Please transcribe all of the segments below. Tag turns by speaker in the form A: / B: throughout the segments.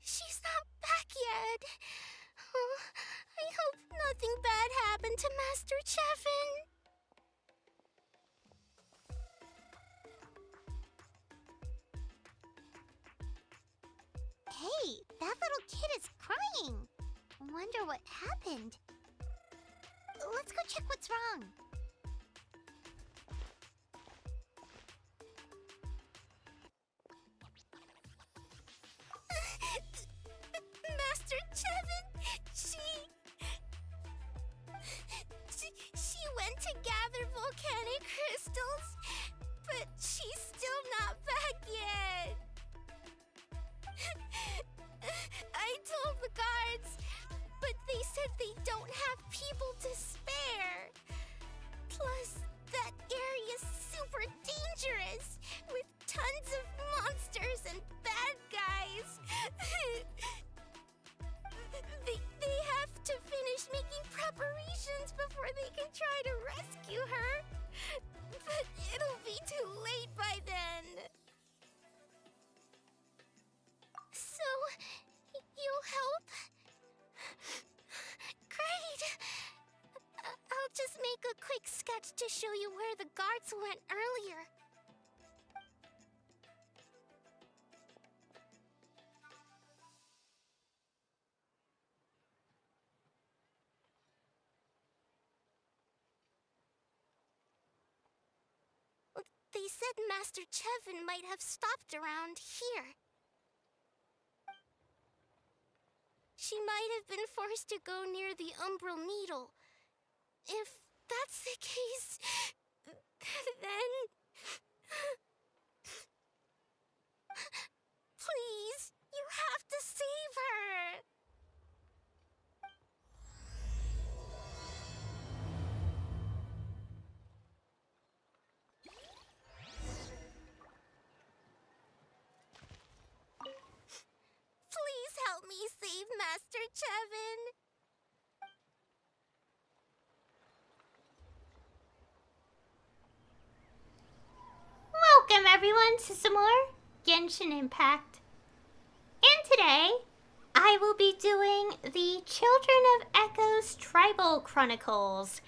A: She's not back yet. Oh, I hope nothing bad happened to Master Chevin. Hey, that little kid is crying. Wonder what happened. Let's go check what's wrong. Master Chevin, she went to gather volcanic crystals, but she's still not back yet. I told the guards, but they said they don't have people to spare. Plus, that area's super dangerous, with tons of monsters and bad guys. They have to finish making preparations before they can try to rescue her. But it'll be too late by then. So, you'll help? Great! I'll just make a quick sketch to show you where the guards went earlier. They said Master Chevin might have stopped around here. She might have been forced to go near the Umbral Needle. If that's the case, then... Please, you have to save her! Please help me save Master Chevin. Welcome everyone to some more Genshin Impact. And today, I will be doing the Children of Echo's Tribal Chronicles,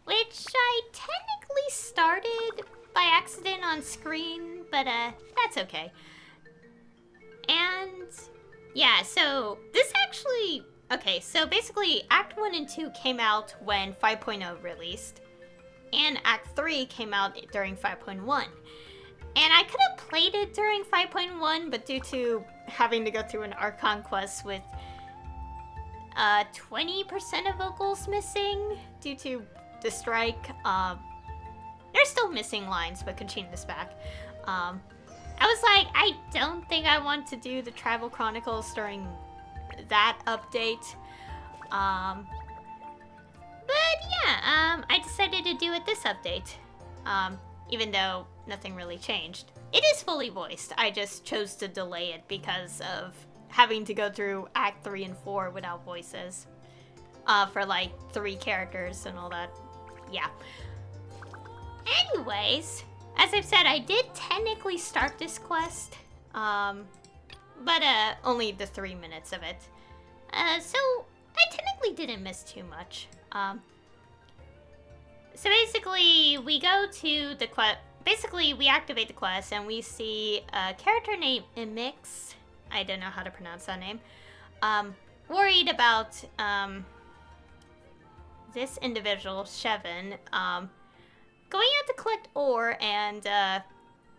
A: which I technically started by accident on screen, but that's okay. And yeah, so this actually, okay, so basically Act 1 and 2 came out when 5.0 released, and Act 3 came out during 5.1. And I could have played it during 5.1, but due to having to go through an archon quest with 20% of vocals missing due to the strike, they're still missing lines, but Kachina's back. I was like, I don't think I want to do the Tribal Chronicles during that update. But yeah, I decided to do it this update. Even though nothing really changed. It is fully voiced. I just chose to delay it because of having to go through Act 3 and 4 without voices. For like 3 characters and all that. Yeah. Anyways, as I've said, I did technically start this quest. But only the 3 minutes of it. So I technically didn't miss too much. So basically, we go to the quest. Basically, we activate the quest and we see a character named Imix. I don't know how to pronounce that name. Worried about this individual, Chevin, going out to collect ore and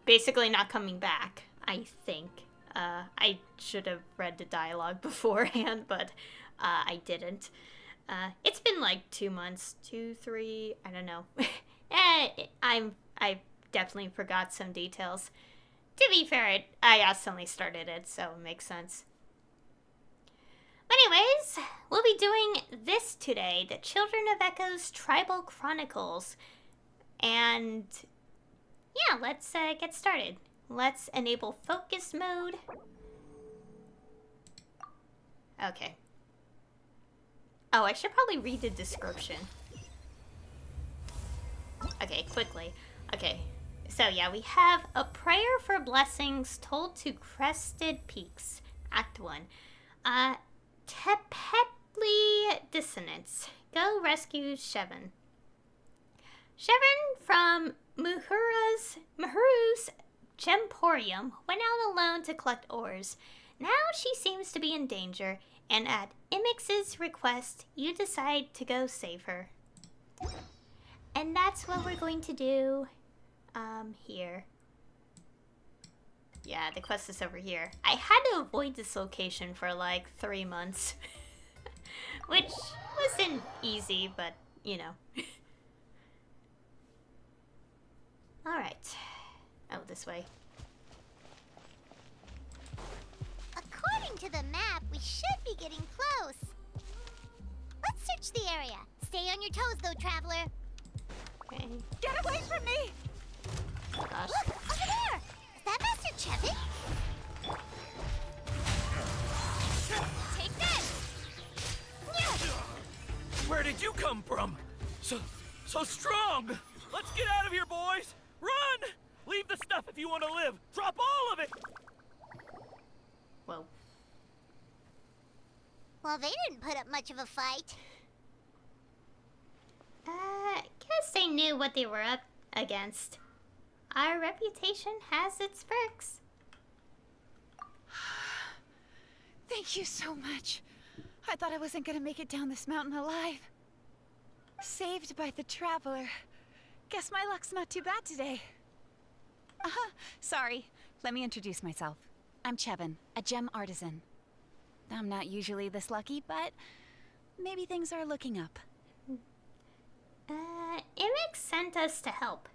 A: basically not coming back. I think I should have read the dialogue beforehand, but I didn't. It's been like 2 months, 2, 3, I don't know. I definitely forgot some details. To be fair, I accidentally started it, so it makes sense. Anyways, we'll be doing this today, the Children of Echo's Tribal Chronicles. And yeah, let's get started. Let's enable focus mode. Okay. Oh, I should probably read the description. Okay, quickly. Okay, so yeah, we have a prayer for blessings told to Crested Peaks. Act 1. Tepetli Dissonance. Go rescue Shevin. Shevin from Muhuru's Gemporium went out alone to collect ores. Now she seems to be in danger, and at Imix's request, you decide to go save her. And that's what we're going to do, here. Yeah, the quest is over here. I had to avoid this location for like 3 months. Which wasn't easy, but, you know. Alright. Oh, this way.
B: According to the map, we should be getting close. Let's search the area. Stay on your toes, though, traveler.
A: Okay.
B: Get away from me!
A: Gosh.
B: Look, over there! Is that Master Chevin? Take this!
C: Where did you come from? So strong! Let's get out of here, boys! Run! Leave the stuff if you want to live! Drop all of it!
A: Whoa.
B: Well, they didn't put up much of a fight.
A: Guess they knew what they were up against. Our reputation has its perks.
D: Thank you so much. I thought I wasn't gonna make it down this mountain alive. Saved by the traveler. Guess my luck's not too bad today. Sorry. Let me introduce myself. I'm Chevin, a gem artisan. I'm not usually this lucky, but maybe things are looking up.
A: Imix sent us to help.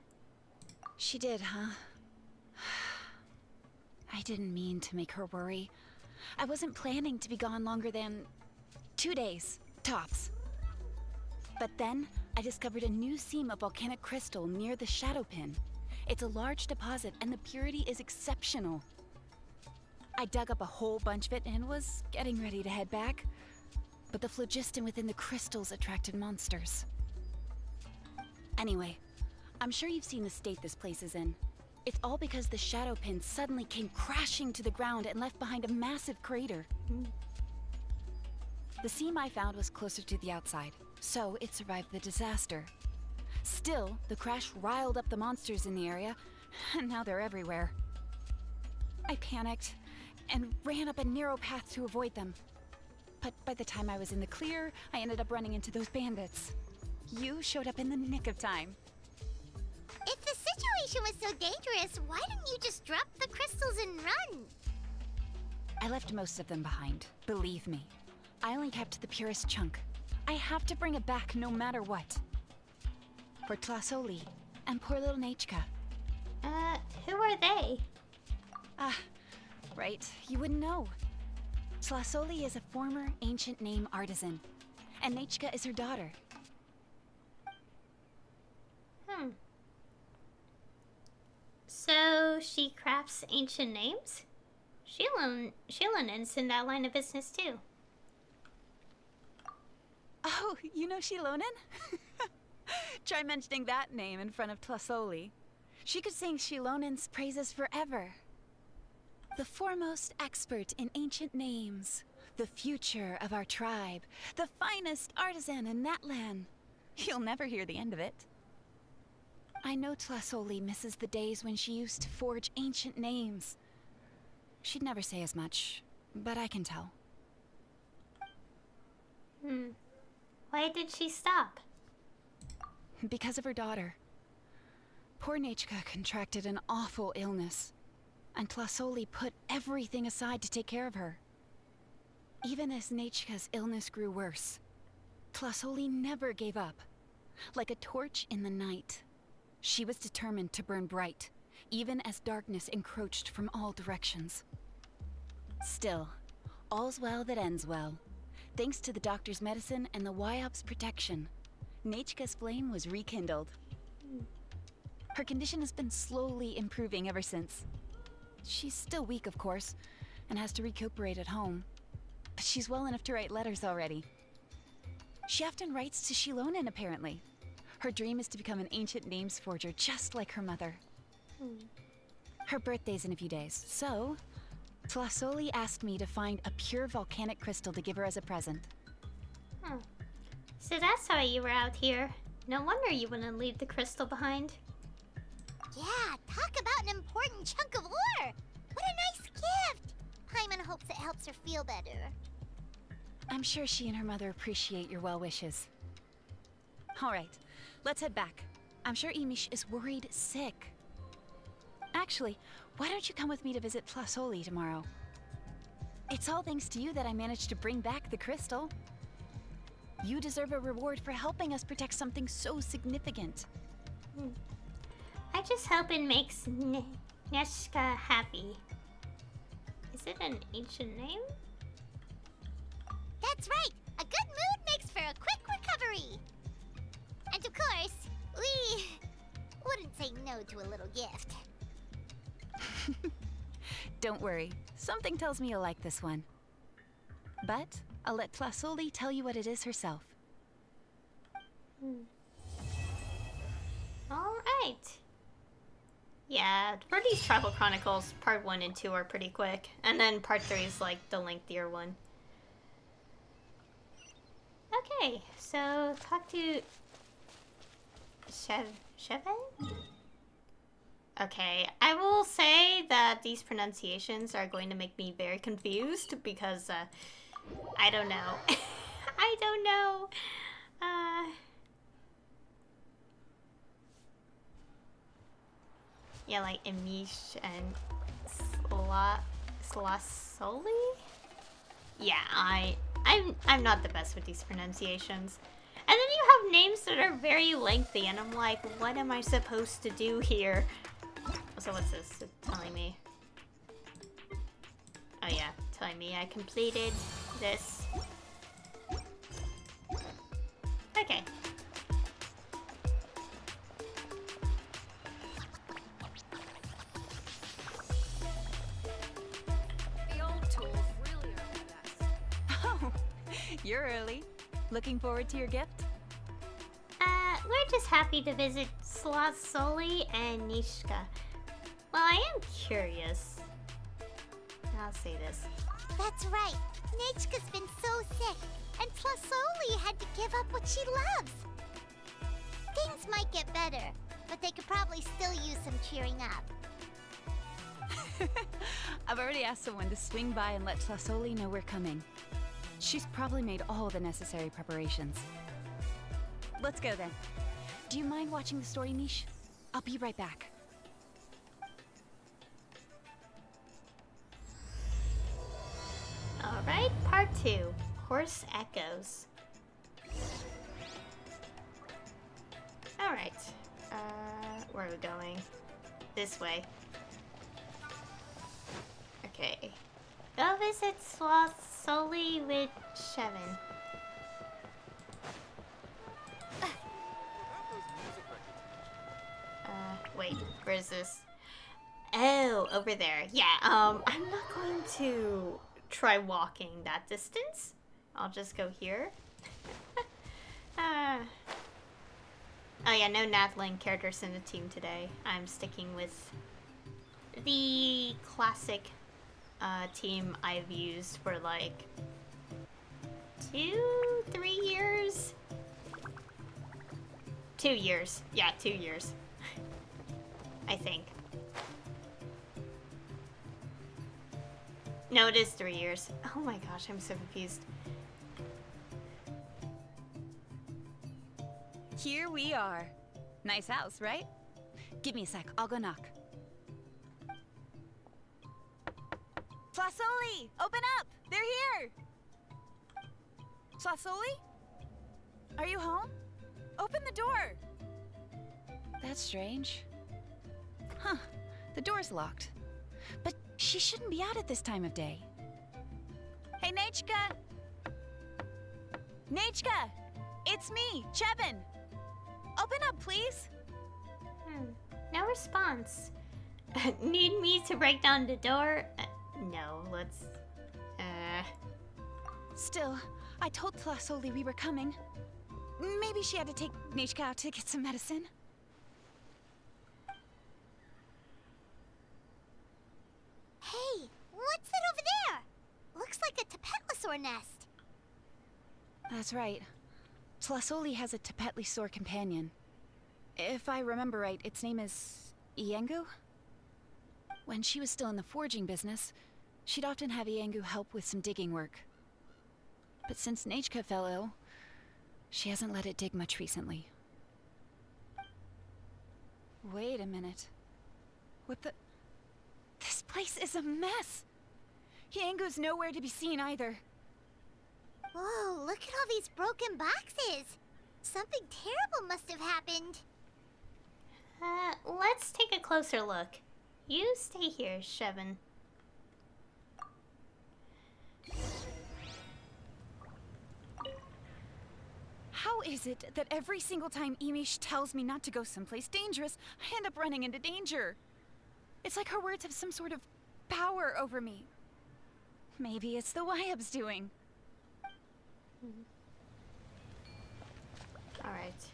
D: She did, huh? I didn't mean to make her worry. I wasn't planning to be gone longer than 2 days, tops. But then, I discovered a new seam of volcanic crystal near the Shadow Pin. It's a large deposit, and the purity is exceptional. I dug up a whole bunch of it and was getting ready to head back. But the phlogiston within the crystals attracted monsters. Anyway, I'm sure you've seen the state this place is in. It's all because the Shadow Pin suddenly came crashing to the ground and left behind a massive crater. The seam I found was closer to the outside, so it survived the disaster. Still, the crash riled up the monsters in the area, and now they're everywhere. I panicked and ran up a narrow path to avoid them. But by the time I was in the clear, I ended up running into those bandits. You showed up in the nick of time.
B: If the situation was so dangerous, why didn't you just drop the crystals and run?
D: I left most of them behind, believe me. I only kept the purest chunk. I have to bring it back no matter what. For Tlasoli and poor little Nechka.
A: Who are they?
D: Right, you wouldn't know. Tlasoli is a former ancient name artisan, and Nechka is her daughter.
A: So she crafts ancient names? Xilonen's in that line of business too.
D: Oh, you know Xilonen? Try mentioning that name in front of Tlasoli. She could sing Xilonen's praises forever. The foremost expert in ancient names, the future of our tribe, the finest artisan in Natlan. You'll never hear the end of it. I know Tlasoli misses the days when she used to forge ancient names. She'd never say as much, but I can tell.
A: Why did she stop?
D: Because of her daughter. Poor Nechka contracted an awful illness, and Tlasoli put everything aside to take care of her. Even as Nechka's illness grew worse, Tlasoli never gave up. Like a torch in the night, she was determined to burn bright, even as darkness encroached from all directions. Still, all's well that ends well. Thanks to the doctor's medicine and the Wyop's protection, Nechka's flame was rekindled. Her condition has been slowly improving ever since. She's still weak, of course, and has to recuperate at home. But she's well enough to write letters already. She often writes to Xilonen, apparently. Her dream is to become an ancient names forger, just like her mother. Her birthday's in a few days, so Tlasoli asked me to find a pure volcanic crystal to give her as a present.
A: So that's why you were out here. No wonder you wouldn't leave the crystal behind.
B: Yeah, talk about an important chunk of ore! What a nice gift! Paimon hopes it helps her feel better.
D: I'm sure she and her mother appreciate your well wishes. All right, let's head back. I'm sure Imish is worried sick. Actually, why don't you come with me to visit Tlasoli tomorrow? It's all thanks to you that I managed to bring back the crystal. You deserve a reward for helping us protect something so significant.
A: I just hope it makes Neshka happy. Is it an ancient name?
B: That's right! A good mood makes for a quick recovery! And of course, we wouldn't say no to a little gift.
D: Don't worry, something tells me you'll like this one. But I'll let Tlasoli tell you what it is herself.
A: Alright. Yeah, for these travel chronicles, part 1 and 2 are pretty quick. And then part 3 is like the lengthier one. Okay, so talk to Xilonen? Okay, I will say that these pronunciations are going to make me very confused because I don't know. I don't know. Yeah, like Emish and Slasoli? Yeah, I'm not the best with these pronunciations. And then you have names that are very lengthy, and I'm like, what am I supposed to do here? So what's this telling me? Oh yeah, telling me I completed this. Okay.
E: The old tools really are the best.
D: Oh, you're early. Looking forward to your gift?
A: We're just happy to visit Slasoli and Nishka. Well, I am curious. I'll say this.
B: That's right. Nechka's been so sick, and Tlasoli had to give up what she loves. Things might get better, but they could probably still use some cheering up.
D: I've already asked someone to swing by and let Tlasoli know we're coming. She's probably made all the necessary preparations. Let's go then. Do you mind watching the story, Mish? I'll be right back.
A: Alright, part 2. Horse Echoes. Alright. Where are we going? This way. Okay. Go visit Slasoli with Shevin. Wait, where is this? Oh, over there. Yeah, I'm not going to try walking that distance. I'll just go here. Oh yeah, no Nathling characters in the team today. I'm sticking with the classic team I've used for like 2-3 years. 2 years. Yeah, 2 years. I think. No, it is 3 years. Oh my gosh, I'm so confused.
D: Here we are. Nice house, right? Give me a sec, I'll go knock. Tlasoli! Open up! They're here! Tlasoli? Are you home? Open the door! That's strange. Huh, the door's locked. But she shouldn't be out at this time of day. Hey, Nechka! Nechka! It's me, Chevin! Open up, please!
A: No response. Need me to break down the door? No, let's...
D: Still, I told Tlasoli we were coming. Maybe she had to take Nechka out to get some medicine.
B: Hey, what's it Tepetlosaur nest.
D: That's right. Tlasoli has a Tepetlosaur companion. If I remember right, its name is Iengu? When she was still in the forging business, she'd often have Iengu help with some digging work. But since Nechka fell ill, she hasn't let it dig much recently. Wait a minute. What the... This place is a mess! Iengu's nowhere to be seen either.
B: Whoa, look at all these broken boxes! Something terrible must have happened.
A: Let's take a closer look. You stay here, Shevin.
D: How is it that every single time Emish tells me not to go someplace dangerous, I end up running into danger? It's like her words have some sort of power over me. Maybe it's the Wyab's doing.
A: Alright.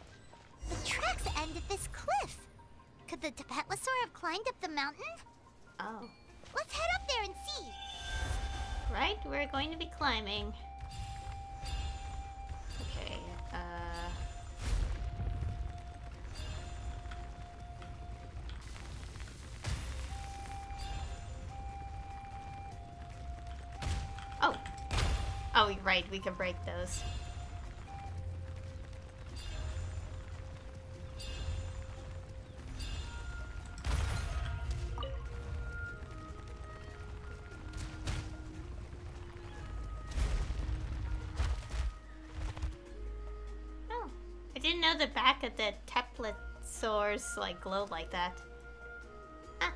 B: The tracks end at this cliff. Could the Tepetlosaur have climbed up the mountain?
A: Oh.
B: Let's head up there and see.
A: Right, we're going to be climbing. Okay, Oh! Oh, right, we can break those. Oh, I didn't know the back of the Tepetlosaurs like glowed like that. Ah.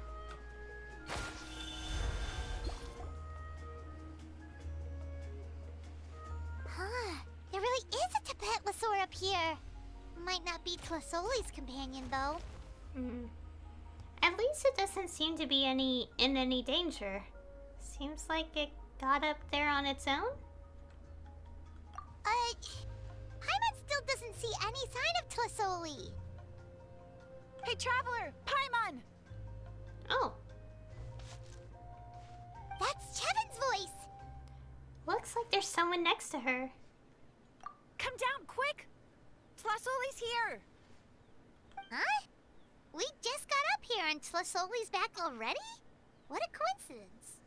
B: Huh, there really is a Tepetlosaur up here. Might not be Tlasoli's companion, though.
A: At least it doesn't seem to be in any danger. Seems like it got up there on its own?
B: Paimon still doesn't see any sign of Tlasoli.
D: Hey, Traveler! Paimon!
A: Oh,
B: That's Chevin's voice.
A: looks like there's someone next to her.
D: Come down, quick! Tlasoli's here!
B: Huh? We just got up here and Tlasoli's back already? What a coincidence.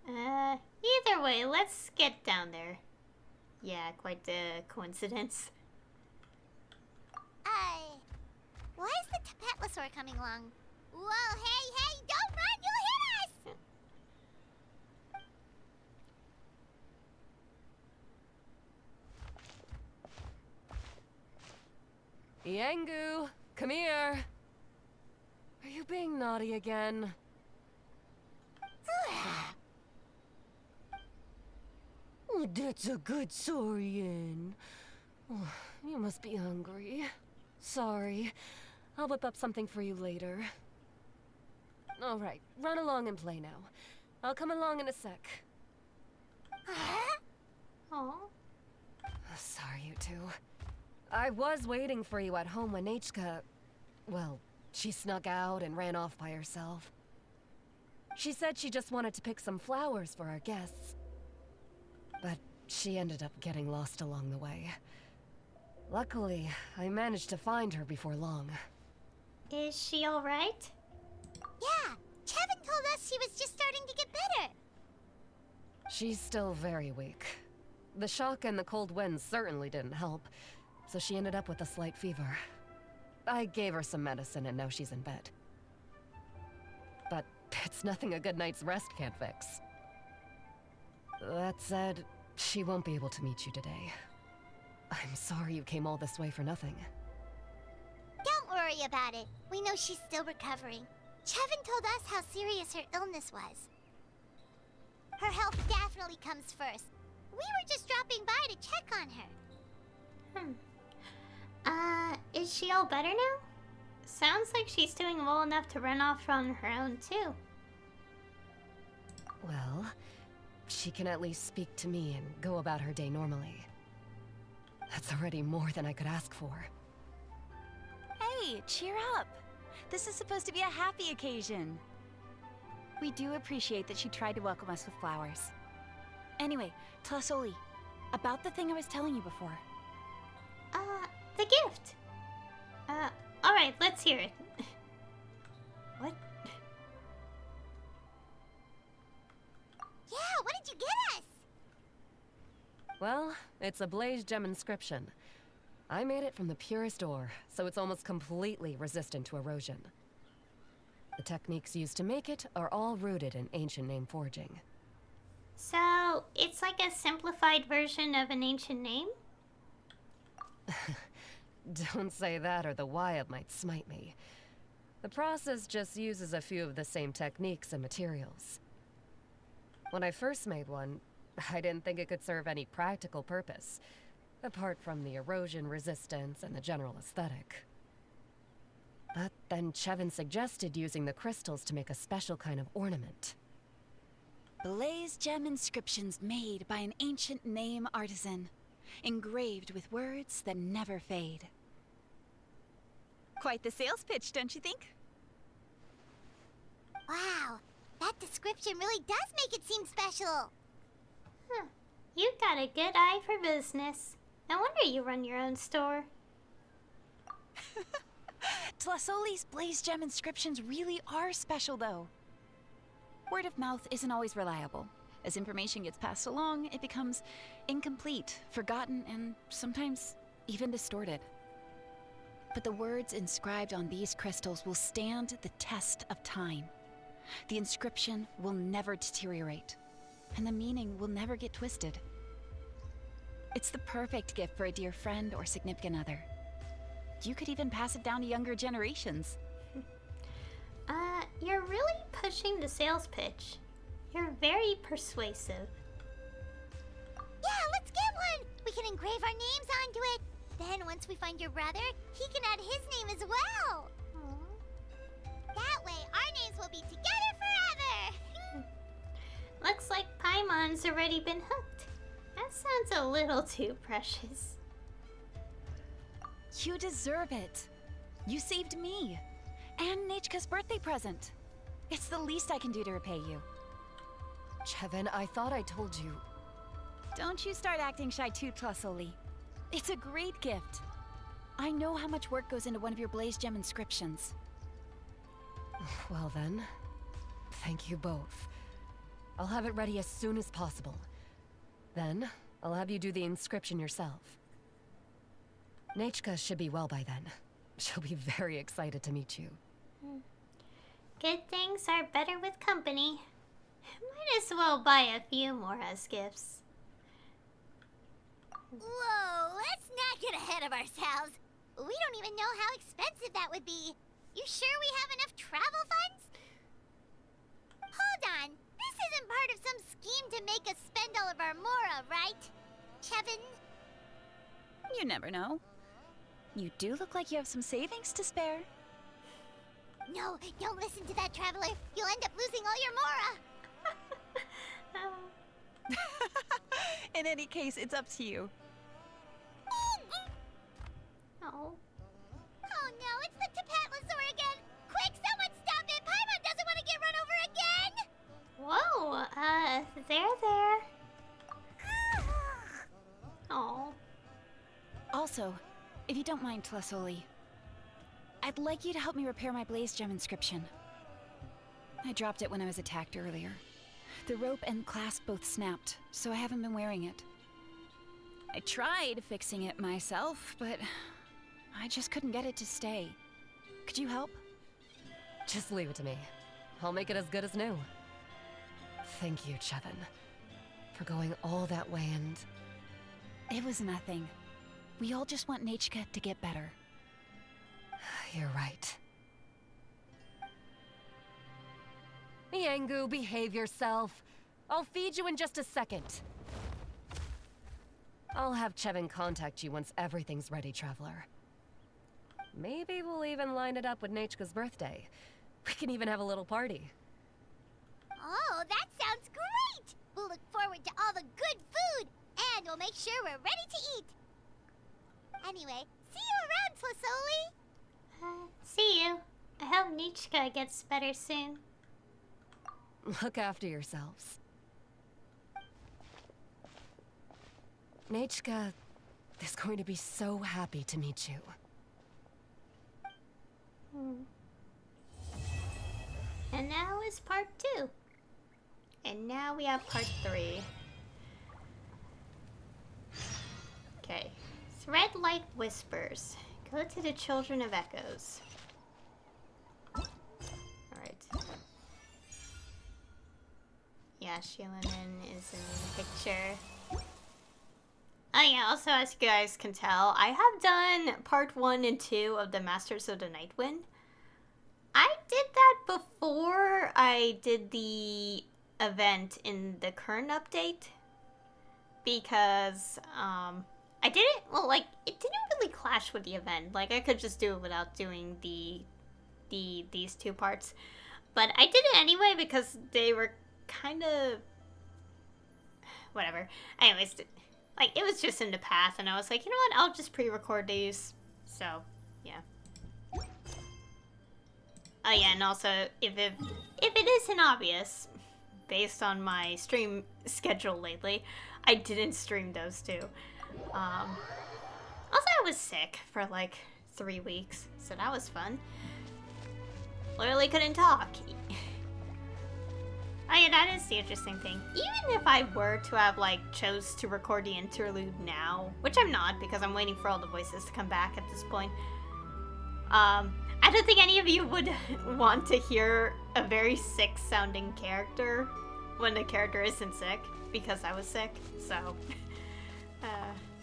A: Either way, let's get down there. Yeah, quite a coincidence.
B: Why is the Tepetlosaur coming along? Whoa, hey, don't run, you'll hit us!
F: Iengu, come here. Are you being naughty again? Oh, that's a good saurian. Oh, you must be hungry. Sorry. I'll whip up something for you later. All right, run along and play now. I'll come along in a sec.
A: Oh.
F: Sorry, you two. I was waiting for you at home when Nechka... Well, she snuck out and ran off by herself. She said she just wanted to pick some flowers for our guests. But she ended up getting lost along the way. Luckily, I managed to find her before long.
A: Is she alright?
B: Yeah, Chevin told us she was just starting to get better.
F: She's still very weak. The shock and the cold winds certainly didn't help, so she ended up with a slight fever. I gave her some medicine and now she's in bed. But it's nothing a good night's rest can't fix. That said, she won't be able to meet you today. I'm sorry you came all this way for nothing.
B: Don't worry about it. We know she's still recovering. Chevin told us how serious her illness was. Her health definitely comes first. We were just dropping by to check on her.
A: Is she all better now? Sounds like she's doing well enough to run off on her own, too.
F: Well, she can at least speak to me and go about her day normally. That's already more than I could ask for.
D: Hey, cheer up! This is supposed to be a happy occasion. We do appreciate that she tried to welcome us with flowers. Anyway, Tlasoli, about the thing I was telling you before.
A: The gift. Alright, let's hear it. What?
B: Yeah, what did you get us?
F: Well, it's a blaze gem inscription. I made it from the purest ore, so it's almost completely resistant to erosion. The techniques used to make it are all rooted in ancient name forging.
A: So, it's like a simplified version of an ancient name?
F: Don't say that or the Wyatt might smite me. The process just uses a few of the same techniques and materials. When I first made one, I didn't think it could serve any practical purpose, apart from the erosion resistance and the general aesthetic. But then Chevin suggested using the crystals to make a special kind of ornament.
D: Blaze gem inscriptions made by an ancient name artisan, engraved with words that never fade. Quite the sales pitch, don't you think?
B: Wow, that description really does make it seem special.
A: Huh. You got a good eye for business. No wonder you run your own store.
D: Tlasoli's blaze gem inscriptions really are special, though. Word of mouth isn't always reliable. As information gets passed along, it becomes incomplete, forgotten, and sometimes even distorted. But the words inscribed on these crystals will stand the test of time. The inscription will never deteriorate, and the meaning will never get twisted. It's the perfect gift for a dear friend or significant other. You could even pass it down to younger generations.
A: You're really pushing the sales pitch. You're very persuasive.
B: Yeah, let's get one! We can engrave our names onto it. Then once we find your brother, he can add his name as well. That way, our names will be together forever!
A: Looks like Paimon's already been hooked. That sounds a little too precious.
D: You deserve it. You saved me. And Nechka's birthday present. It's the least I can do to repay you.
F: Chevin, I thought I told you.
D: Don't you start acting shy too, Tlasoli. It's a great gift. I know how much work goes into one of your blaze gem inscriptions.
F: Well then, thank you both. I'll have it ready as soon as possible. Then, I'll have you do the inscription yourself. Nechka should be well by then. She'll be very excited to meet you.
A: Good things are better with company. Might as well buy a few more as gifts.
B: Whoa, let's not get ahead of ourselves. We don't even know how expensive that would be. You sure we have enough travel funds? Hold on. This isn't part of some scheme to make us spend all of our mora, right? Chevin?
D: You never know. You do look like you have some savings to spare.
B: No, don't listen to that, traveler. You'll end up losing all your mora.
D: In any case, it's up to you.
A: Oh.
B: Oh no, it's the Tapatlasaur again! Quick, someone stop it! Paimon doesn't want to get run over again!
A: Whoa, there. Oh.
D: Also, if you don't mind, Tlasoli, I'd like you to help me repair my blaze gem inscription. I dropped it when I was attacked earlier. The rope and clasp both snapped, so I haven't been wearing it. I tried fixing it myself, but I just couldn't get it to stay. Could you help?
F: Just leave it to me. I'll make it as good as new. Thank you, Chevin, for going all that way and...
D: It was nothing. We all just want Nechka to get better.
F: You're right. Miangu, behave yourself. I'll feed you in just a second. I'll have Chevin contact you once everything's ready, Traveler. Maybe we'll even line it up with Nechka's birthday. We can even have a little party.
B: Oh, that sounds great! We'll look forward to all the good food, and we'll make sure we're ready to eat. Anyway, see you around, Tlasoli!
A: See you. I hope Nichka gets better soon.
F: Look after yourselves. Nechka is going to be so happy to meet you.
A: And now is part 2. And now we have part 3. Okay. Thread like whispers. Go to the Children of Echoes. Alright. Yeah, Xilonen is in the picture. Oh yeah, also as you guys can tell, I have done part 1 and 2 of the Masters of the Nightwind. I did that before I did the event in the current update. Because, I didn't, well, like, it didn't really clash with the event. Like, I could just do it without doing these 2 parts. But I did it anyway because they were kind of, whatever. Anyways, like, it was just in the path, and I was like, you know what, I'll just pre-record these. So, yeah. Oh yeah, and also, if it isn't obvious, based on my stream schedule lately, I didn't stream those 2. Also, I was sick for like 3 weeks, so that was fun. Literally couldn't talk. Oh yeah, that is the interesting thing. Even if I were to have like chose to record the interlude now, which I'm not because I'm waiting for all the voices to come back at this point. I don't think any of you would want to hear a very sick sounding character when the character isn't sick, because I was sick, so.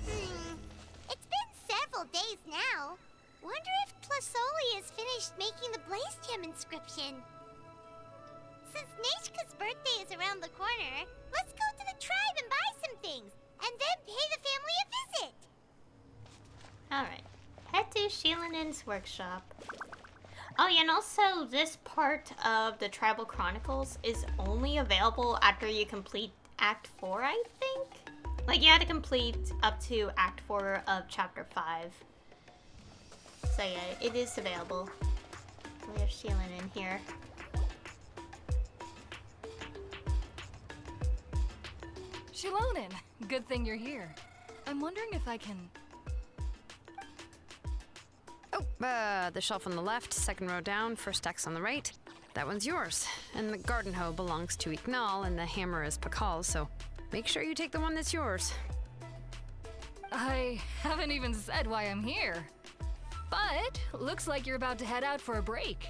B: It's been several days now. Wonder if Tlasoli has finished making the Blaze Gem inscription. Since Nechka's birthday is around the corner, let's go to the tribe and buy some things, and then pay the family a visit.
A: Alright. Head to Xilonen's workshop. Oh yeah, and also this part of the Tribal Chronicles is only available after you complete Act 4, I think? Like, you had to complete up to Act 4 of Chapter 5. So yeah, it is available. We have Xilonen here.
E: Xilonen, good thing you're here. I'm wondering if I can...
G: Oh, the shelf on the left, second row down, first X on the right. That one's yours. And the garden hoe belongs to Ignal, and the hammer is Pakal's, so make sure you take the one that's yours.
E: I haven't even said why I'm here. But looks like you're about to head out for a break.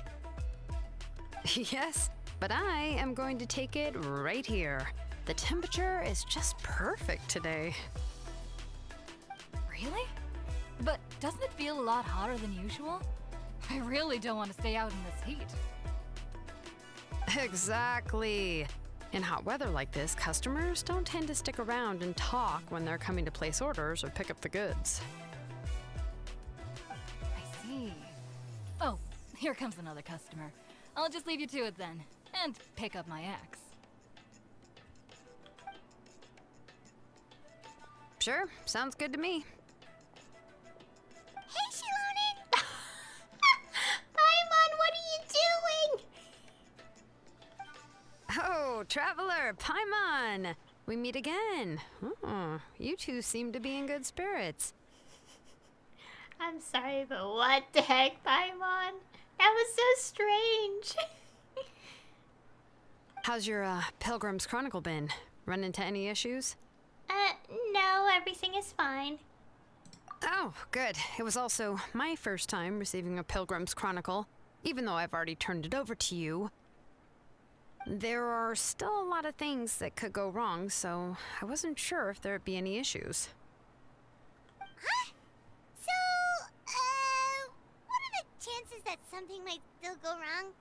G: Yes, but I am going to take it right here. The temperature is just perfect today.
E: Really? But doesn't it feel a lot hotter than usual? I really don't want to stay out in this heat.
G: Exactly. In hot weather like this, customers don't tend to stick around and talk when they're coming to place orders or pick up the goods.
E: I see. Oh, here comes another customer. I'll just leave you to it then, and pick up my axe.
G: Sure, sounds good to me.
B: Hey, Xilonen!
A: Paimon, what are you doing?
G: Oh, Traveler, Paimon! We meet again. Oh, you two seem to be in good spirits.
A: I'm sorry, but what the heck, Paimon? That was so strange.
G: How's your Pilgrim's Chronicle been? Run into any issues?
A: No, everything is fine.
G: Oh, good. It was also my first time receiving a Pilgrim's Chronicle, even though I've already turned it over to you. There are still a lot of things that could go wrong, so I wasn't sure if there'd be any issues.
B: Huh? So, what are the chances that something might still go wrong?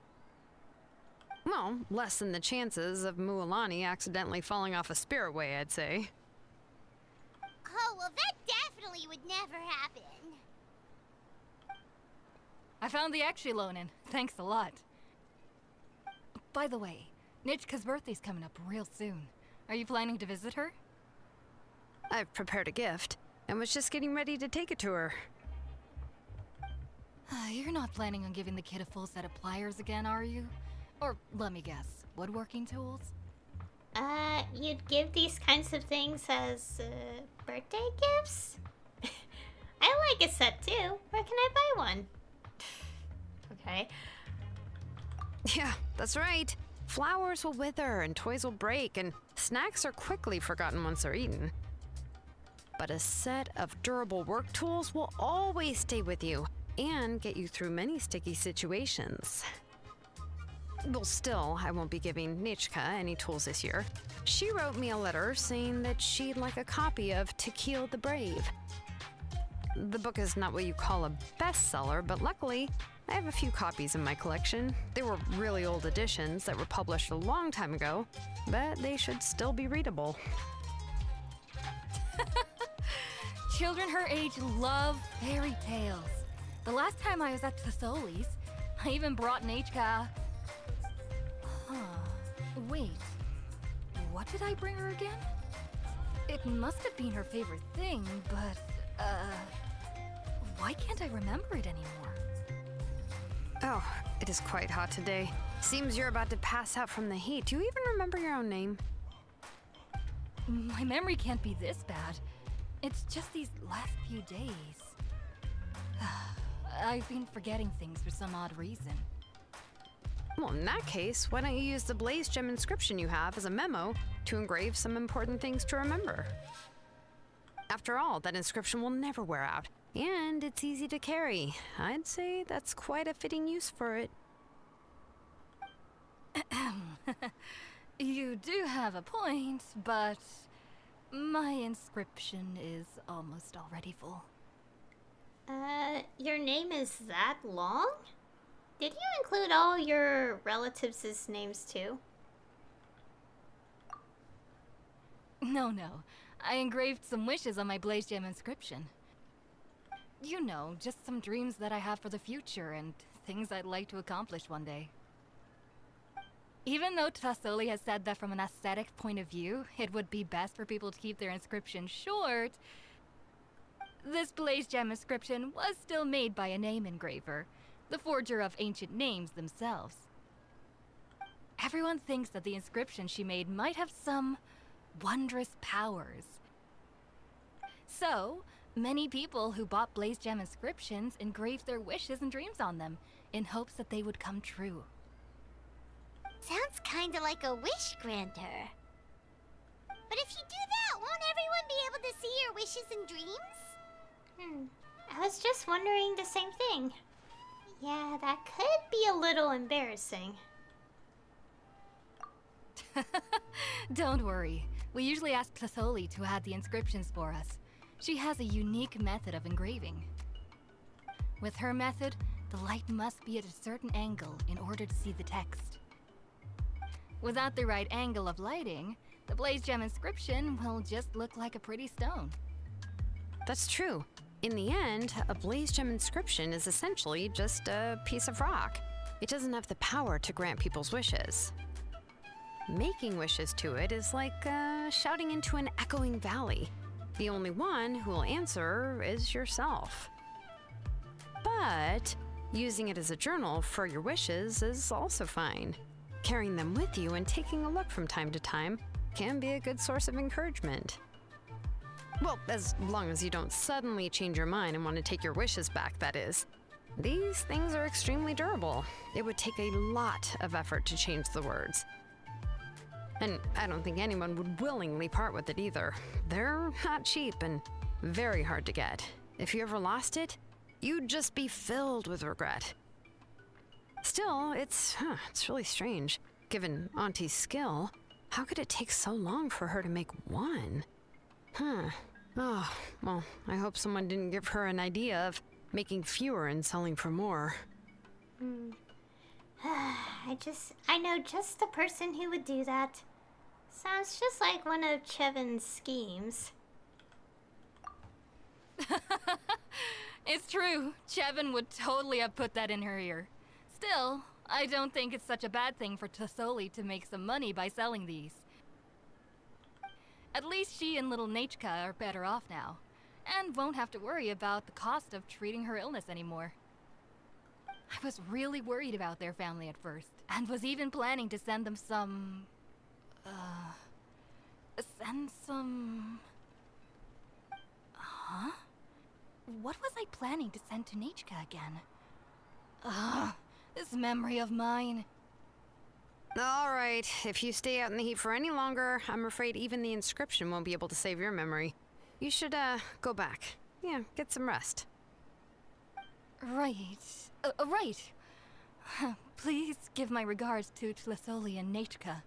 G: Well, less than the chances of Mualani accidentally falling off a spiritway, I'd say.
B: Oh, well, that definitely would never happen.
E: I found the axe, Xilonen. Thanks a lot. By the way, Nitchka's birthday's coming up real soon. Are you planning to visit her?
G: I've prepared a gift, and was just getting ready to take it to her.
E: You're not planning on giving the kid a full set of pliers again, are you? Or, let me guess, woodworking tools?
A: You'd give these kinds of things as birthday gifts? I like a set too. Where can I buy one? Okay.
G: Yeah, that's right. Flowers will wither and toys will break, and snacks are quickly forgotten once they're eaten. But a set of durable work tools will always stay with you and get you through many sticky situations. Well, still, I won't be giving Nichka any tools this year. She wrote me a letter saying that she'd like a copy of To Kill the Brave. The book is not what you call a bestseller, but luckily, I have a few copies in my collection. They were really old editions that were published a long time ago, but they should still be readable.
E: Children her age love fairy tales. The last time I was at Thesoli's, I even brought Nichka. Wait. What did I bring her again? It must have been her favorite thing, but, why can't I remember it anymore?
G: Oh, it is quite hot today. Seems you're about to pass out from the heat. Do you even remember your own name?
E: My memory can't be this bad. It's just these last few days. I've been forgetting things for some odd reason.
G: Well, in that case, why don't you use the Blaze Gem inscription you have as a memo to engrave some important things to remember? After all, that inscription will never wear out, and it's easy to carry. I'd say that's quite a fitting use for it.
E: You do have a point, but my inscription is almost already full.
A: Your name is that long? Did you include all your relatives' names too?
E: No. I engraved some wishes on my Blaze Gem inscription. You know, just some dreams that I have for the future and things I'd like to accomplish one day. Even though Thesoli has said that from an aesthetic point of view, it would be best for people to keep their inscription short, this Blaze Gem inscription was still made by a name engraver, the forger of ancient names themselves. Everyone thinks that the inscription she made might have some wondrous powers. So, many people who bought Blaze Gem inscriptions engraved their wishes and dreams on them, in hopes that they would come true.
B: Sounds kinda like a wish granter. But if you do that, won't everyone be able to see your wishes and dreams?
A: I was just wondering the same thing. Yeah, that could be a little embarrassing.
E: Don't worry. We usually ask Thesoli to add the inscriptions for us. She has a unique method of engraving. With her method, the light must be at a certain angle in order to see the text. Without the right angle of lighting, the Blaze Gem inscription will just look like a pretty stone.
G: That's true. In the end, a Blaze Gem inscription is essentially just a piece of rock. It doesn't have the power to grant people's wishes. Making wishes to it is like shouting into an echoing valley. The only one who will answer is yourself. But using it as a journal for your wishes is also fine. Carrying them with you and taking a look from time to time can be a good source of encouragement. Well, as long as you don't suddenly change your mind and want to take your wishes back, that is. These things are extremely durable. It would take a lot of effort to change the words. And I don't think anyone would willingly part with it either. They're not cheap and very hard to get. If you ever lost it, you'd just be filled with regret. Still, it's really strange. Given Auntie's skill, how could it take so long for her to make one? Oh, well, I hope someone didn't give her an idea of making fewer and selling for more.
A: I know just the person who would do that. Sounds just like one of Chevin's schemes.
E: It's true. Chevin would totally have put that in her ear. Still, I don't think it's such a bad thing for Thesoli to make some money by selling these. At least she and little Nichka are better off now, and won't have to worry about the cost of treating her illness anymore. I was really worried about their family at first, and was even planning to send them some... Send some... Huh? What was I planning to send to Nichka again? Ugh, this memory of mine.
G: Alright, if you stay out in the heat for any longer, I'm afraid even the inscription won't be able to save your memory. You should, go back. Yeah, get some rest.
E: Right. Right. Please give my regards to Tlisoli and Nichka.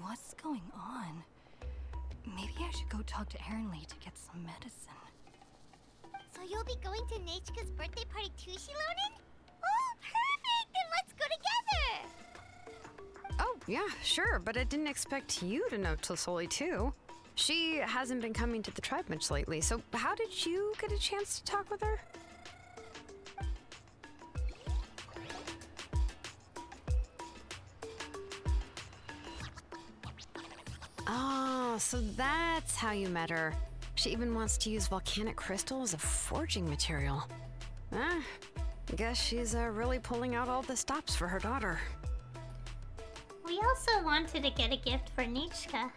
E: What's going on? Maybe I should go talk to Ernly to get some medicine.
B: So you'll be going to Nechka's birthday party too, Xilonen? Oh, perfect! Then let's go together!
G: Oh, yeah, sure, but I didn't expect you to know Tlisoli too. She hasn't been coming to the tribe much lately, so how did you get a chance to talk with her? Oh, so that's how you met her. She even wants to use volcanic crystal as a forging material. I guess she's really pulling out all the stops for her daughter.
A: We also wanted to get a gift for Nichka,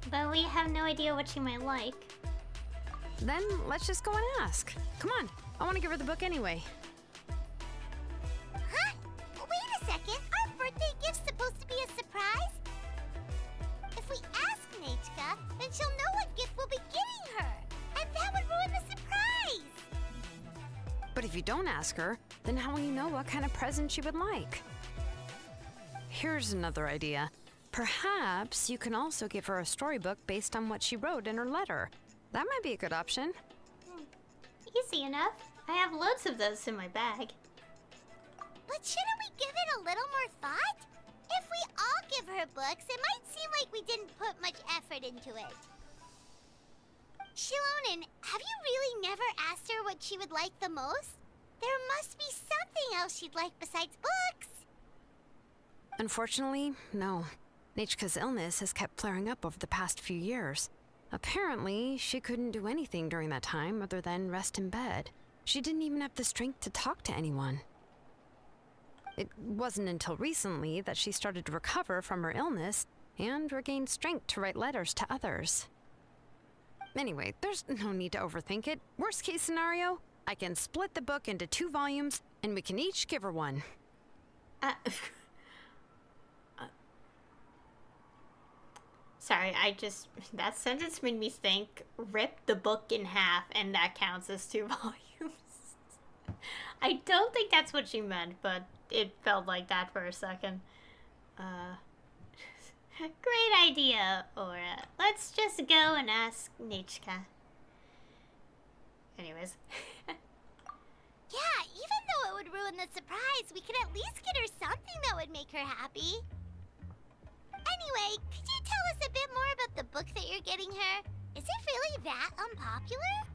A: but we have no idea what she might like.
G: Then let's just go and ask. Come on, I want to give her the book anyway.
B: Huh? Wait a second, our birthday gift's supposed to be a surprise? If we ask Nechka, then she'll know what gift we'll be getting her, and that would ruin the surprise!
G: But if you don't ask her, then how will you know what kind of present she would like? Here's another idea. Perhaps you can also give her a storybook based on what she wrote in her letter. That might be a good option.
A: Easy enough. I have loads of those in my bag.
B: But shouldn't we give it a little more thought? If we all give her books, it might seem like we didn't put much effort into it. Xilonen, have you really never asked her what she would like the most? There must be something else she'd like besides books.
G: Unfortunately, no. Nichka's illness has kept flaring up over the past few years. Apparently, she couldn't do anything during that time other than rest in bed. She didn't even have the strength to talk to anyone. It wasn't until recently that she started to recover from her illness and regained strength to write letters to others. Anyway, there's no need to overthink it. Worst case scenario, I can split the book into 2 volumes and we can each give her one.
A: Sorry, that sentence made me think, rip the book in half, and that counts as 2 volumes. I don't think that's what she meant, but it felt like that for a second. Great idea, Aura. Let's just go and ask Nichka. Anyways.
B: Yeah, even though it would ruin the surprise, we could at least get her something that would make her happy. Anyway, could you tell us a bit more about the book that you're getting her? Is it really that unpopular?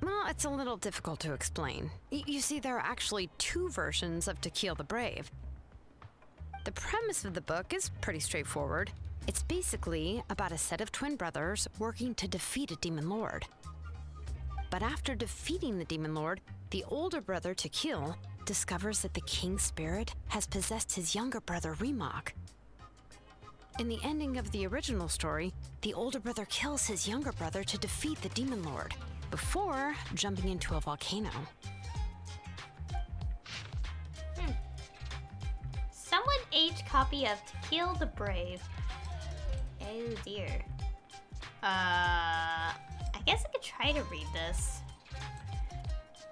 G: Well, it's a little difficult to explain. You see, there are actually 2 versions of To Kill the Brave. The premise of the book is pretty straightforward. It's basically about a set of twin brothers working to defeat a demon lord. But after defeating the demon lord, the older brother, To Kill, discovers that the king's spirit has possessed his younger brother, Remok. In the ending of the original story, the older brother kills his younger brother to defeat the demon lord, before jumping into a volcano.
A: Someone age copy of To Kill the Brave. Oh dear. I guess I could try to read this.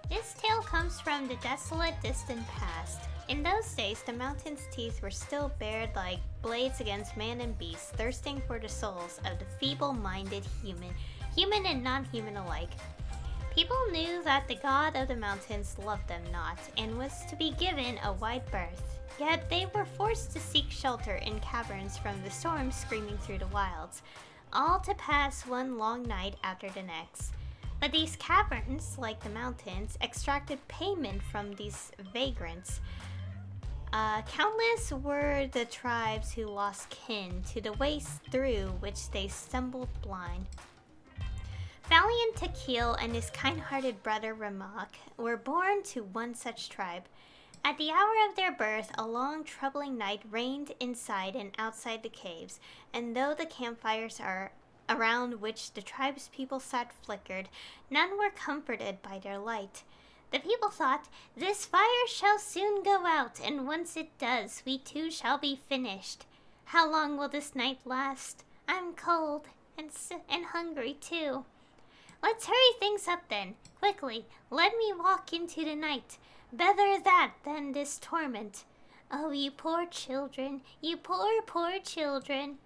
A: This tale comes from the desolate, distant past. In those days, the mountain's teeth were still bared like blades against man and beast, thirsting for the souls of the feeble-minded human and non-human alike. People knew that the god of the mountains loved them not, and was to be given a wide berth. Yet they were forced to seek shelter in caverns from the storm screaming through the wilds, all to pass one long night after the next. But these caverns, like the mountains, extracted payment from these vagrants. Countless were the tribes who lost kin to the waste through which they stumbled blind. Valiant To Kill and his kind-hearted brother Remok were born to one such tribe. At the hour of their birth, a long, troubling night reigned inside and outside the caves, and though the campfires around which the tribe's people sat flickered, none were comforted by their light. The people thought, "This fire shall soon go out, and once it does, we too shall be finished. How long will this night last? I'm cold, and hungry too. Let's hurry things up then. Quickly, let me walk into the night. Better that than this torment. Oh, you poor children, you poor, poor children."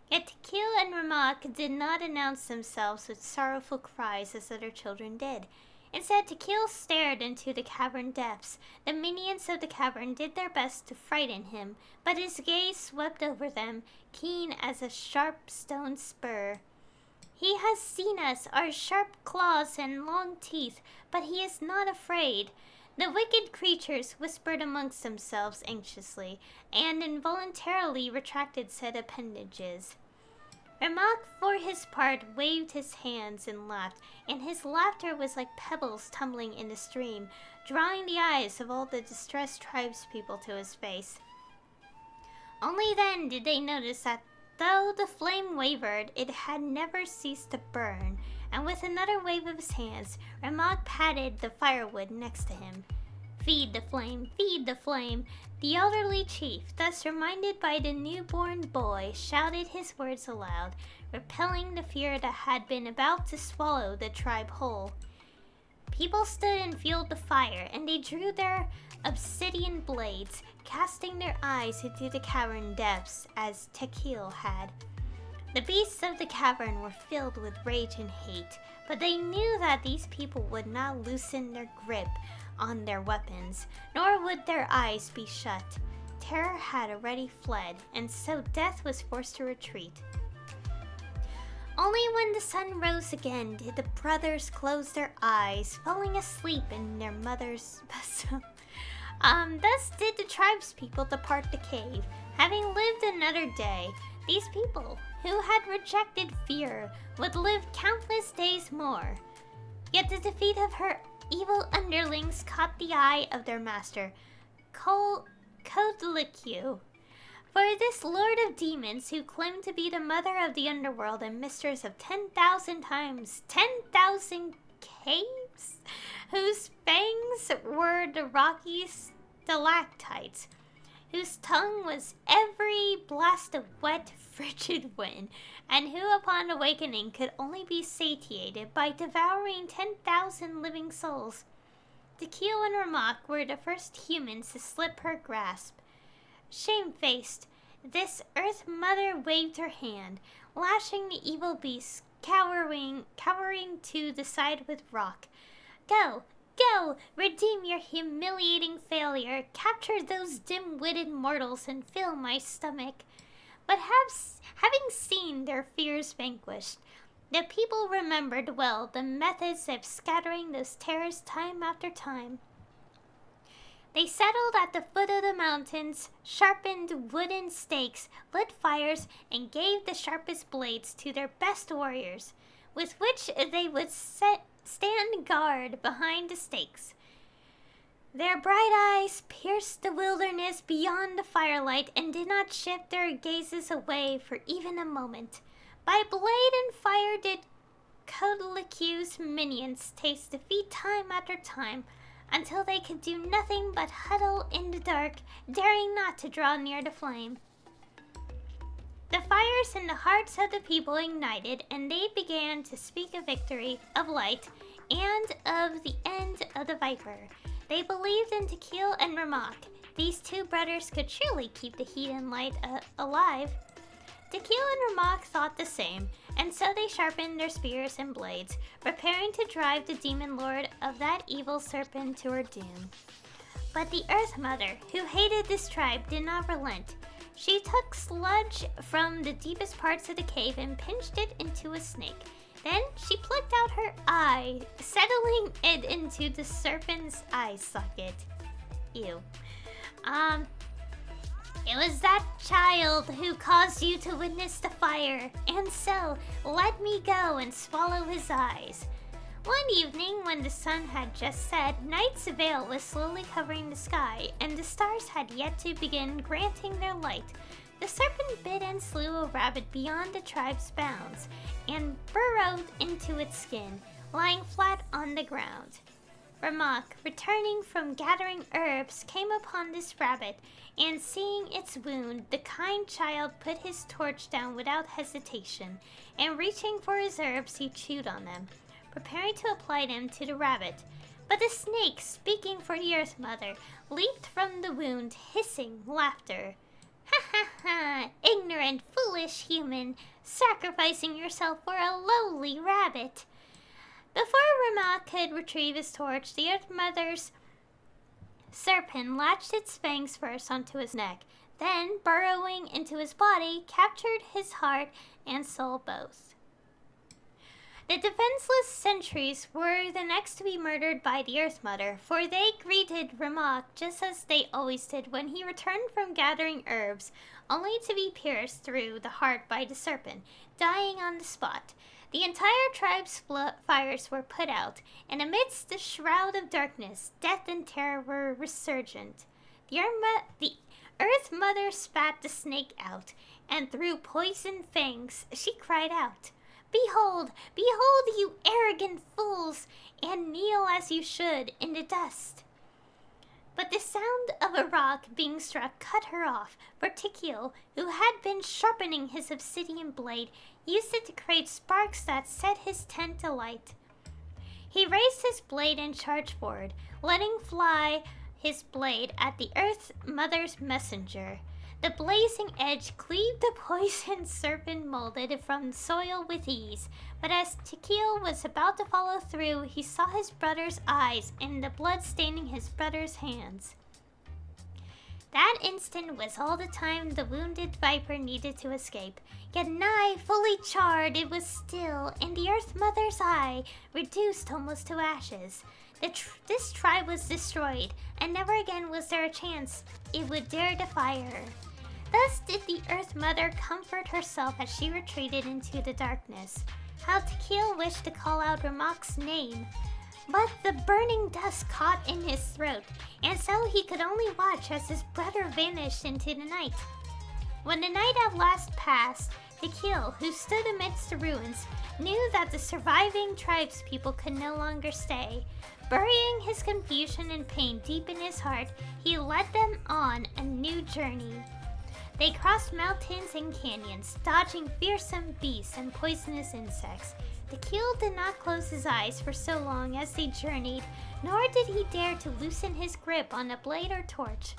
A: Yet Tekil and Ramak did not announce themselves with sorrowful cries as other children did. Instead, Tekil stared into the cavern depths. The minions of the cavern did their best to frighten him, but his gaze swept over them, keen as a sharp stone spur. "He has seen us, our sharp claws and long teeth, but he is not afraid." The wicked creatures whispered amongst themselves anxiously, and involuntarily retracted said appendages. Ramak, for his part, waved his hands and laughed, and his laughter was like pebbles tumbling in a stream, drawing the eyes of all the distressed tribespeople to his face. Only then did they notice that though the flame wavered, it had never ceased to burn, and with another wave of his hands, Ramak patted the firewood next to him. "Feed the flame, feed the flame." The elderly chief, thus reminded by the newborn boy, shouted his words aloud, repelling the fear that had been about to swallow the tribe whole. People stood and fueled the fire, and they drew their obsidian blades, casting their eyes into the cavern depths as Tekil had. The beasts of the cavern were filled with rage and hate, but they knew that these people would not loosen their grip on their weapons, nor would their eyes be shut. Terror had already fled, and so death was forced to retreat. Only when the sun rose again did the brothers close their eyes, falling asleep in their mother's bosom. Thus did the tribespeople depart the cave, having lived another day. These people, who had rejected fear, would live countless days more. Yet the defeat of her evil underlings caught the eye of their master, Kodliku. For this lord of demons, who claimed to be the mother of the underworld and mistress of 10,000 times 10,000 caves, whose fangs were the rocky stalactites, whose tongue was every blast of wet, frigid wind, and who upon awakening could only be satiated by devouring 10,000 living souls. Tekil and Ramak were the first humans to slip her grasp. Shamefaced, this Earth Mother waved her hand, lashing the evil beast, cowering to the side with rock. "Go! Go! Redeem your humiliating failure! Capture those dim-witted mortals and fill my stomach!" But having seen their fears vanquished, the people remembered well the methods of scattering those terrors time after time. They settled at the foot of the mountains, sharpened wooden stakes, lit fires, and gave the sharpest blades to their best warriors, with which they would stand guard behind the stakes. Their bright eyes pierced the wilderness beyond the firelight and did not shift their gazes away for even a moment. By blade and fire did Kodliku's minions taste defeat time after time, until they could do nothing but huddle in the dark, daring not to draw near the flame. The fires in the hearts of the people ignited, and they began to speak of victory, of light, and of the end of the Viper. They believed in Tekil and Ramak. These two brothers could surely keep the heat and light alive. Tekil and Ramak thought the same, and so they sharpened their spears and blades, preparing to drive the demon lord of that evil serpent to her doom. But the Earth Mother, who hated this tribe, did not relent. She took sludge from the deepest parts of the cave and pinched it into a snake. Then she plucked out her eye, settling it into the serpent's eye socket. Ew. It was that child who caused you to witness the fire, and so let me go and swallow his eyes. One evening, when the sun had just set, night's veil was slowly covering the sky, and the stars had yet to begin granting their light. The serpent bit and slew a rabbit beyond the tribe's bounds, and burrowed into its skin, lying flat on the ground. Ramak, returning from gathering herbs, came upon this rabbit, and seeing its wound, the kind child put his torch down without hesitation, and reaching for his herbs, he chewed on them, preparing to apply them to the rabbit. But the snake, speaking for the Earth Mother, leaped from the wound, hissing laughter. Ha ha ha! Ignorant, foolish human, sacrificing yourself for a lowly rabbit! Before Ramak could retrieve his torch, the Earth Mother's serpent latched its fangs first onto his neck, then, burrowing into his body, captured his heart and soul both. The defenseless sentries were the next to be murdered by the Earth Mother, for they greeted Ramak just as they always did when he returned from gathering herbs, only to be pierced through the heart by the serpent, dying on the spot. The entire tribe's fires were put out, and amidst the shroud of darkness, death and terror were resurgent. The Earth Mother spat the snake out, and through poisoned fangs, she cried out, "Behold, behold, you arrogant fools, and kneel as you should in the dust." But the sound of a rock being struck cut her off, for Tikil, who had been sharpening his obsidian blade, used it to create sparks that set his tent alight. He raised his blade and charged forward, letting fly his blade at the Earth Mother's messenger. The blazing edge cleaved the poisoned serpent molded from soil with ease, but as Tikil was about to follow through, he saw his brother's eyes and the blood staining his brother's hands. That instant was all the time the wounded viper needed to escape. Yet nigh fully charred it was still, and the Earth Mother's eye reduced almost to ashes. This tribe was destroyed, and never again was there a chance it would dare defy her. Thus did the Earth Mother comfort herself as she retreated into the darkness. How Tikil wished to call out Ramak's name, but the burning dust caught in his throat, and so he could only watch as his brother vanished into the night. When the night at last passed, Tikil, who stood amidst the ruins, knew that the surviving tribespeople could no longer stay. Burying his confusion and pain deep in his heart, he led them on a new journey. They crossed mountains and canyons, dodging fearsome beasts and poisonous insects. Tikil did not close his eyes for so long as they journeyed, nor did he dare to loosen his grip on a blade or torch.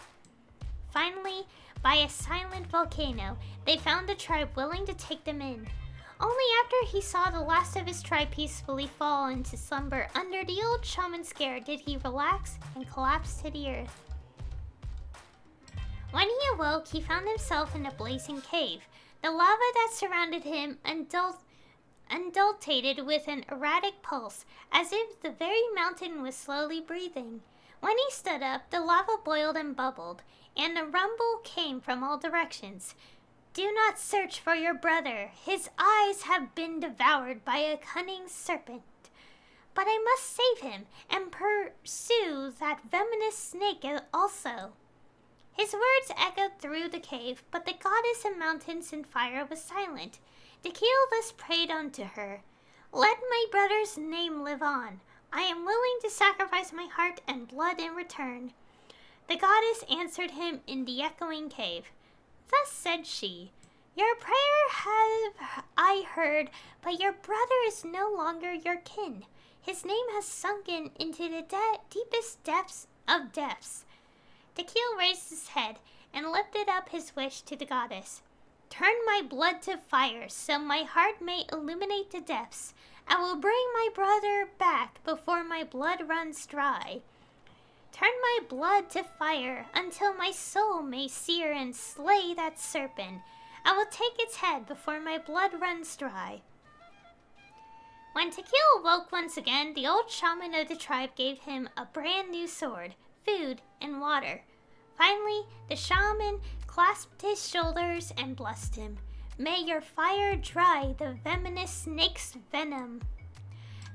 A: Finally, by a silent volcano, they found a tribe willing to take them in. Only after he saw the last of his tribe peacefully fall into slumber under the old shaman's care did he relax and collapse to the earth. When he awoke, he found himself in a blazing cave. The lava that surrounded him undulated with an erratic pulse, as if the very mountain was slowly breathing. When he stood up, the lava boiled and bubbled, and a rumble came from all directions. "Do not search for your brother. His eyes have been devoured by a cunning serpent. But I must save him and pursue that venomous snake also." His words echoed through the cave, but the goddess of mountains and fire was silent. Tikil thus prayed unto her, "Let my brother's name live on. I am willing to sacrifice my heart and blood in return." The goddess answered him in the echoing cave. Thus said she, "Your prayer have I heard, but your brother is no longer your kin. His name has sunken into the deepest depths of depths." Tikil raised his head and lifted up his wish to the goddess. "Turn my blood to fire, so my heart may illuminate the depths. I will bring my brother back before my blood runs dry. Turn my blood to fire, until my soul may sear and slay that serpent. I will take its head before my blood runs dry." When Tikil awoke once again, the old shaman of the tribe gave him a brand new sword, food, and water. Finally, the shaman clasped his shoulders and blessed him. "May your fire dry the venomous snake's venom."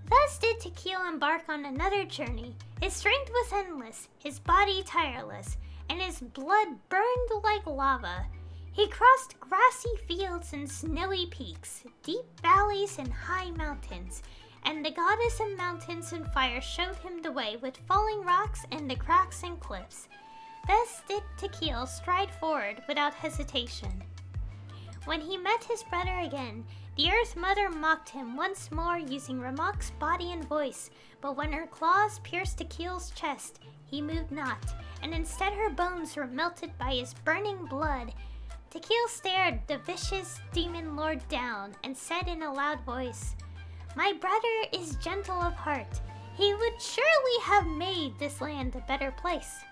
A: Thus did Tequil embark on another journey. His strength was endless, his body tireless, and his blood burned like lava. He crossed grassy fields and snowy peaks, deep valleys and high mountains, and the goddess of mountains and fire showed him the way with falling rocks and the cracks and cliffs. Thus did Tequil stride forward without hesitation. When he met his brother again, the Earth Mother mocked him once more using Ramok's body and voice, but when her claws pierced Tequil's chest, he moved not, and instead her bones were melted by his burning blood. Tequil stared the vicious demon lord down and said in a loud voice, "My brother is gentle of heart. He would surely have made this land a better place.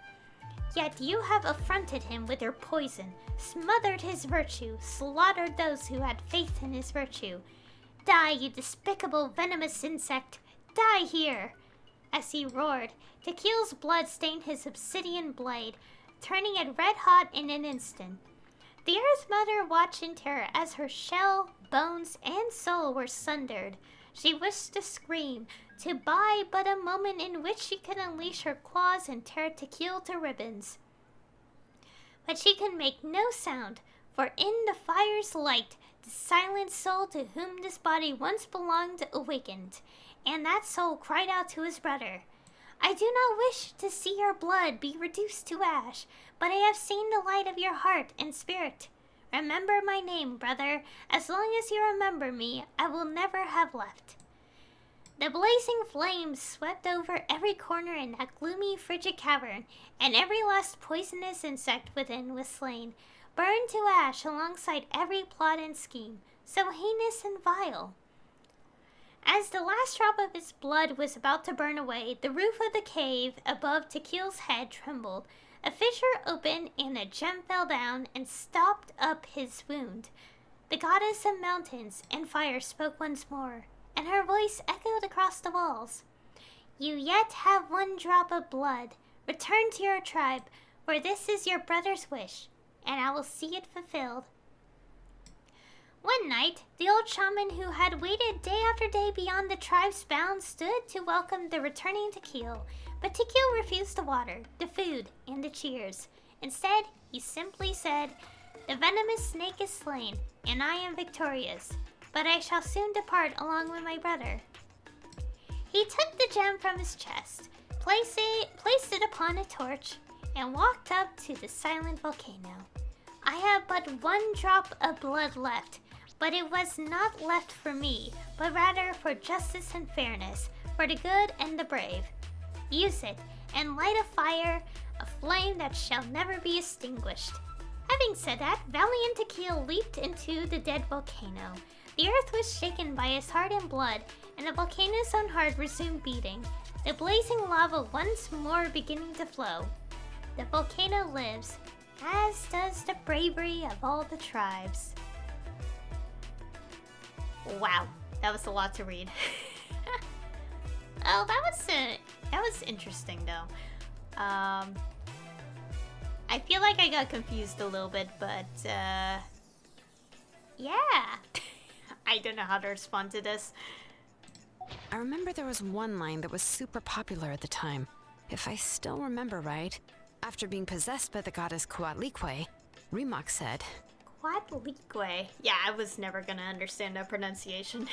A: Yet you have affronted him with your poison, smothered his virtue, slaughtered those who had faith in his virtue. Die, you despicable venomous insect! Die here!" As he roared, Tequil's blood stained his obsidian blade, turning it red hot in an instant. The Earth Mother watched in terror as her shell, bones, and soul were sundered. She wished to scream, to buy but a moment in which she could unleash her claws and tear Tequil to ribbons. But she could make no sound, for in the fire's light, the silent soul to whom this body once belonged awakened, and that soul cried out to his brother, "I do not wish to see your blood be reduced to ash, but I have seen the light of your heart and spirit. Remember my name, brother. As long as you remember me, I will never have left." The blazing flames swept over every corner in that gloomy, frigid cavern, and every last poisonous insect within was slain, burned to ash alongside every plot and scheme, so heinous and vile. As the last drop of his blood was about to burn away, the roof of the cave above Tequil's head trembled. A fissure opened and a gem fell down and stopped up his wound. The goddess of mountains and fire spoke once more, and her voice echoed across the walls. "You yet have one drop of blood. Return to your tribe, for this is your brother's wish, and I will see it fulfilled." One night, the old shaman who had waited day after day beyond the tribe's bounds stood to welcome the returning Tequil, but Tequil refused the water, the food, and the cheers. Instead, he simply said, "The venomous snake is slain, and I am victorious, but I shall soon depart along with my brother." He took the gem from his chest, placed it upon a torch, and walked up to the silent volcano. "I have but one drop of blood left, but it was not left for me, but rather for justice and fairness, for the good and the brave. Use it, and light a fire, a flame that shall never be extinguished." Having said that, valiant Tequil leaped into the dead volcano. The earth was shaken by his heart and blood, and the volcano's own heart resumed beating, the blazing lava once more beginning to flow. The volcano lives, as does the bravery of all the tribes. Wow, that was a lot to read. Oh, that was interesting though. I feel like I got confused a little bit, but yeah. I don't know how to respond to this.
G: I remember there was one line that was super popular at the time. If I still remember right, after being possessed by the goddess Coatlicue, Remok said,
A: Coatlicue. Yeah, I was never gonna understand that pronunciation.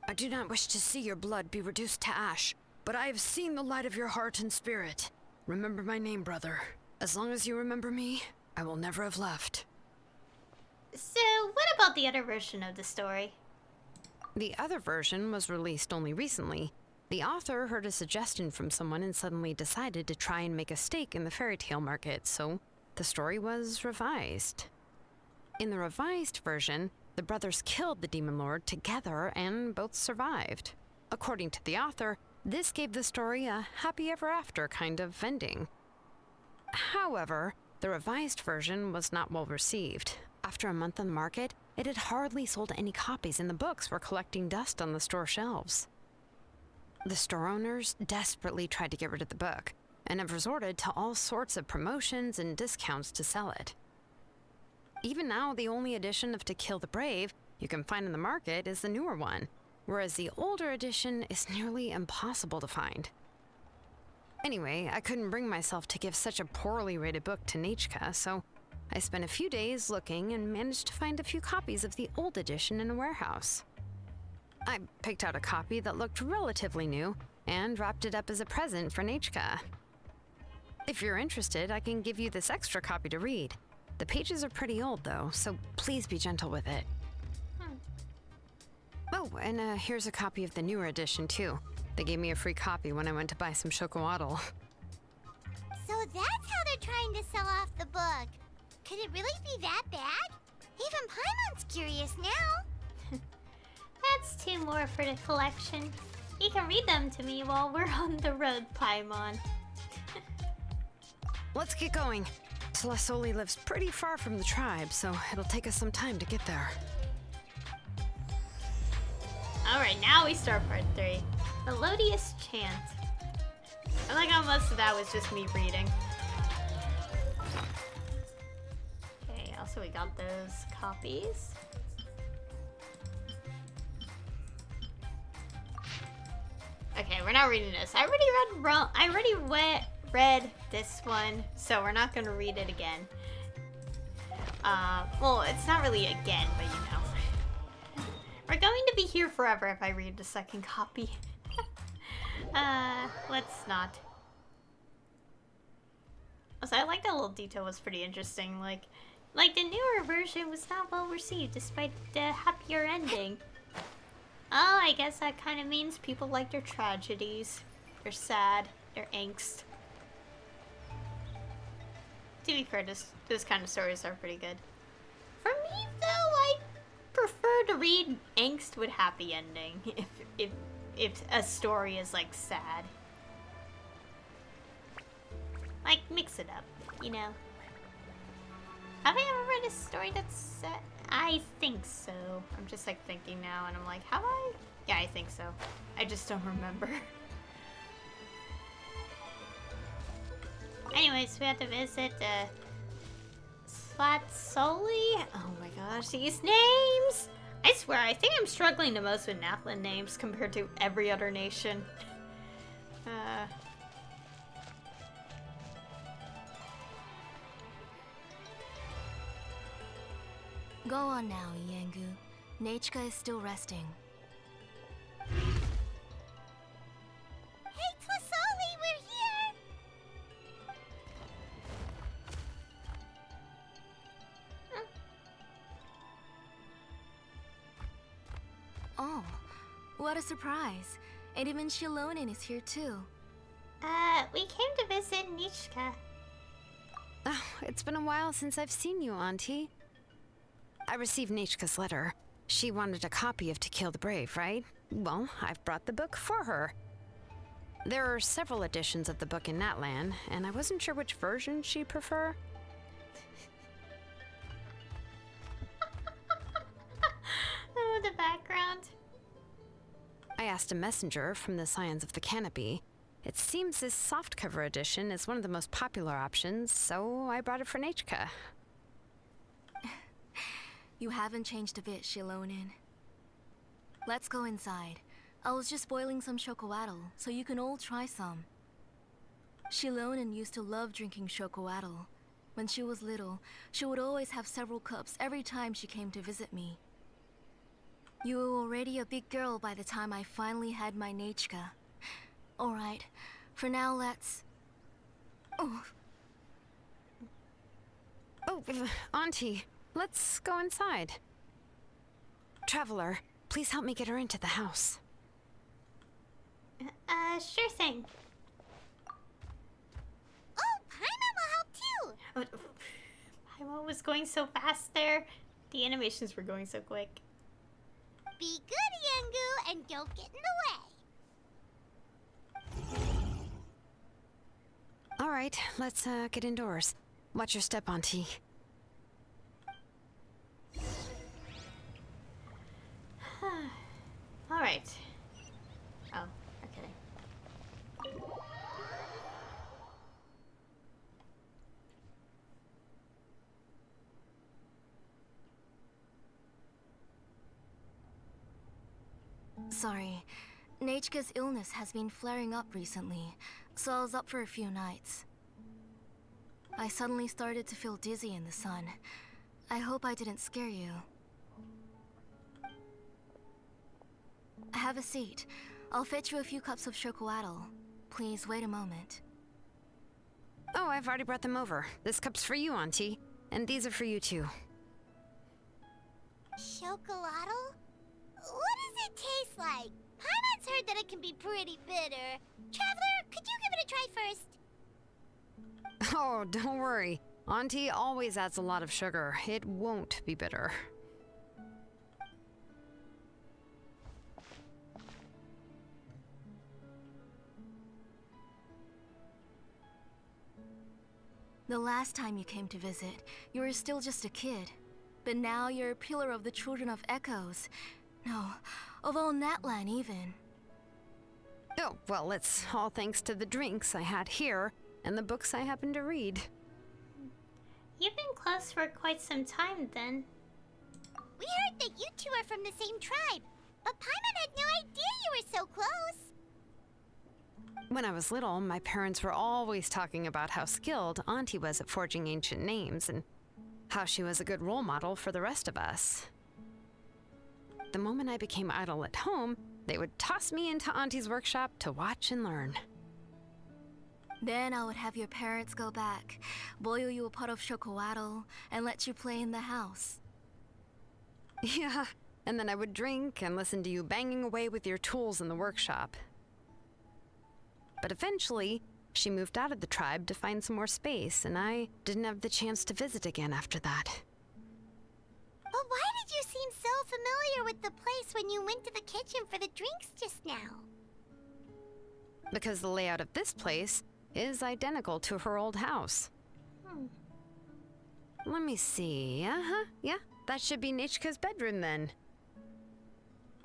G: "I do not wish to see your blood be reduced to ash, but I have seen the light of your heart and spirit. Remember my name, brother. As long as you remember me, I will never have left."
A: So, what about the other version of the story?
G: The other version was released only recently. The author heard a suggestion from someone and suddenly decided to try and make a stake in the fairy tale market, so the story was revised. In the revised version, the brothers killed the demon lord together and both survived. According to the author, this gave the story a happy ever after kind of ending. However, the revised version was not well received. After a month on the market, it had hardly sold any copies and the books were collecting dust on the store shelves. The store owners desperately tried to get rid of the book and have resorted to all sorts of promotions and discounts to sell it. Even now, the only edition of To Kill the Brave you can find in the market is the newer one. whereas the older edition is nearly impossible to find. Anyway, I couldn't bring myself to give such a poorly rated book to Nechka, so I spent a few days looking and managed to find a few copies of the old edition in a warehouse. I picked out a copy that looked relatively new and wrapped it up as a present for Nechka. If you're interested, I can give you this extra copy to read. The pages are pretty old though, so please be gentle with it. Oh, and here's a copy of the newer edition too. They gave me a free copy when I went to buy some chocolatl.
B: So that's how they're trying to sell off the book. Could it really be that bad? Even Paimon's curious now.
A: That's 2 more for the collection. You can read them to me while we're on the road, Paimon.
G: Let's get going. Tlasoli lives pretty far from the tribe, so it'll take us some time to get there.
A: Alright, now we start part 3. Melodious Chant. I like how most of that was just me reading. Okay, also we got those copies. Okay, we're not reading this. I already read this one, so we're not gonna read it again. Well, it's not really again, but you know. We're going to be here forever if I read the second copy. Let's not. Also, I like that little detail, was pretty interesting. Like the newer version was not well received despite the happier ending. Oh, I guess that kind of means people like their tragedies. They're sad, their angst. To be fair, this kind of stories are pretty good. For me, though, I prefer to read angst with happy ending. If a story is like sad, like mix it up, you know. Have I ever read a story that's sad? I think so. I'm just like thinking now, and I'm like, have I? Yeah, I think so. I just don't remember. Anyways, we have to visit Slatsoli. Oh my gosh, these names! I swear, I think I'm struggling the most with Nathlin names compared to every other nation.
E: Go on now, Yengu. Nechka is still resting.
B: Hey, Tlasoli, we're here!
E: Oh, what a surprise. And even Xilonen is here too.
A: We came to visit Nechka.
G: Oh, it's been a while since I've seen you, Auntie. I received Nechka's letter. She wanted a copy of To Kill the Brave, right? Well, I've brought the book for her. There are several editions of the book in Natlan, and I wasn't sure which version she'd prefer.
A: Oh, the background.
G: I asked a messenger from the Scions of the Canopy. It seems this softcover edition is one of the most popular options, so I brought it for Nechka.
E: You haven't changed a bit, Xilonen. Let's go inside. I was just boiling some chocolatl, so you can all try some. Xilonen used to love drinking chocolatl. When she was little, she would always have several cups every time she came to visit me. You were already a big girl by the time I finally had my Nechka. Alright, for now let's... Oh,
G: Auntie, let's go inside. Traveler, please help me get her into the house.
A: Sure thing.
B: Oh, Paimon will help too!
A: Paimon was going so fast there. The animations were going so quick.
B: Be good, Yengu, and don't get in the way.
G: All right, let's get indoors. Watch your step, Auntie.
A: All right. Oh, okay.
E: sorry. Nechka's illness has been flaring up recently, so I was up for a few nights. I suddenly started to feel dizzy in the sun. I hope I didn't scare you. Have a seat. I'll fetch you a few cups of chocolatl. Please wait a moment.
G: Oh, I've already brought them over. This cup's for you, Auntie. And these are for you, too.
B: Chocolatl? What does it taste like? Paimon's heard that it can be pretty bitter. Traveler, could you give it a try first?
G: Oh, don't worry. Auntie always adds a lot of sugar. It won't be bitter.
E: The last time you came to visit, you were still just a kid. But now you're a pillar of the Children of Echoes. No, of all Natlan even.
G: Oh, well, it's all thanks to the drinks I had here and the books I happened to read.
A: You've been close for quite some time then.
B: We heard that you two are from the same tribe, but Paimon had no idea you were so close.
G: When I was little, my parents were always talking about how skilled Auntie was at forging ancient names and how she was a good role model for the rest of us. The moment I became idle at home, they would toss me into Auntie's workshop to watch and learn.
E: Then I would have your parents go back, boil you a pot of chocolatl, and let you play in the house.
G: Yeah, and then I would drink and listen to you banging away with your tools in the workshop. But eventually, she moved out of the tribe to find some more space, and I didn't have the chance to visit again after that.
B: But why did you seem so familiar with the place when you went to the kitchen for the drinks just now?
G: Because the layout of this place is identical to her old house. Let me see. Yeah, that should be Nechka's bedroom then.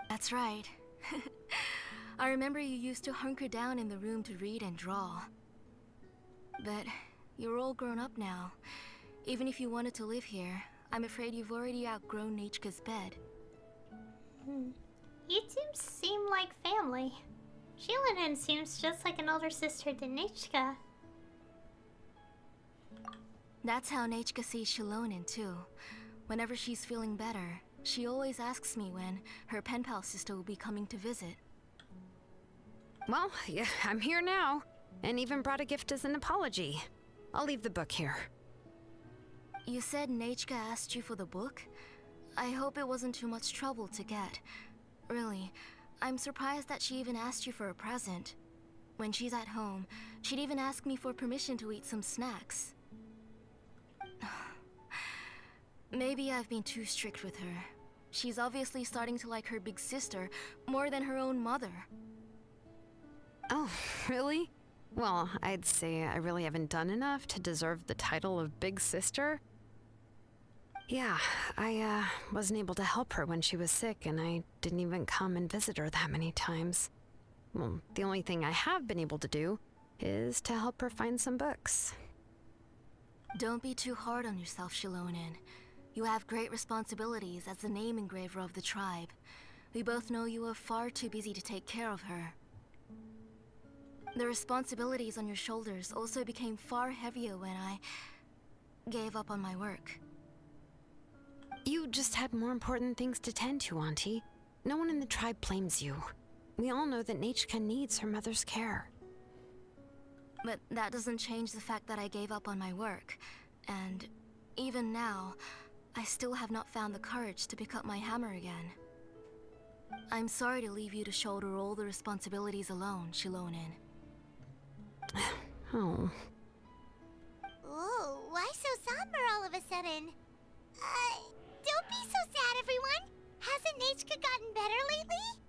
E: That's right. I remember you used to hunker down in the room to read and draw. But you're all grown up now. Even if you wanted to live here, I'm afraid you've already outgrown Nechka's bed.
A: You two seem like family. Xilonen seems just like an older sister to Nechka.
E: That's how Nechka sees Xilonen too. Whenever she's feeling better, she always asks me when her pen pal sister will be coming to visit.
G: Well, yeah, I'm here now, and even brought a gift as an apology. I'll leave the book here.
E: You said Nechka asked you for the book? I hope it wasn't too much trouble to get. Really, I'm surprised that she even asked you for a present. When she's at home, she'd even ask me for permission to eat some snacks. Maybe I've been too strict with her. She's obviously starting to like her big sister more than her own mother.
G: Oh, really? Well, I'd say I really haven't done enough to deserve the title of Big Sister. Yeah, I wasn't able to help her when she was sick, and I didn't even come and visit her that many times. Well, the only thing I have been able to do is to help her find some books.
E: Don't be too hard on yourself, Xilonen. You have great responsibilities as the name engraver of the tribe. We both know you are far too busy to take care of her. The responsibilities on your shoulders also became far heavier when I gave up on my work.
G: You just had more important things to tend to, Auntie. No one in the tribe blames you. We all know that Nechka needs her mother's care.
E: But that doesn't change the fact that I gave up on my work. And even now, I still have not found the courage to pick up my hammer again. I'm sorry to leave you to shoulder all the responsibilities alone, Xilonen.
G: Oh.
B: Ooh, why so somber all of a sudden? Don't be so sad, everyone. Hasn't Nechka gotten better lately?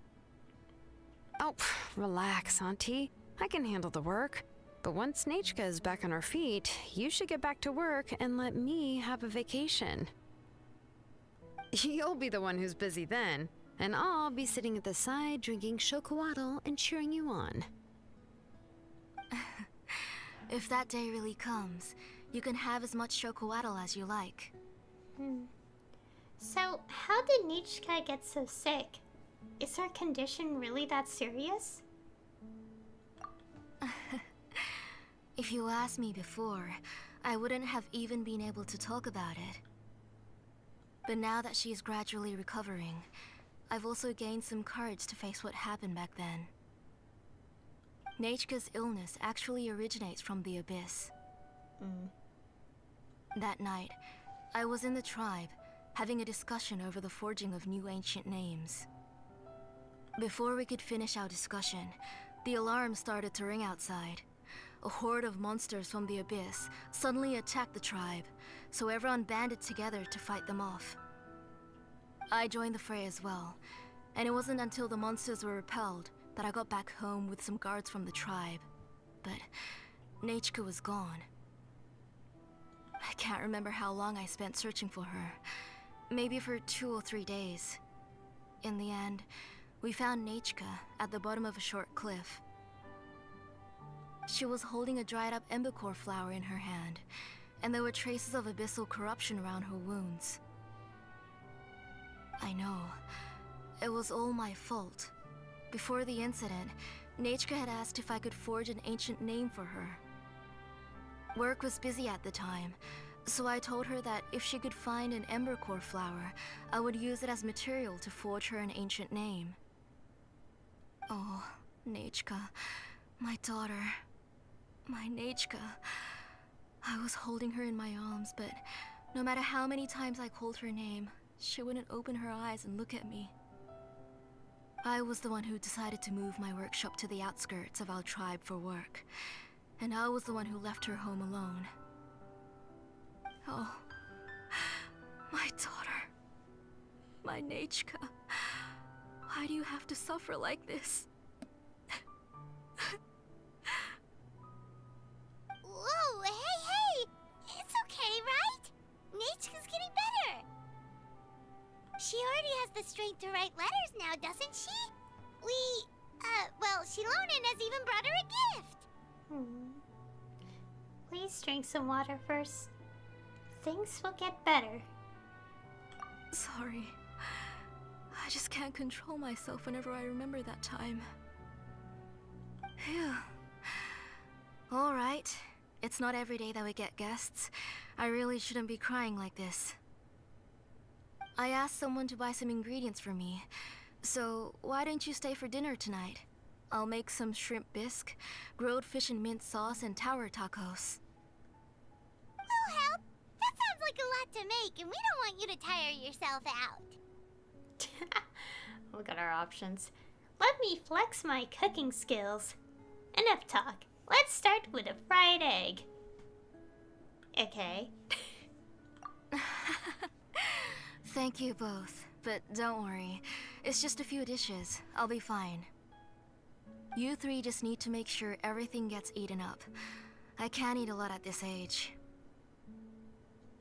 G: Oh, relax, Auntie. I can handle the work. But once Nechka is back on her feet, you should get back to work and let me have a vacation. You'll be the one who's busy then, and I'll be sitting at the side drinking chocolatl and cheering you on.
E: If that day really comes, you can have as much chocolatl as you like.
A: So, how did Nechka get so sick? Is her condition really that serious?
E: If you asked me before, I wouldn't have even been able to talk about it. But now that she's gradually recovering, I've also gained some courage to face what happened back then. Nechka's illness actually originates from the Abyss. That night, I was in the tribe, having a discussion over the forging of new ancient names. Before we could finish our discussion, the alarm started to ring outside. A horde of monsters from the Abyss suddenly attacked the tribe, so everyone banded together to fight them off. I joined the fray as well, and it wasn't until the monsters were repelled that I got back home with some guards from the tribe. But Nechka was gone. I can't remember how long I spent searching for her. Maybe for 2 or 3 days. In the end, we found Nechka at the bottom of a short cliff. She was holding a dried up embercore flower in her hand, and there were traces of abyssal corruption around her wounds. I know. It was all my fault. Before the incident, Nechka had asked if I could forge an ancient name for her. Work was busy at the time, so I told her that if she could find an embercore flower, I would use it as material to forge her an ancient name. Oh, Nechka, my daughter. My Nechka. I was holding her in my arms, but no matter how many times I called her name, she wouldn't open her eyes and look at me. I was the one who decided to move my workshop to the outskirts of our tribe for work, and I was the one who left her home alone. Oh, my daughter. My Nechka. Why do you have to suffer like this?
B: Whoa, hey! It's okay, right? Nechka's getting better. She already has the strength to write letters now, doesn't she? Well, Xilonen has even brought her a gift.
A: Please drink some water first. Things will get better.
E: Sorry. I just can't control myself whenever I remember that time. Phew. Alright. It's not every day that we get guests. I really shouldn't be crying like this. I asked someone to buy some ingredients for me. So, why don't you stay for dinner tonight? I'll make some shrimp bisque, grilled fish and mint sauce, and tower tacos.
B: We'll help. That sounds like a lot to make, and we don't want you to tire yourself out.
A: Look at our options. Let me flex my cooking skills. Enough talk. Let's start with a fried egg. Okay.
E: Thank you both, but don't worry. It's just a few dishes. I'll be fine. You three just need to make sure everything gets eaten up. I can't eat a lot at this age.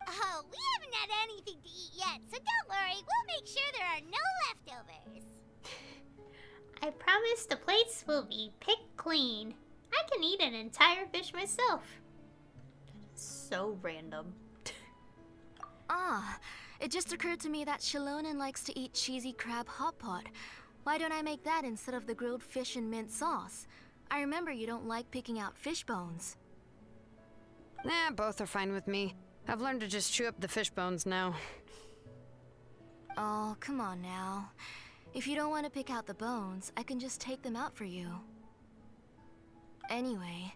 B: Oh, we haven't had anything to eat yet, so don't worry. We'll make sure there are no leftovers.
A: I promise the plates will be picked clean. I can eat an entire fish myself. So random.
E: It just occurred to me that Xilonen likes to eat cheesy crab hot pot. Why don't I make that instead of the grilled fish and mint sauce? I remember you don't like picking out fish bones.
G: Nah, both are fine with me. I've learned to just chew up the fish bones now.
E: Oh, come on now. If you don't want to pick out the bones, I can just take them out for you. Anyway,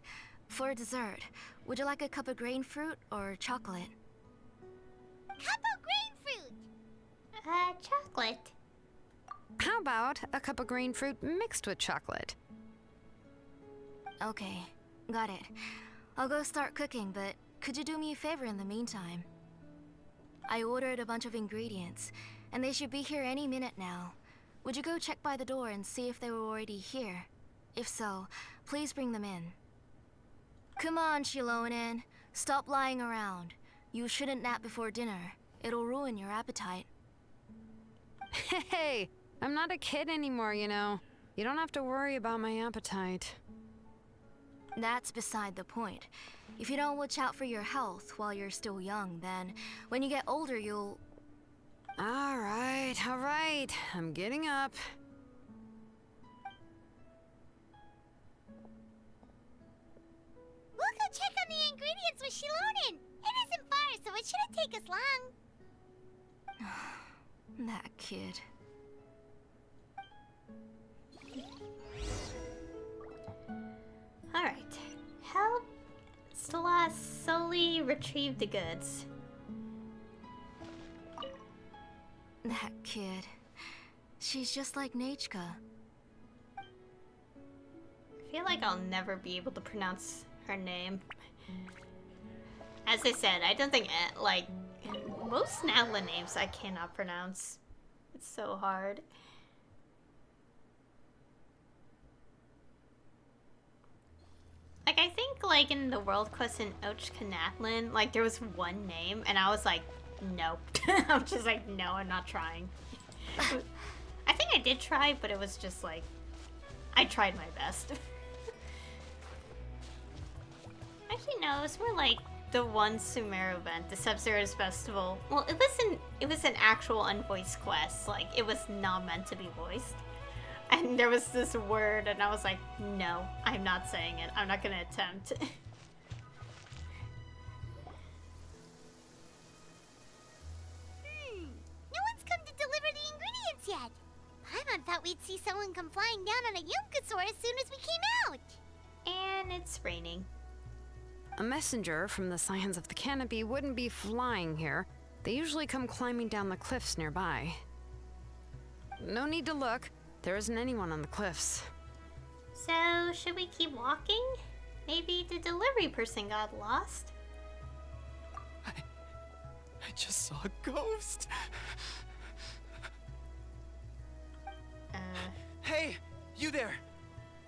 E: for dessert, would you like a cup of grain fruit or chocolate?
B: Cup of grain fruit.
A: Chocolate.
G: How about a cup of green fruit mixed with chocolate?
E: Okay, got it. I'll go start cooking, but could you do me a favor in the meantime? I ordered a bunch of ingredients, and they should be here any minute now. Would you go check by the door and see if they were already here? If so, please bring them in. Come on, Xilonen. Stop lying around. You shouldn't nap before dinner. It'll ruin your appetite.
G: Hey, I'm not a kid anymore, you know. You don't have to worry about my appetite.
E: That's beside the point. If you don't watch out for your health while you're still young, then when you get older, you'll...
G: All right. I'm getting up.
B: go check on the ingredients with Xilonen. It isn't far, so it shouldn't take us long.
E: That kid.
A: Alright. Help Stella solely retrieve the goods.
E: That kid. She's just like Nachka.
A: I feel like I'll never be able to pronounce her name. As I said, I don't think, like, most Natlan names I cannot pronounce. It's so hard. Like, I think, like, in the world quest in Ochkanatlan, like, there was one name, and I was like, nope. I'm just like, no, I'm not trying. I think I did try, but it was just like, I tried my best. Actually, no, it was more like the one Sumer event, the Sub-Zero's Festival. Well, it was an actual unvoiced quest. Like, it was not meant to be voiced. And there was this word, and I was like, no, I'm not saying it. I'm not gonna attempt.
B: No one's come to deliver the ingredients yet. Paimon thought we'd see someone come flying down on a Yunkasaur as soon as we came out.
A: And it's raining.
G: A messenger from the Scions of the Canopy wouldn't be flying here. They usually come climbing down the cliffs nearby. No need to look. There isn't anyone on the cliffs.
A: So, should we keep walking? Maybe the delivery person got lost.
C: I just saw a ghost. Hey, you there!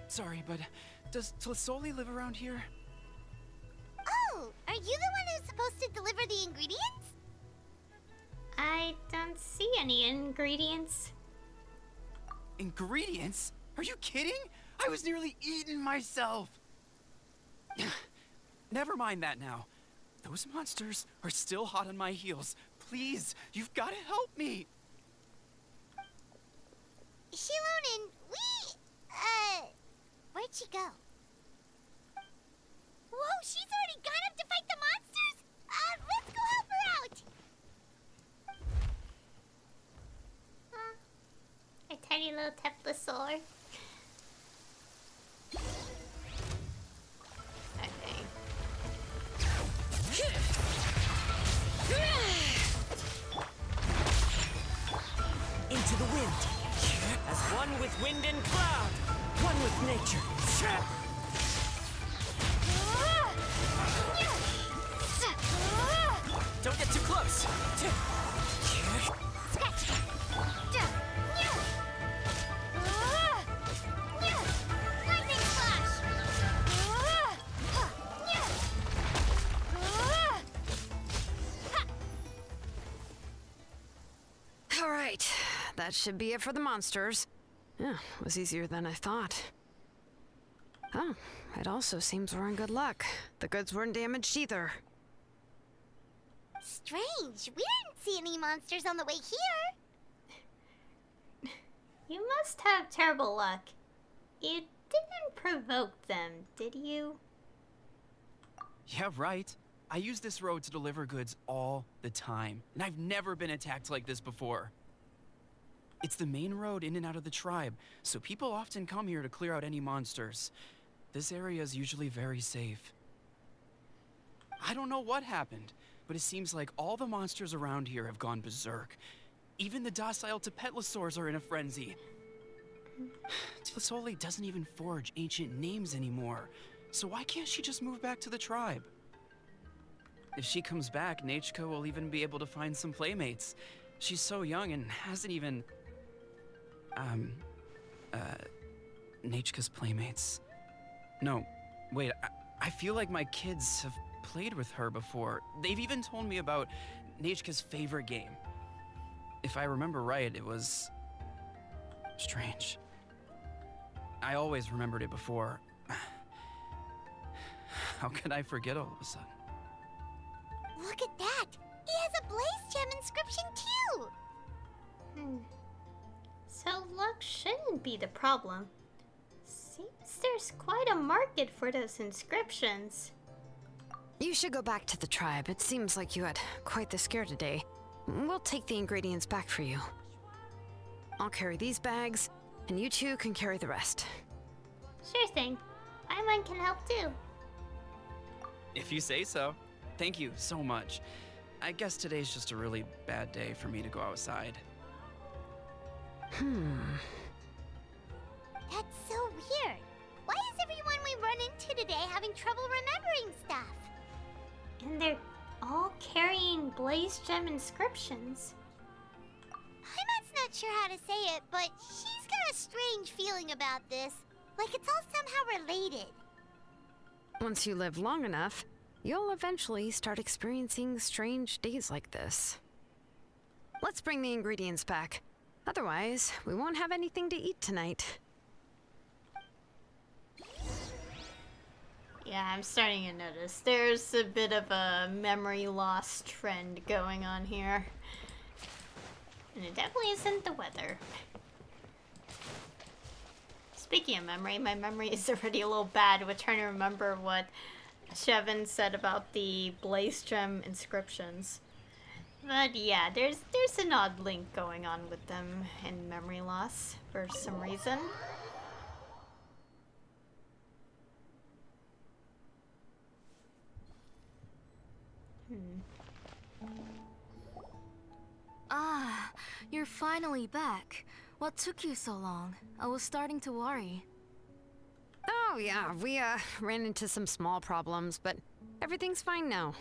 C: Sorry, but does Tlisoli live around here?
B: Oh, are you the one who's supposed to deliver the ingredients?
A: I don't see any ingredients.
C: Ingredients? Are you kidding? I was nearly eaten myself! Never mind that now. Those monsters are still hot on my heels. Please, you've got to help me!
B: Xilonen, where'd she go? Whoa, she's already gone up to fight the monsters? Let's go help her out!
A: A tiny little Teplasaur. Okay.
H: Into the wind. As one with wind and cloud. One with nature. Don't get too close.
B: Lightning flash!
G: All right, that should be it for the monsters. Yeah, it was easier than I thought. Oh, it also seems we're in good luck. The goods weren't damaged either.
B: Strange, we didn't see any monsters on the way here.
A: You must have terrible luck. You didn't provoke them, did you?
C: Yeah, right. I use this road to deliver goods all the time, and I've never been attacked like this before. It's the main road in and out of the tribe, so people often come here to clear out any monsters. This area is usually very safe. I don't know what happened, but it seems like all the monsters around here have gone berserk. Even the docile Tepetlosaurs are in a frenzy. Tlisoli doesn't even forge ancient names anymore, so why can't she just move back to the tribe? If she comes back, Nachka will even be able to find some playmates. She's so young and hasn't even... Nachka's playmates. No, wait, I feel like my kids have played with her before. They've even told me about Nachka's favorite game. If I remember right, it was... strange. I always remembered it before. How could I forget all of a sudden?
B: Look at that! He has a Blaze Gem inscription too!
A: So luck shouldn't be the problem. Seems there's quite a market for those inscriptions.
G: You should go back to the tribe. It seems like you had quite the scare today. We'll take the ingredients back for you. I'll carry these bags, and you two can carry the rest.
A: Sure thing. Paimon can help too.
C: If you say so. Thank you so much. I guess today's just a really bad day for me to go outside.
B: That's so weird. Why is everyone we run into today having trouble remembering stuff?
A: And they're all carrying blaze gem inscriptions.
B: Paimon's not sure how to say it, but she's got a strange feeling about this. Like it's all somehow related.
G: Once you live long enough, you'll eventually start experiencing strange days like this. Let's bring the ingredients back. Otherwise, we won't have anything to eat tonight.
A: Yeah, I'm starting to notice there's a bit of a memory loss trend going on here. And it definitely isn't the weather. Speaking of memory, my memory is already a little bad with trying to remember what Shevin said about the blaze gem inscriptions. But yeah, there's an odd link going on with them and memory loss for some reason.
E: Ah, you're finally back. What took you so long? I was starting to worry.
G: Oh yeah, we ran into some small problems, but everything's fine now.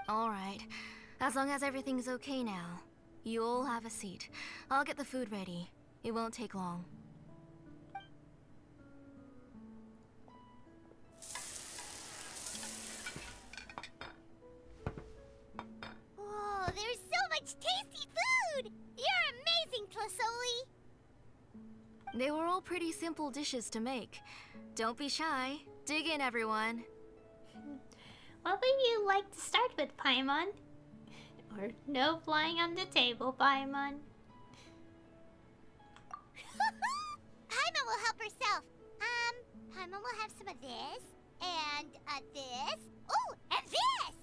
E: Alright, as long as everything's okay now. You all have a seat. I'll get the food ready. It won't take long.
B: Whoa, there's so much tasty food! You're amazing, Tlasoli!
E: They were all pretty simple dishes to make. Don't be shy. Dig in, everyone.
A: What would you like to start with, Paimon? Or no flying on the table, Paimon?
B: Paimon will help herself. Paimon will have some of this, and this. Oh, and this!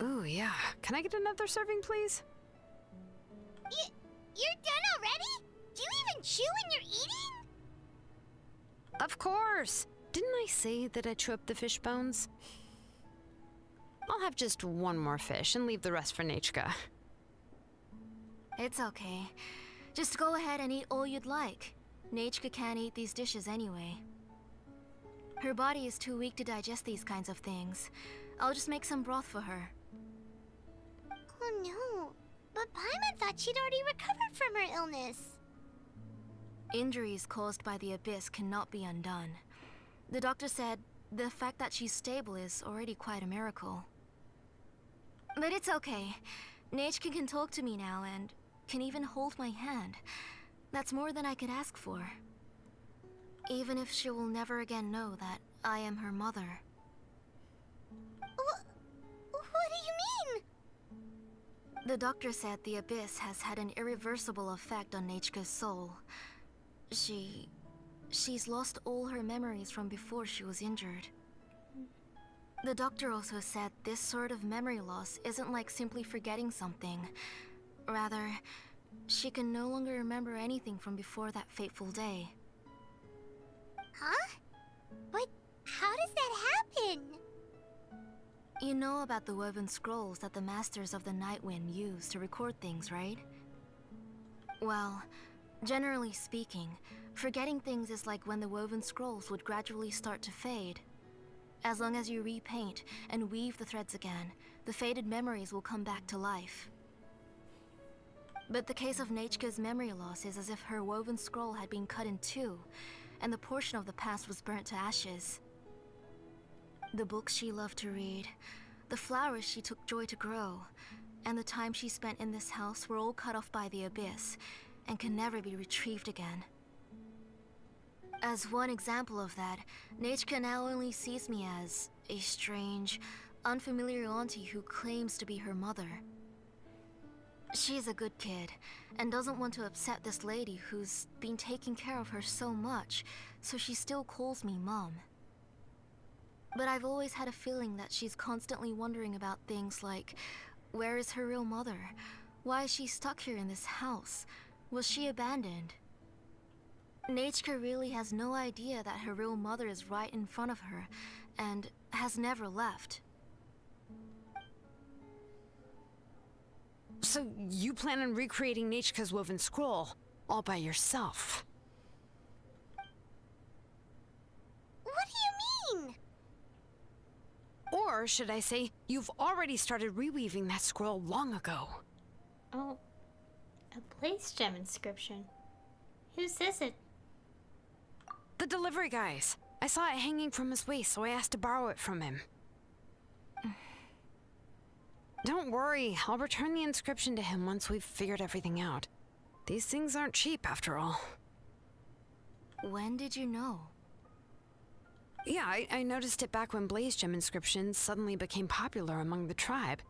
G: Ooh, yeah. Can I get another serving, please?
B: You're done already? Do you even chew when you're eating?
G: Of course! Didn't I say that I chew up the fish bones? I'll have just one more fish and leave the rest for Nechka.
E: It's okay. Just go ahead and eat all you'd like. Nechka can't eat these dishes anyway. Her body is too weak to digest these kinds of things. I'll just make some broth for her.
B: Oh no, but Paimon thought she'd already recovered from her illness.
E: Injuries caused by the Abyss cannot be undone. The doctor said the fact that she's stable is already quite a miracle. But it's okay. Nechka can talk to me now and can even hold my hand. That's more than I could ask for. Even if she will never again know that I am her mother.
B: What do you mean?
E: The doctor said the Abyss has had an irreversible effect on Nechka's soul. She's lost all her memories from before she was injured. The doctor also said this sort of memory loss isn't like simply forgetting something. Rather, she can no longer remember anything from before that fateful day.
B: Huh? But how does that happen?
E: You know about the woven scrolls that the Masters of the Nightwind use to record things, right? Well, generally speaking, forgetting things is like when the woven scrolls would gradually start to fade. As long as you repaint and weave the threads again, the faded memories will come back to life. But the case of Nechka's memory loss is as if her woven scroll had been cut in two, and the portion of the past was burnt to ashes. The books she loved to read, the flowers she took joy to grow, and the time she spent in this house were all cut off by the Abyss, and can never be retrieved again. As one example of that, Nechka now only sees me as a strange, unfamiliar auntie who claims to be her mother. She's a good kid, and doesn't want to upset this lady who's been taking care of her so much, so she still calls me Mom. But I've always had a feeling that she's constantly wondering about things like, where is her real mother? Why is she stuck here in this house? Was she abandoned? Nechka really has no idea that her real mother is right in front of her, and has never left.
G: So you plan on recreating Nechka's woven scroll all by yourself?
B: What do you mean?
G: Or should I say, you've already started reweaving that scroll long ago?
A: Oh, a blaze gem inscription. Whose is it?
G: The delivery guy's. I saw it hanging from his waist, so I asked to borrow it from him. Don't worry, I'll return the inscription to him once we've figured everything out. These things aren't cheap, after all.
E: When did you know?
G: Yeah, I noticed it back when blaze gem inscriptions suddenly became popular among the tribe.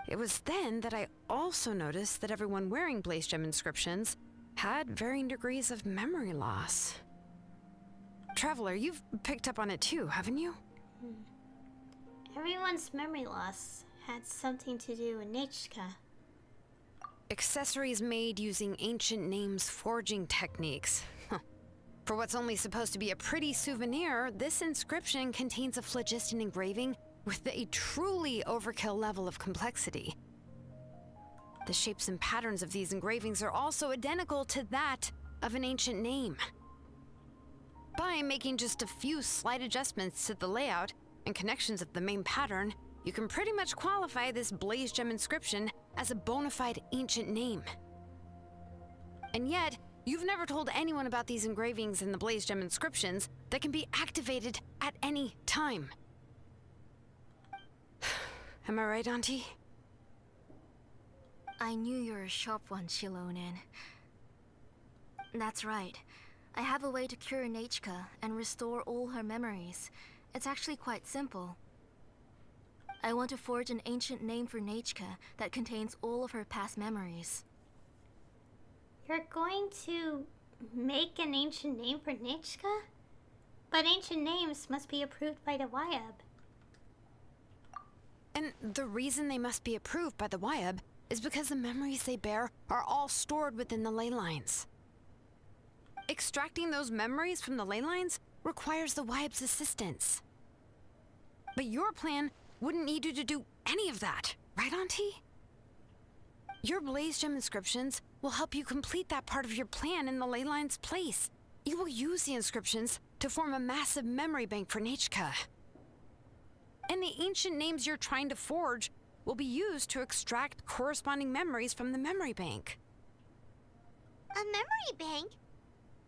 G: It was then that I also noticed that everyone wearing blaze gem inscriptions had varying degrees of memory loss. Traveler, you've picked up on it too, haven't you?
A: Everyone's memory loss had something to do with Nechka.
G: Accessories made using ancient names forging techniques. For what's only supposed to be a pretty souvenir, this inscription contains a phlogiston engraving with a truly overkill level of complexity. The shapes and patterns of these engravings are also identical to that of an ancient name. By making just a few slight adjustments to the layout and connections of the main pattern, you can pretty much qualify this blaze gem inscription as a bona fide ancient name. And yet, you've never told anyone about these engravings in the blaze gem inscriptions that can be activated at any time. Am I right, Auntie?
E: I knew you're a sharp one, Xilonen. That's right. I have a way to cure Nechka and restore all her memories. It's actually quite simple. I want to forge an ancient name for Nechka that contains all of her past memories.
A: You're going to make an ancient name for Nechka? But ancient names must be approved by the Wyab.
G: And the reason they must be approved by the Wyab is because the memories they bear are all stored within the ley lines. Extracting those memories from the ley lines requires the Wyab's assistance. But your plan wouldn't need you to do any of that, right, Auntie? Your blaze gem inscriptions will help you complete that part of your plan in the ley line's place. You will use the inscriptions to form a massive memory bank for Nechka. And the ancient names you're trying to forge will be used to extract corresponding memories from the memory bank.
B: A memory bank?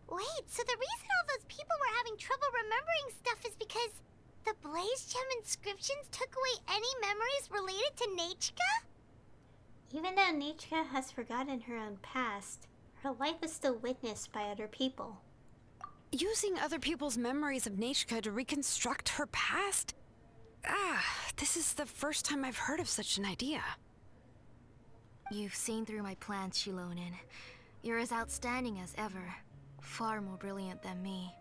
B: Wait, so the reason all those people were having trouble remembering stuff is because the blaze gem inscriptions took away any memories related to Nechka?
A: Even though Nechka has forgotten her own past, her life is still witnessed by other people.
G: Using other people's memories of Nechka to reconstruct her past? This is the first time I've heard of such an idea.
E: You've seen through my plans, Xilonen. You're as outstanding as ever. Far more brilliant than me.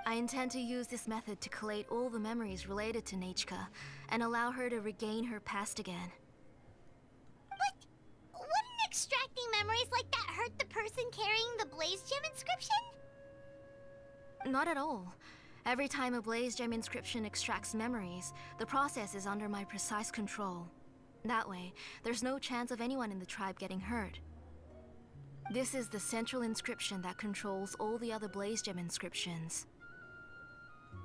E: I intend to use this method to collate all the memories related to Nechka and allow her to regain her past again.
B: But wouldn't extracting memories like that hurt the person carrying the blaze gem inscription?
E: Not at all. Every time a blaze gem inscription extracts memories, the process is under my precise control. That way, there's no chance of anyone in the tribe getting hurt. This is the central inscription that controls all the other blaze gem inscriptions,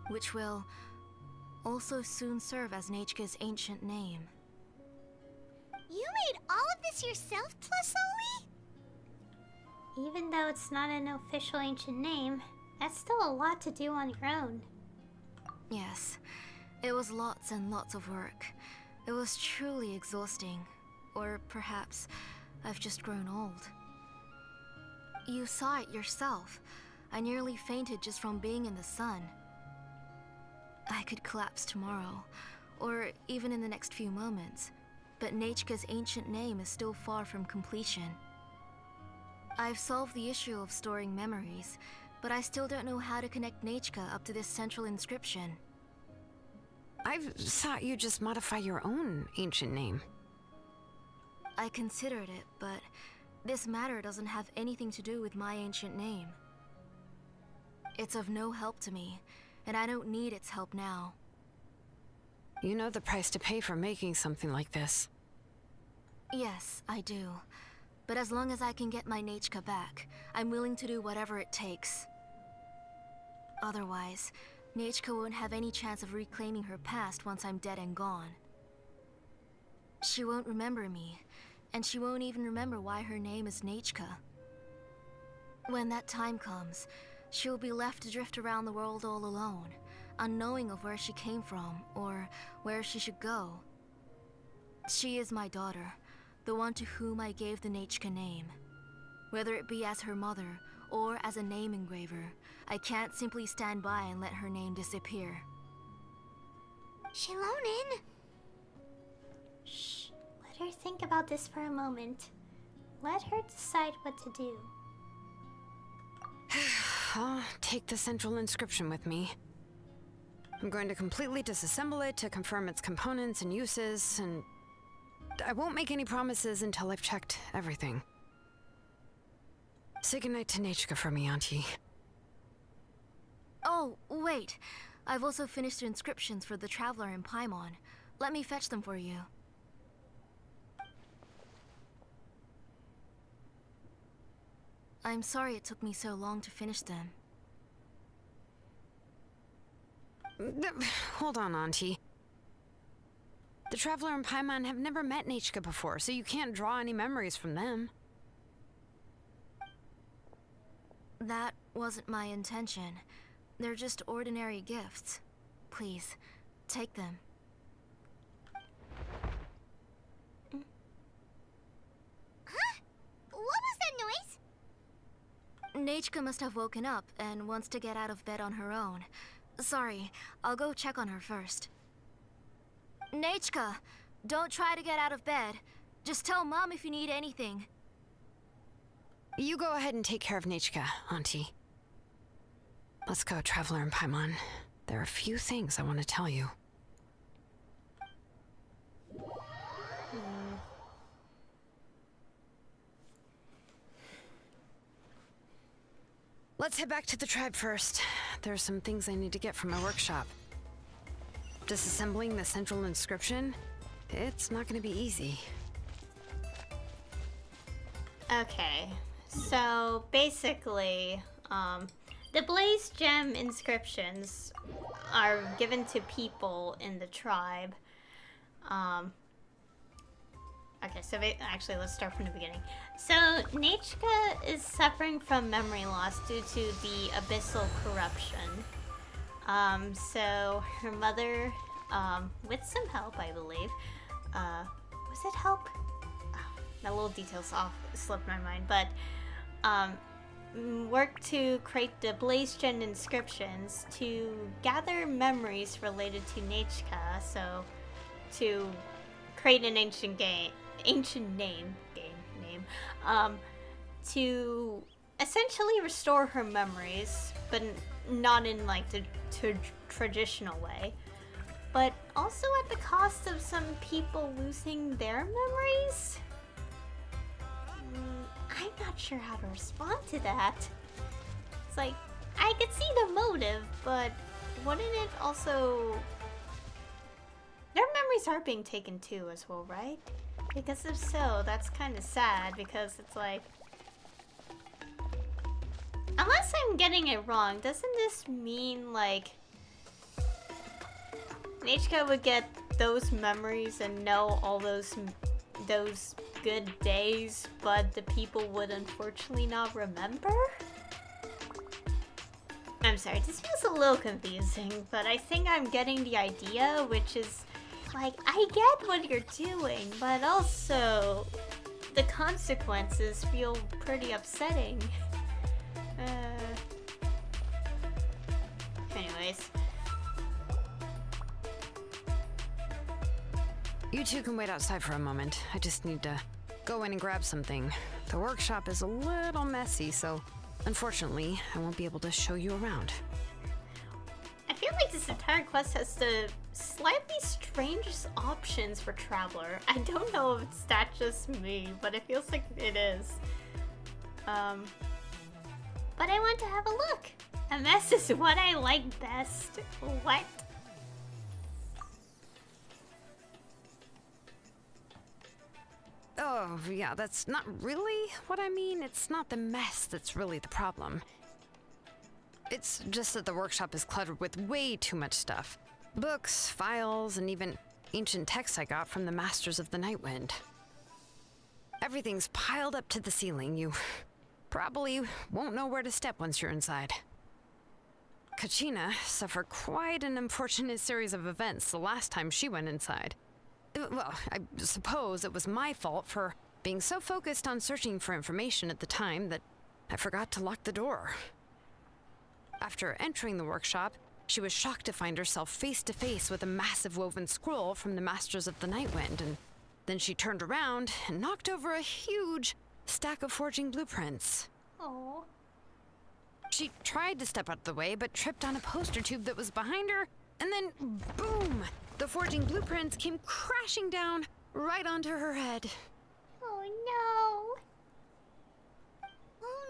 E: which will also soon serve as Nechka's ancient name.
B: You made all of this yourself, Tlasoli?
A: Even though it's not an official ancient name, that's still a lot to do on your own.
E: Yes, it was lots and lots of work. It was truly exhausting. Or perhaps I've just grown old. You saw it yourself. I nearly fainted just from being in the sun. I could collapse tomorrow, or even in the next few moments, but Nechka's ancient name is still far from completion. I've solved the issue of storing memories, but I still don't know how to connect Nechka up to this central inscription.
G: I thought you just modify your own ancient name.
E: I considered it, but this matter doesn't have anything to do with my ancient name. It's of no help to me, and I don't need its help now.
G: You know the price to pay for making something like this.
E: Yes, I do. But as long as I can get my Nechka back, I'm willing to do whatever it takes. Otherwise, Nechka won't have any chance of reclaiming her past once I'm dead and gone. She won't remember me, and she won't even remember why her name is Nechka. When that time comes, she'll be left to drift around the world all alone, unknowing of where she came from or where she should go. She is my daughter, the one to whom I gave the Nechka name. Whether it be as her mother or as a name engraver, I can't simply stand by and let her name disappear.
B: Xilonen!
A: Shh. Let her think about this for a moment. Let her decide what to do.
G: I'll take the central inscription with me. I'm going to completely disassemble it to confirm its components and uses, and I won't make any promises until I've checked everything. Say goodnight to Nechka for me, Auntie.
E: Oh, wait. I've also finished the inscriptions for the Traveler in Paimon. Let me fetch them for you. I'm sorry it took me so long to finish them.
G: Hold on, Auntie. The Traveler and Paimon have never met Nechka before, so you can't draw any memories from them.
E: That wasn't my intention. They're just ordinary gifts. Please, take them.
B: Huh? What was that noise?
E: Nechka must have woken up and wants to get out of bed on her own. Sorry, I'll go check on her first. Nechka, don't try to get out of bed. Just tell Mom if you need anything.
G: You go ahead and take care of Nechka, Auntie. Let's go, Traveler and Paimon. There are a few things I want to tell you. Let's head back to the tribe first. There are some things I need to get from my workshop. Disassembling the central inscription? It's not going to be easy.
A: Okay, so basically, the Blaze Gem inscriptions are given to people in the tribe. Okay, so actually, let's start from the beginning. So, Nechka is suffering from memory loss due to the abyssal corruption. So, her mother, with some help, I believe, was it help? Oh, that little details slipped my mind, but, worked to create the Blaze Gem inscriptions to gather memories related to Nechka, so, to create an ancient name, to essentially restore her memories, but not in like the traditional way, but also at the cost of some people losing their memories. I'm not sure how to respond to that. It's like, I could see the motive, but wouldn't it also... Their memories are being taken too as well, right? Because if so, that's kind of sad, because it's like... Unless I'm getting it wrong, doesn't this mean, like... Nechka would get those memories and know all those good days, but the people would unfortunately not remember? I'm sorry, this feels a little confusing, but I think I'm getting the idea, which is... Like, I get what you're doing, but also the consequences feel pretty upsetting. Anyways.
G: You two can wait outside for a moment. I just need to go in and grab something. The workshop is a little messy, so Unfortunately, I won't be able to show you around.
A: I feel like this entire quest has the slightly strangest options for Traveler. I don't know if it's that just me, but it feels like it is. But I want to have a look. And this is what I like best. What?
G: Oh, yeah, that's not really what I mean. It's not the mess that's really the problem. It's just that the workshop is cluttered with way too much stuff. Books, files, and even ancient texts I got from the Masters of the Nightwind. Everything's piled up to the ceiling. You probably won't know where to step once you're inside. Kachina suffered quite an unfortunate series of events the last time she went inside. Well, I suppose it was my fault for being so focused on searching for information at the time that I forgot to lock the door. After entering the workshop, she was shocked to find herself face to face with a massive woven scroll from the Masters of the Nightwind, and then she turned around and knocked over a huge stack of forging blueprints.
A: Oh.
G: She tried to step out of the way, but tripped on a poster tube that was behind her, and then boom! The forging blueprints came crashing down right onto her head.
A: Oh no.
B: Oh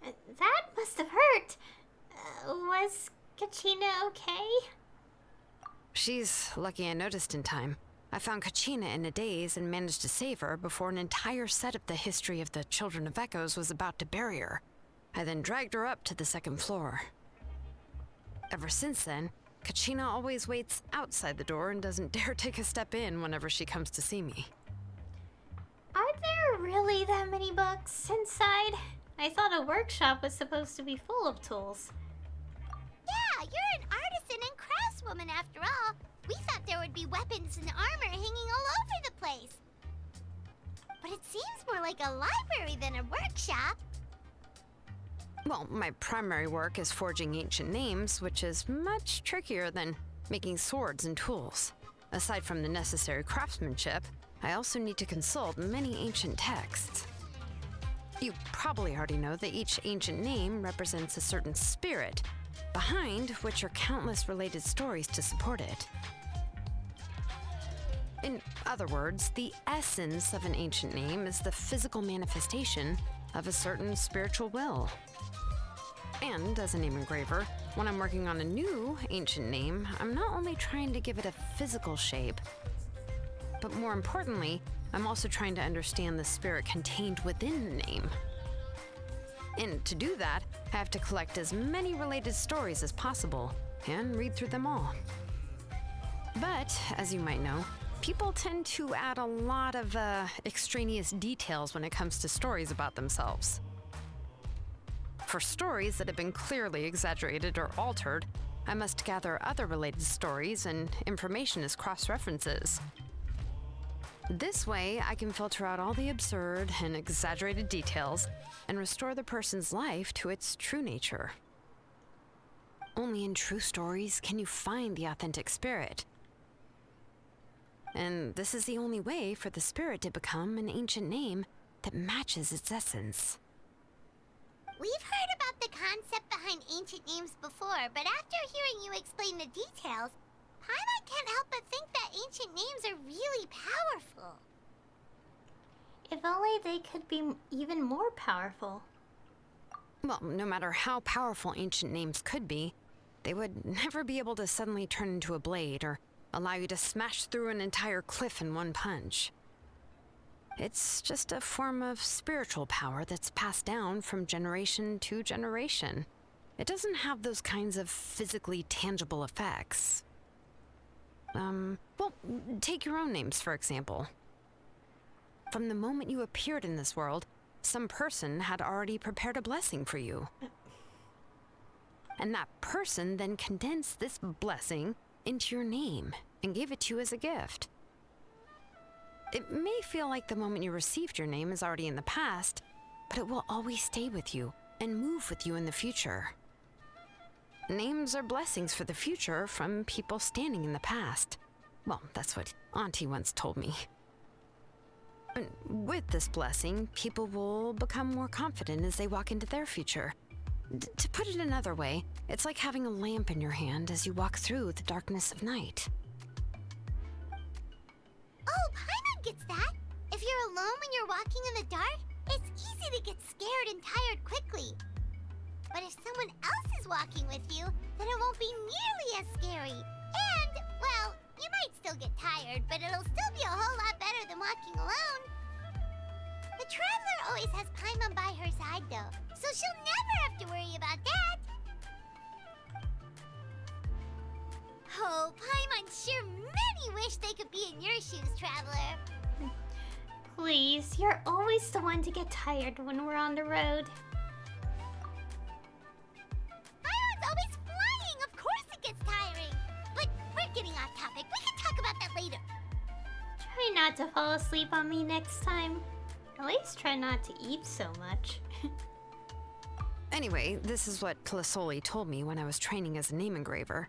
B: no!
A: That must have hurt. Was Kachina okay?
G: She's lucky I noticed in time. I found Kachina in a daze and managed to save her before an entire set of the history of the Children of Echoes was about to bury her. I then dragged her up to the second floor. Ever since then, Kachina always waits outside the door and doesn't dare take a step in whenever she comes to see me.
A: Are there really that many books inside? I thought a workshop was supposed to be full of tools.
B: Yeah, you're an artisan and craftswoman after all. We thought there would be weapons and armor hanging all over the place. But it seems more like a library than a workshop.
G: Well, my primary work is forging ancient names, which is much trickier than making swords and tools. Aside from the necessary craftsmanship, I also need to consult many ancient texts. You probably already know that each ancient name represents a certain spirit, behind which are countless related stories to support it. In other words, the essence of an ancient name is the physical manifestation of a certain spiritual will. And as a name engraver, when I'm working on a new ancient name, I'm not only trying to give it a physical shape, but more importantly, I'm also trying to understand the spirit contained within the name. And to do that, I have to collect as many related stories as possible and read through them all. But, as you might know, people tend to add a lot of extraneous details when it comes to stories about themselves. For stories that have been clearly exaggerated or altered, I must gather other related stories and information as cross-references. This way, I can filter out all the absurd and exaggerated details and restore the person's life to its true nature. Only in true stories can you find the authentic spirit. And this is the only way for the spirit to become an ancient name that matches its essence.
B: We've heard about the concept behind ancient names before, but after hearing you explain the details, Paimon can't help but think that ancient names are really powerful.
A: If only they could be even more powerful.
G: Well, no matter how powerful ancient names could be, they would never be able to suddenly turn into a blade or allow you to smash through an entire cliff in one punch. It's just a form of spiritual power that's passed down from generation to generation. It doesn't have those kinds of physically tangible effects. Well, take your own names, for example. From the moment you appeared in this world, some person had already prepared a blessing for you. And that person then condensed this blessing into your name and gave it to you as a gift. It may feel like the moment you received your name is already in the past, but it will always stay with you and move with you in the future. Names are blessings for the future from people standing in the past. Well, that's what Auntie once told me. With this blessing, people will become more confident as they walk into their future. To put it another way, it's like having a lamp in your hand as you walk through the darkness of night.
B: Oh, Paimon gets that. If you're alone when you're walking in the dark, it's easy to get scared and tired quickly. But if someone else is walking with you, then it won't be nearly as scary. And, well, you might still get tired, but it'll still be a whole lot better than walking alone. The Traveler always has Paimon by her side, though, so she'll never have to worry about that. Oh, Paimon sure many wish they could be in your shoes, Traveler.
A: Please, you're always the one to get tired when we're on the road.
B: Paimon's always flying, of course it gets tiring. But we're getting off topic, we can talk about that later.
A: Try not to fall asleep on me next time. At least try not to eat so much.
G: Anyway, this is what Clasoli told me when I was training as a name engraver.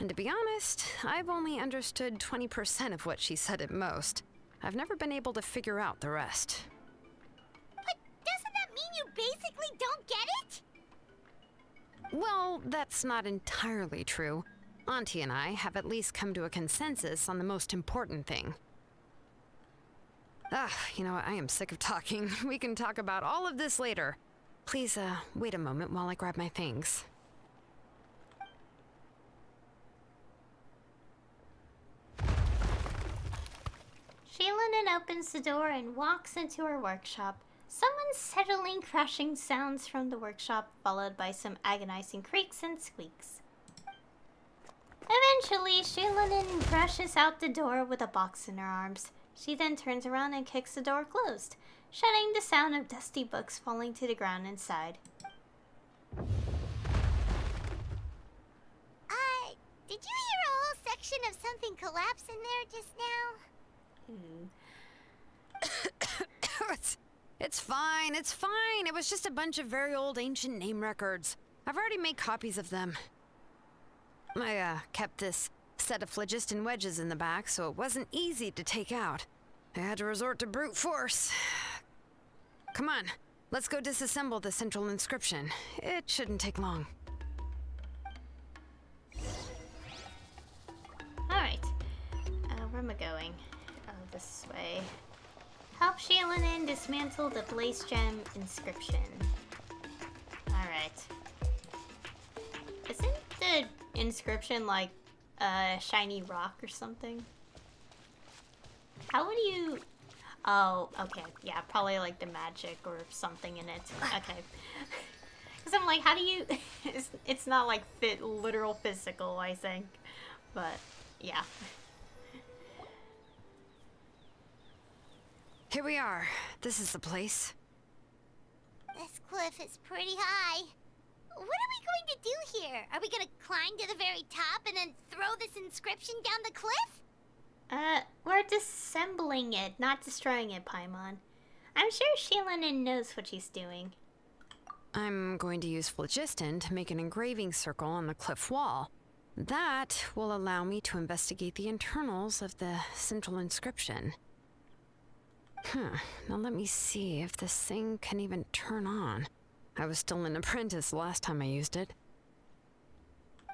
G: And to be honest, I've only understood 20% of what she said at most. I've never been able to figure out the rest.
B: But doesn't that mean you basically don't get it?
G: Well, that's not entirely true. Auntie and I have at least come to a consensus on the most important thing. You know what? I am sick of talking. We can talk about all of this later. Please, wait a moment while I grab my things.
A: Xilonen opens the door and walks into her workshop. Someone's settling crashing sounds from the workshop, followed by some agonizing creaks and squeaks. Eventually, Xilonen rushes out the door with a box in her arms. She then turns around and kicks the door closed, shutting the sound of dusty books falling to the ground inside.
B: Did you hear a whole section of something collapse in there just now?
G: It's fine, it's fine. It was just a bunch of very old ancient name records. I've already made copies of them. I kept this set of phlogiston wedges in the back, so it wasn't easy to take out. I had to resort to brute force. Come on, let's go disassemble the central inscription. It shouldn't take long.
A: Alright. Where am I going? Oh, this way. Help Xilonen dismantle the Blaze Gem inscription. Alright. Isn't the inscription like a shiny rock or something? How would you... Oh, okay. Yeah, probably like the magic or something in it. Okay. Because I'm like, how do you... it's not like literal physical, I think. But, yeah.
G: Here we are. This is the place.
B: This cliff is pretty high. What are we going to do here? Are we going to climb to the very top and then throw this inscription down the cliff?
A: We're disassembling it, not destroying it, Paimon. I'm sure Xilonen knows what she's doing.
G: I'm going to use phlogiston to make an engraving circle on the cliff wall. That will allow me to investigate the internals of the central inscription. Now let me see if this thing can even turn on. I was still an apprentice the last time I used it.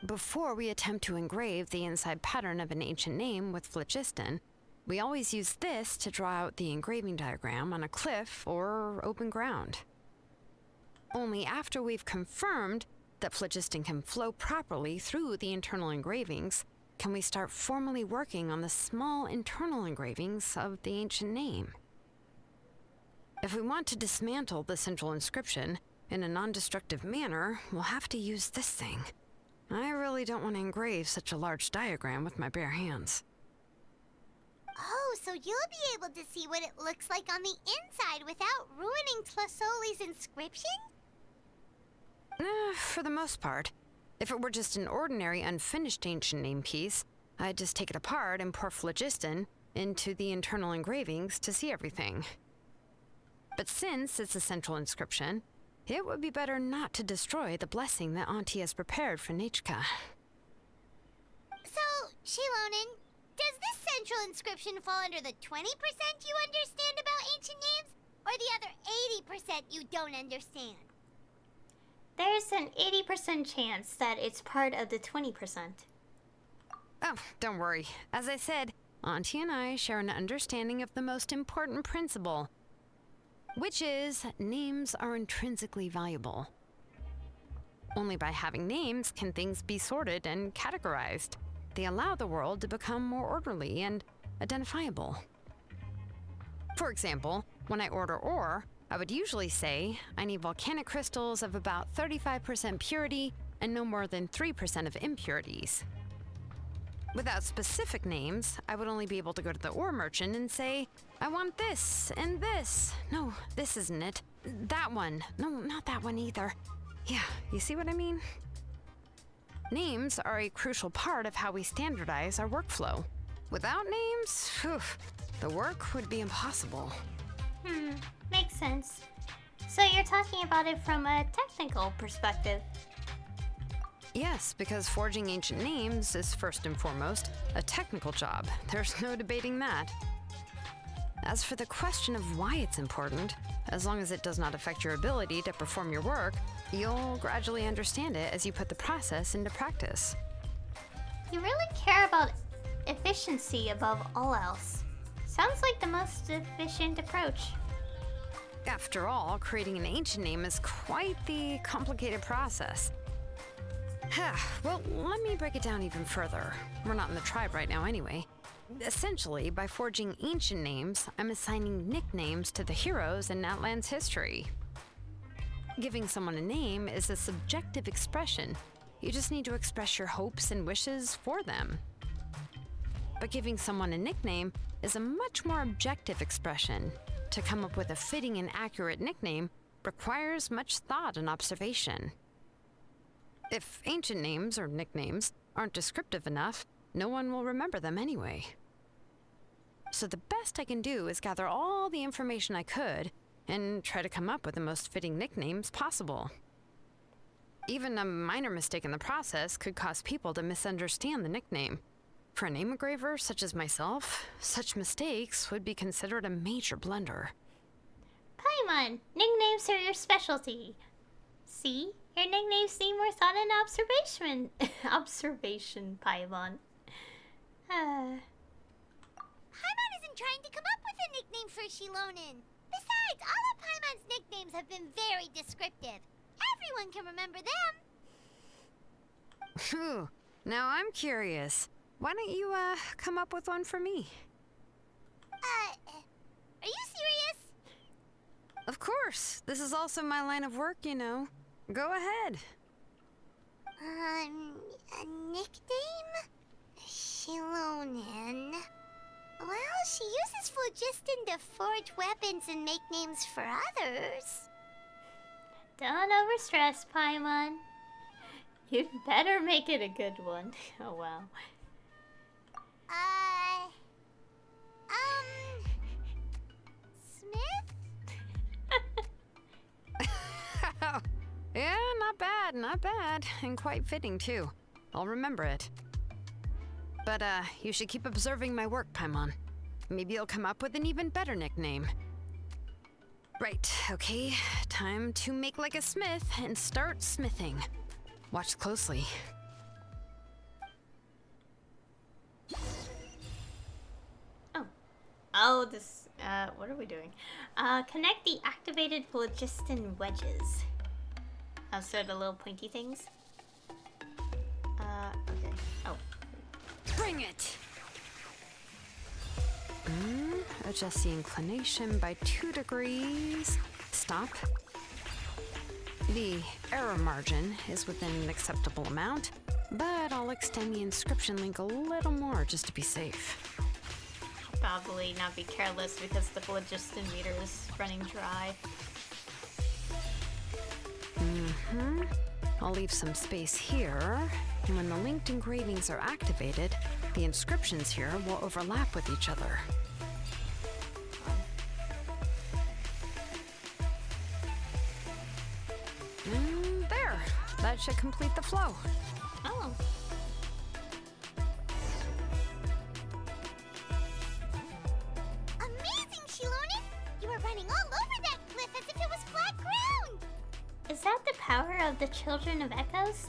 G: Before we attempt to engrave the inside pattern of an ancient name with phlogiston, we always use this to draw out the engraving diagram on a cliff or open ground. Only after we've confirmed that phlogiston can flow properly through the internal engravings can we start formally working on the small internal engravings of the ancient name. If we want to dismantle the central inscription in a non-destructive manner, we'll have to use this thing. I really don't want to engrave such a large diagram with my bare hands.
B: Oh, so you'll be able to see what it looks like on the inside without ruining Tlasoli's inscription?
G: For the most part. If it were just an ordinary unfinished ancient name piece, I'd just take it apart and pour phlogiston into the internal engravings to see everything. But since it's a central inscription, it would be better not to destroy the blessing that Auntie has prepared for Nechka.
B: So, Xilonen, Does this central inscription fall under the 20% you understand about ancient names, or the other 80% you don't understand?
A: There's an 80% chance that it's part of the 20%.
G: Oh, don't worry. As I said, Auntie and I share an understanding of the most important principle, which is names are intrinsically valuable. Only by having names can things be sorted and categorized. They allow the world to become more orderly and identifiable. For example, when I order ore, I would usually say I need volcanic crystals of about 35% purity and no more than 3% of impurities. Without specific names, I would only be able to go to the ore merchant and say, I want this and this. No, this isn't it. That one. No, not that one either. Yeah, you see what I mean? Names are a crucial part of how we standardize our workflow. Without names, the work would be impossible.
A: Makes sense. So you're talking about it from a technical perspective.
G: Yes, because forging ancient names is first and foremost a technical job. There's no debating that. As for the question of why it's important, as long as it does not affect your ability to perform your work, you'll gradually understand it as you put the process into practice.
A: You really care about efficiency above all else. Sounds like the most efficient approach.
G: After all, creating an ancient name is quite the complicated process. Well, let me break it down even further. We're not in the tribe right now anyway. Essentially, by forging ancient names, I'm assigning nicknames to the heroes in Outland's history. Giving someone a name is a subjective expression. You just need to express your hopes and wishes for them. But giving someone a nickname is a much more objective expression. To come up with a fitting and accurate nickname requires much thought and observation. If ancient names or nicknames aren't descriptive enough, no one will remember them anyway. So the best I can do is gather all the information I could and try to come up with the most fitting nicknames possible. Even a minor mistake in the process could cause people to misunderstand the nickname. For a name engraver such as myself, such mistakes would be considered a major blunder.
A: Paimon, nicknames are your specialty. See? Your nicknames seem more thought and observation. Observation, Paimon.
B: Paimon isn't trying to come up with a nickname for Xilonen. Besides, all of Paimon's nicknames have been very descriptive. Everyone can remember them.
G: Phew. Now I'm curious. Why don't you, come up with one for me?
B: Are you serious?
G: Of course. This is also my line of work, you know. Go ahead.
B: A nickname? Xilonen. Well, she uses phlogiston to forge weapons and make names for others.
A: Don't overstress, Paimon. You'd better make it a good one. Oh, wow.
B: Smith?
G: Yeah, not bad, and quite fitting too. I'll remember it. But, you should keep observing my work, Paimon. Maybe you'll come up with an even better nickname. Right, okay, time to make like a smith and start smithing. Watch closely.
A: Oh, this, what are we doing? Connect the activated phlogiston wedges. Oh, so the little pointy things? Okay. Oh.
G: Bring it! Adjust the inclination by 2 degrees. Stop. The error margin is within an acceptable amount, but I'll extend the inscription link a little more just to be safe.
A: Probably not be careless because the phlogiston meter is running dry.
G: I'll leave some space here, and when the linked engravings are activated, the inscriptions here will overlap with each other. And there! That should complete the flow.
A: Oh. Is that the power of the Children of Echoes?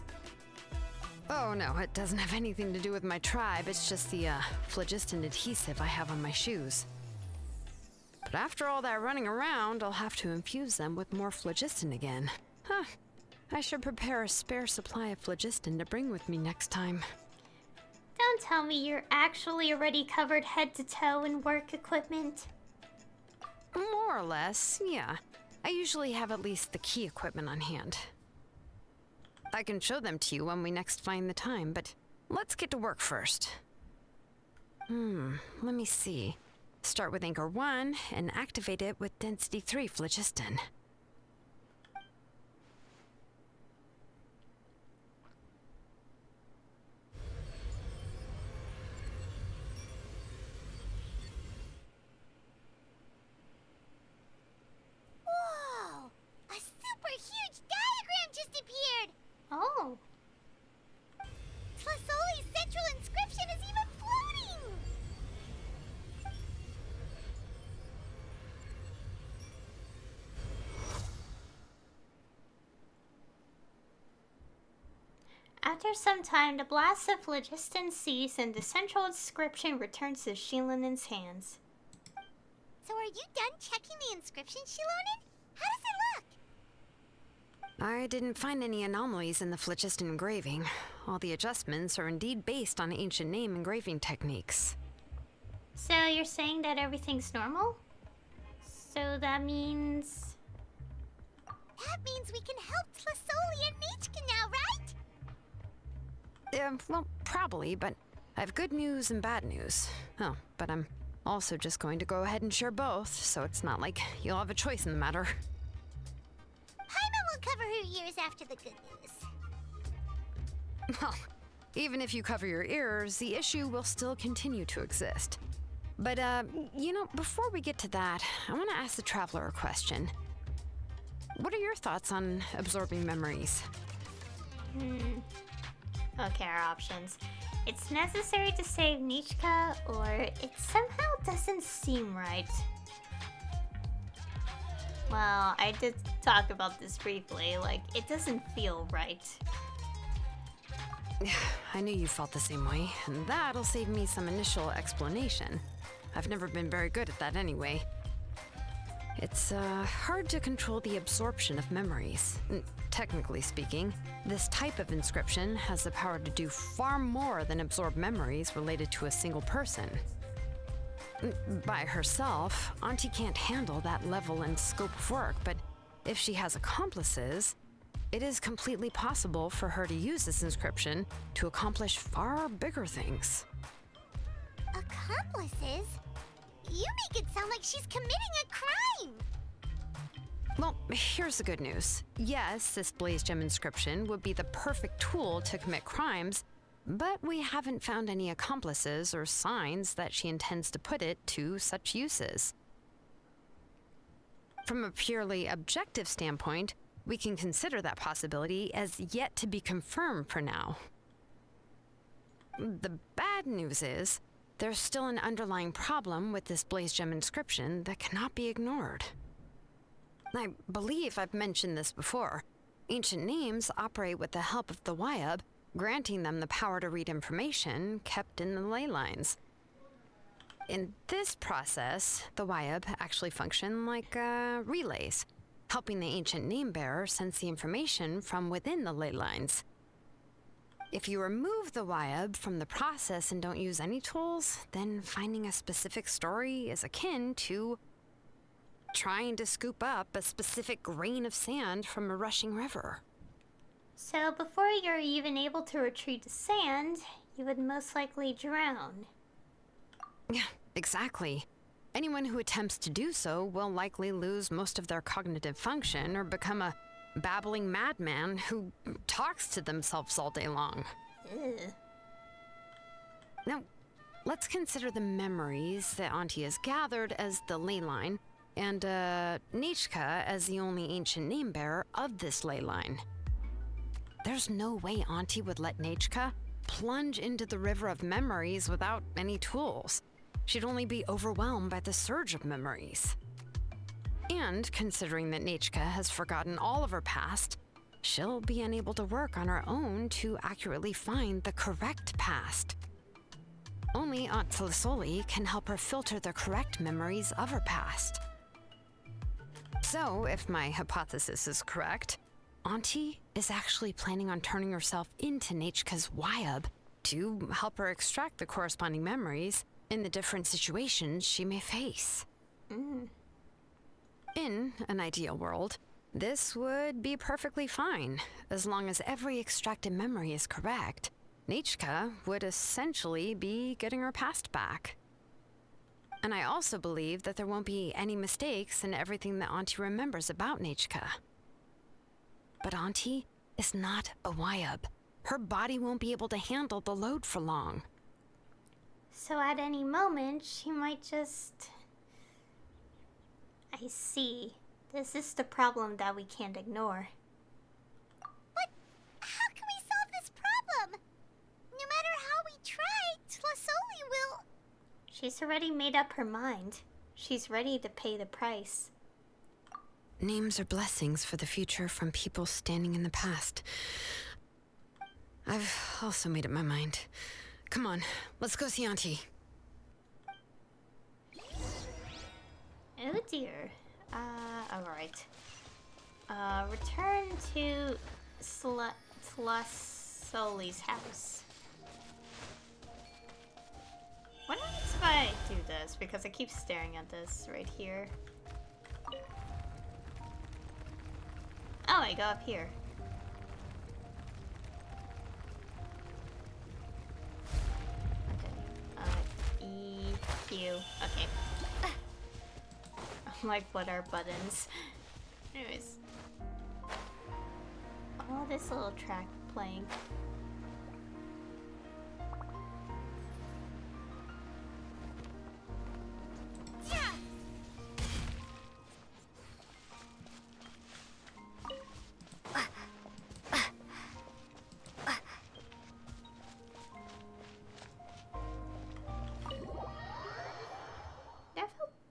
G: Oh no, it doesn't have anything to do with my tribe. It's just the phlogiston adhesive I have on my shoes. But after all that running around, I'll have to infuse them with more phlogiston again. Huh. I should prepare a spare supply of phlogiston to bring with me next time.
A: Don't tell me you're actually already covered head to toe in work equipment.
G: More or less, yeah. I usually have at least the key equipment on hand. I can show them to you when we next find the time, but let's get to work first. Let me see. Start with Anchor 1 and activate it with Density 3 phlogiston.
B: Whoa! A super huge diagram just appeared!
A: Oh.
B: Tlasoli's central inscription is even floating!
A: After some time, the blasts of phlogiston cease and the central inscription returns to Xilonen's hands.
B: So are you done checking the inscription, Xilonen? How does it look?
G: I didn't find any anomalies in the phlogiston engraving. All the adjustments are indeed based on ancient name engraving techniques.
A: So you're saying that everything's normal? So that means...
B: That means we can help Tlasoli and Nichka now, right?
G: Well, probably, but I have good news and bad news. Oh, but I'm also just going to go ahead and share both, so it's not like you'll have a choice in the matter.
B: Paimon will cover her ears after the good news.
G: Well, even if you cover your ears, the issue will still continue to exist. But, before we get to that, I want to ask the Traveler a question. What are your thoughts on absorbing memories?
A: Okay, our options. It's necessary to save Nichka, or it somehow doesn't seem right. Well, I did talk about this briefly, like, it doesn't feel right.
G: I knew you felt the same way, and that'll save me some initial explanation. I've never been very good at that anyway. It's hard to control the absorption of memories. Technically speaking, this type of inscription has the power to do far more than absorb memories related to a single person. By herself, Auntie can't handle that level and scope of work, but if she has accomplices, it is completely possible for her to use this inscription to accomplish far bigger things.
B: Accomplices? You make it sound like she's committing a crime!
G: Well, here's the good news. Yes, this Blaze Gem inscription would be the perfect tool to commit crimes, but we haven't found any accomplices or signs that she intends to put it to such uses. From a purely objective standpoint, we can consider that possibility as yet to be confirmed for now. The bad news is, there's still an underlying problem with this Blaze Gem inscription that cannot be ignored. I believe I've mentioned this before. Ancient names operate with the help of the Wyab, granting them the power to read information kept in the ley lines. In this process, the Wyab actually function like relays, helping the ancient name bearer sense the information from within the ley lines. If you remove the Wyab from the process and don't use any tools, then finding a specific story is akin to trying to scoop up a specific grain of sand from a rushing river.
A: So before you're even able to retrieve the sand, you would most likely drown.
G: Yeah, exactly. Anyone who attempts to do so will likely lose most of their cognitive function or become a babbling madman who talks to themselves all day long.
A: Ugh.
G: Now, let's consider the memories that Auntie has gathered as the ley line, and Nichka as the only ancient name bearer of this ley line. There's no way Auntie would let Nichka plunge into the river of memories without any tools. She'd only be overwhelmed by the surge of memories. And considering that Nechka has forgotten all of her past, she'll be unable to work on her own to accurately find the correct past. Only Aunt Tlisoli can help her filter the correct memories of her past. So, if my hypothesis is correct, Auntie is actually planning on turning herself into Nechka's Wyab to help her extract the corresponding memories in the different situations she may face. In an ideal world, this would be perfectly fine, as long as every extracted memory is correct. Nechka would essentially be getting her past back. And I also believe that there won't be any mistakes in everything that Auntie remembers about Nechka. But Auntie is not a Wyab. Her body won't be able to handle the load for long.
A: So at any moment, she might just... I see. This is the problem that we can't ignore.
B: But how can we solve this problem? No matter how we try, Tlisoli will...
A: She's already made up her mind. She's ready to pay the price.
G: Names are blessings for the future from people standing in the past. I've also made up my mind. Come on, let's go see Auntie.
A: Oh dear. Alright. Return to Tlisoli's house. What happens if I do this? Because I keep staring at this right here. Oh, I go up here. Okay. EQ. Okay. I'm like, what are buttons? Anyways. Oh, this little track playing.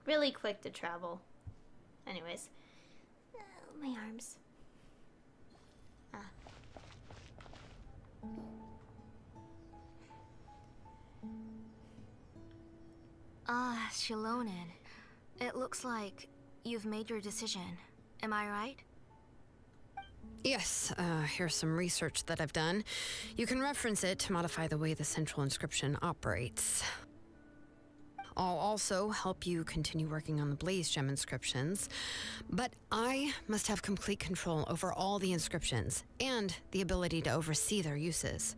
A: Really quick to travel. Anyways. My arms.
I: Xilonen. It looks like you've made your decision. Am I right?
G: Yes, here's some research that I've done. You can reference it to modify the way the central inscription operates. I'll also help you continue working on the Blaze Gem inscriptions, but I must have complete control over all the inscriptions and the ability to oversee their uses.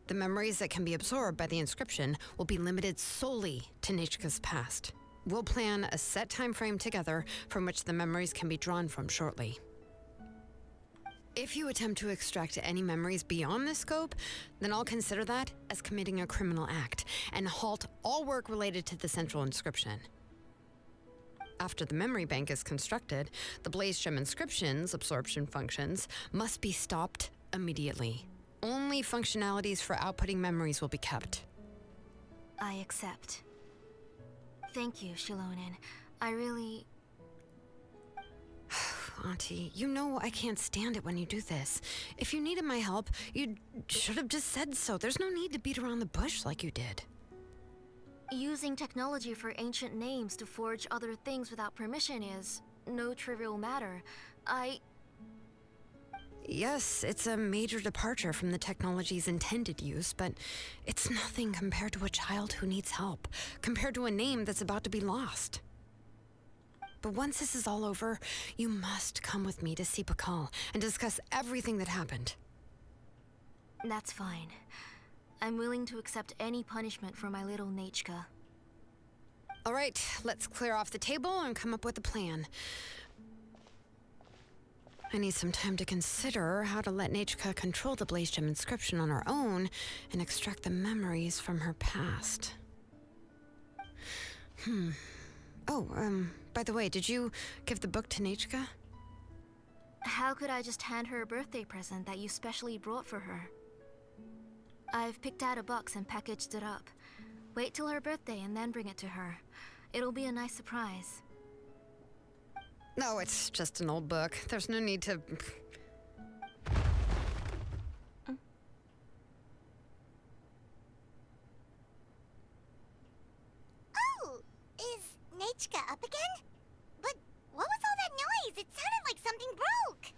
G: The memories that can be absorbed by the inscription will be limited solely to Nechka's past. We'll plan a set time frame together from which the memories can be drawn from shortly. If you attempt to extract any memories beyond this scope, then I'll consider that as committing a criminal act and halt all work related to the central inscription. After the memory bank is constructed, the Blaze Gem inscription's absorption functions must be stopped immediately. Only functionalities for outputting memories will be kept.
I: I accept. Thank you, Xilonen. I really...
G: Auntie, you know I can't stand it when you do this. If you needed my help, you should have just said so. There's no need to beat around the bush like you did.
I: Using technology for ancient names to forge other things without permission is no trivial matter.
G: Yes, it's a major departure from the technology's intended use, but it's nothing compared to a child who needs help, compared to a name that's about to be lost. But once this is all over, you must come with me to see Pakal and discuss everything that happened.
I: That's fine. I'm willing to accept any punishment for my little Nechka.
G: All right, let's clear off the table and come up with a plan. I need some time to consider how to let Nechka control the Blaze Gem inscription on her own and extract the memories from her past. Oh, by the way, did you give the book to Nechka?
I: How could I just hand her a birthday present that you specially brought for her? I've picked out a box and packaged it up. Wait till her birthday and then bring it to her. It'll be a nice surprise.
G: No, it's just an old book. There's no need to...
B: Oh, is Nechka up again? But what was all that noise? It sounded like something broke.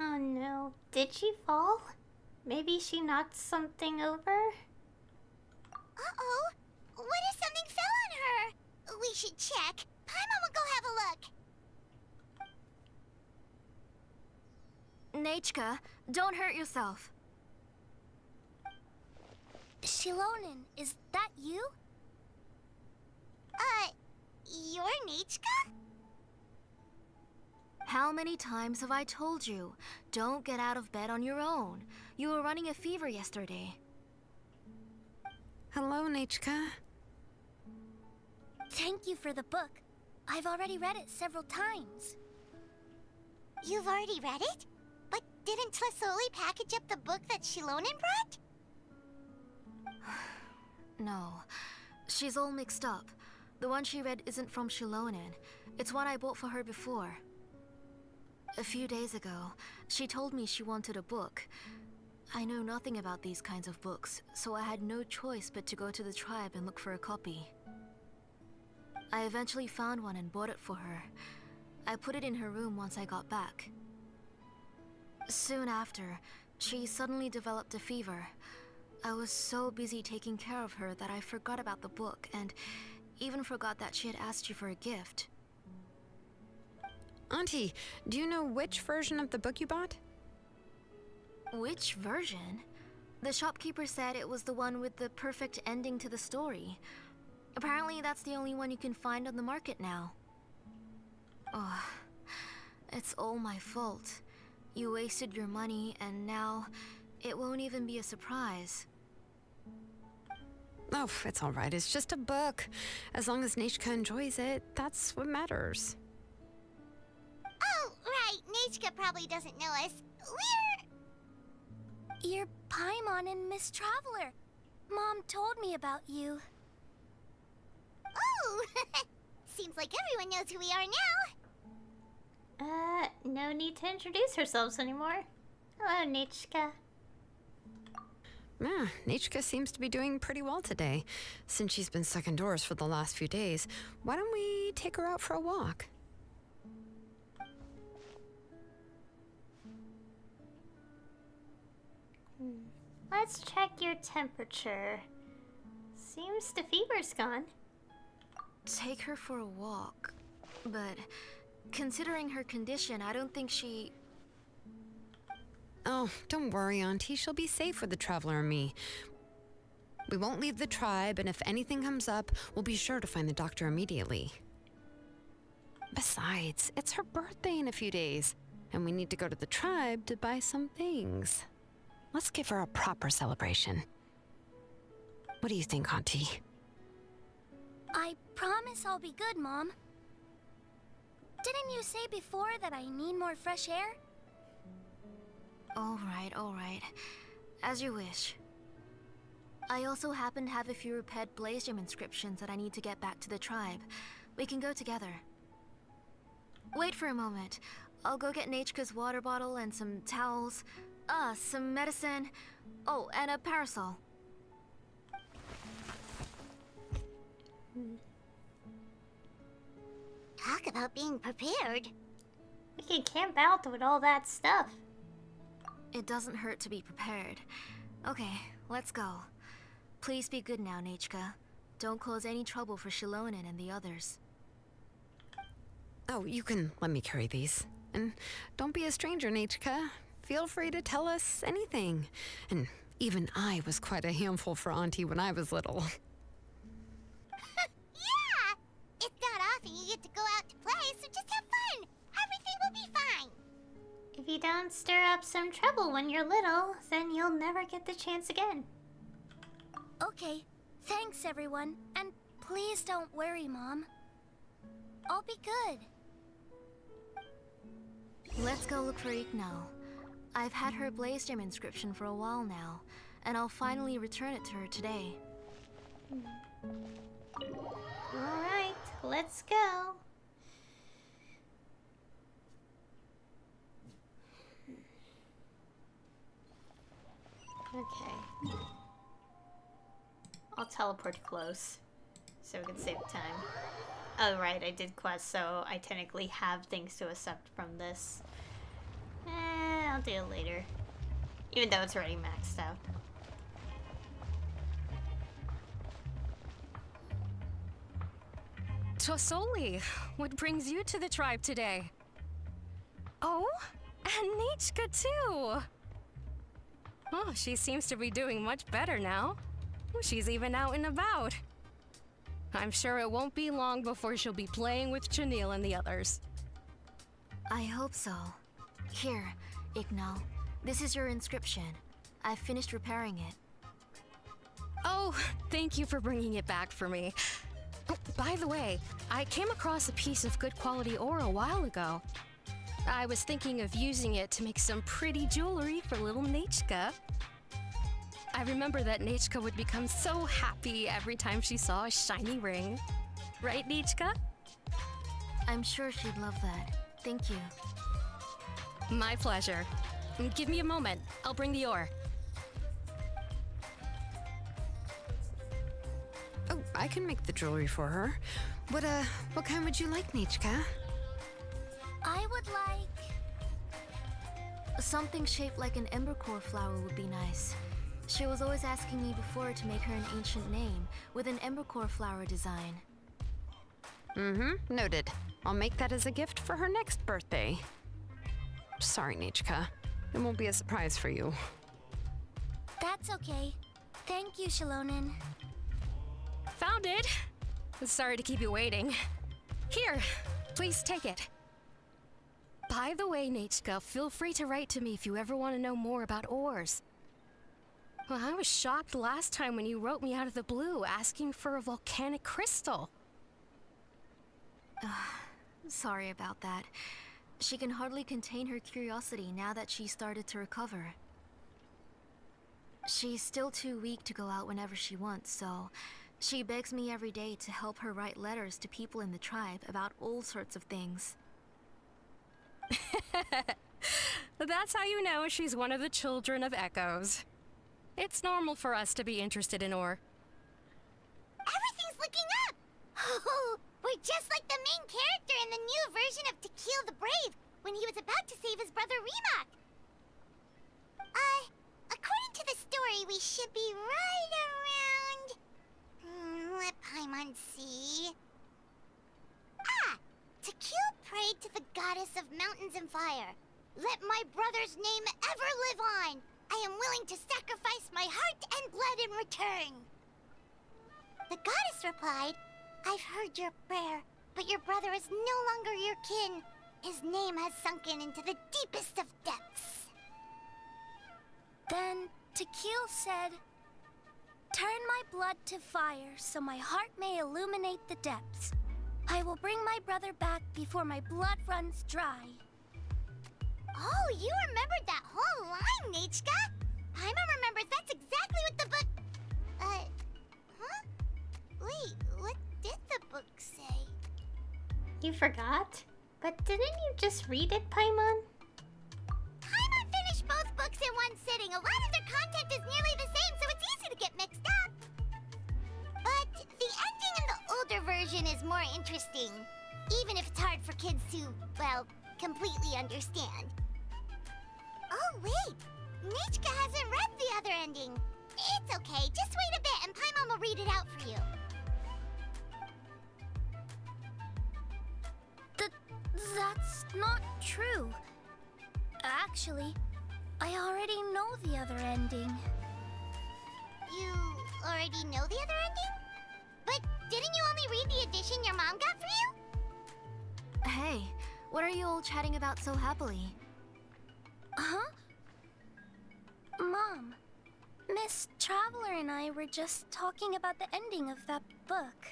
A: Oh no. Did she fall? Maybe she knocked something over?
B: Uh-oh. What if something fell on her? We should check. Paimon will go have a look.
E: Nechka, don't hurt yourself.
B: Xilonen, is that you? You're Nechka?
E: How many times have I told you? Don't get out of bed on your own. You were running a fever yesterday.
G: Hello, Nechka.
B: Thank you for the book. I've already read it several times. You've already read it? But didn't Tlasoli package up the book that Xilonen brought?
E: No, she's all mixed up. The one she read isn't from Xilonen. It's one I bought for her before. A few days ago, she told me she wanted a book. I know nothing about these kinds of books, so I had no choice but to go to the tribe and look for a copy. I eventually found one and bought it for her. I put it in her room once I got back. Soon after, she suddenly developed a fever. I was so busy taking care of her that I forgot about the book and even forgot that she had asked you for a gift.
G: Auntie, do you know which version of the book you bought?
E: Which version? The shopkeeper said it was the one with the perfect ending to the story. Apparently that's the only one you can find on the market now. Oh, it's all my fault. You wasted your money and now it won't even be a surprise.
G: Oh, it's all right. It's just a book. As long as Nechka enjoys it, that's what matters.
B: Oh, right. Nechka probably doesn't know us. You're Paimon and Miss Traveler. Mom told me about you. Oh, seems like everyone knows who we are now.
A: No need to introduce ourselves anymore. Hello, Nechka.
G: Yeah, Nechka seems to be doing pretty well today. Since she's been stuck indoors for the last few days, why don't we take her out for a walk?
A: Let's check your temperature. Seems the fever's gone.
E: Take her for a walk. But considering her condition, I don't think she...
G: Oh, don't worry, Auntie. She'll be safe with the Traveler and me. We won't leave the tribe, and if anything comes up, we'll be sure to find the doctor immediately. Besides, it's her birthday in a few days, and we need to go to the tribe to buy some things. Let's give her a proper celebration. What do you think, Auntie?
B: I promise I'll be good, Mom. Didn't you say before that I need more fresh air?
E: All right. As you wish. I also happen to have a few repaired Blaze Gem inscriptions that I need to get back to the tribe. We can go together. Wait for a moment. I'll go get Nechka's water bottle and some towels. Some medicine. Oh, and a parasol.
B: Talk about being prepared.
A: We can camp out with all that stuff.
E: It doesn't hurt to be prepared. Okay, let's go. Please be good now, Nechka. Don't cause any trouble for Xilonen and the others.
G: Oh, you can let me carry these. And don't be a stranger, Nechka. Feel free to tell us anything. And even I was quite a handful for Auntie when I was little.
B: Yeah! It's not often you get to go out to play, so just have fun. Everything will be fine.
A: If you don't stir up some trouble when you're little, then you'll never get the chance again.
B: Okay, thanks everyone. And please don't worry, Mom. I'll be good.
E: Let's go look for Igno. I've had her Blaze Gem inscription for a while now, and I'll finally return it to her today.
A: Alright, let's go. Okay. I'll teleport close so we can save time. Oh, right, I did quest, so I technically have things to accept from this. I'll do it later. Even though it's already maxed out.
F: Tosoli, what brings you to the tribe today? Oh, and Nichka too! Oh, she seems to be doing much better now. She's even out and about. I'm sure it won't be long before she'll be playing with Janelle and the others.
I: I hope so. Here, Igno. This is your inscription. I've finished repairing it.
F: Oh, thank you for bringing it back for me. Oh, by the way, I came across a piece of good quality ore a while ago. I was thinking of using it to make some pretty jewelry for little Nichka. I remember that Nichka would become so happy every time she saw a shiny ring. Right, Nichka?
I: I'm sure she'd love that. Thank you.
F: My pleasure. Give me a moment. I'll bring the ore.
G: Oh, I can make the jewelry for her. What kind would you like, Nichka?
B: I would like...
I: Something shaped like an embercore flower would be nice. She was always asking me before to make her an ancient name with an embercore flower design.
G: Mm-hmm, noted. I'll make that as a gift for her next birthday. Sorry, Nichka. It won't be a surprise for you.
B: That's okay. Thank you, Xilonen.
F: Found it! Sorry to keep you waiting. Here, please take it. By the way, Nichka, feel free to write to me if you ever want to know more about ores. Well, I was shocked last time when you wrote me out of the blue asking for a volcanic crystal.
I: Sorry about that. She can hardly contain her curiosity now that she started to recover. She's still too weak to go out whenever she wants, so she begs me every day to help her write letters to people in the tribe about all sorts of things.
F: That's how you know she's one of the children of Echoes. It's normal for us to be interested in ore.
B: Everything's looking up! Oh, we're just like the main character in the new version of To Kill the Brave, when he was about to save his brother Rimac. According to the story, we should be right around... let Paimon see... To Kill prayed to the goddess of mountains and fire. Let my brother's name ever live on! I am willing to sacrifice my heart and blood in return. The goddess replied, I've heard your prayer, but your brother is no longer your kin. His name has sunken into the deepest of depths. Then Tequil said, turn my blood to fire so my heart may illuminate the depths. I will bring my brother back before my blood runs dry. Oh, you remembered that whole line, Nichka! Paimon remembers that's exactly what the book... huh? Wait, what did the book say?
A: You forgot? But didn't you just read it, Paimon?
B: Paimon finished both books in one sitting. A lot of their content is nearly the same, so it's easy to get mixed up. But the ending in the older version is more interesting. Even if it's hard for kids to, well, completely understand. Oh, wait! Nichka hasn't read the other ending. It's okay, just wait a bit and Paimon will read it out for you. That's not true. Actually, I already know the other ending. You already know the other ending? But didn't you only read the edition your mom got for you?
I: Hey, what are you all chatting about so happily?
B: Huh? Mom, Miss Traveler and I were just talking about the ending of that book.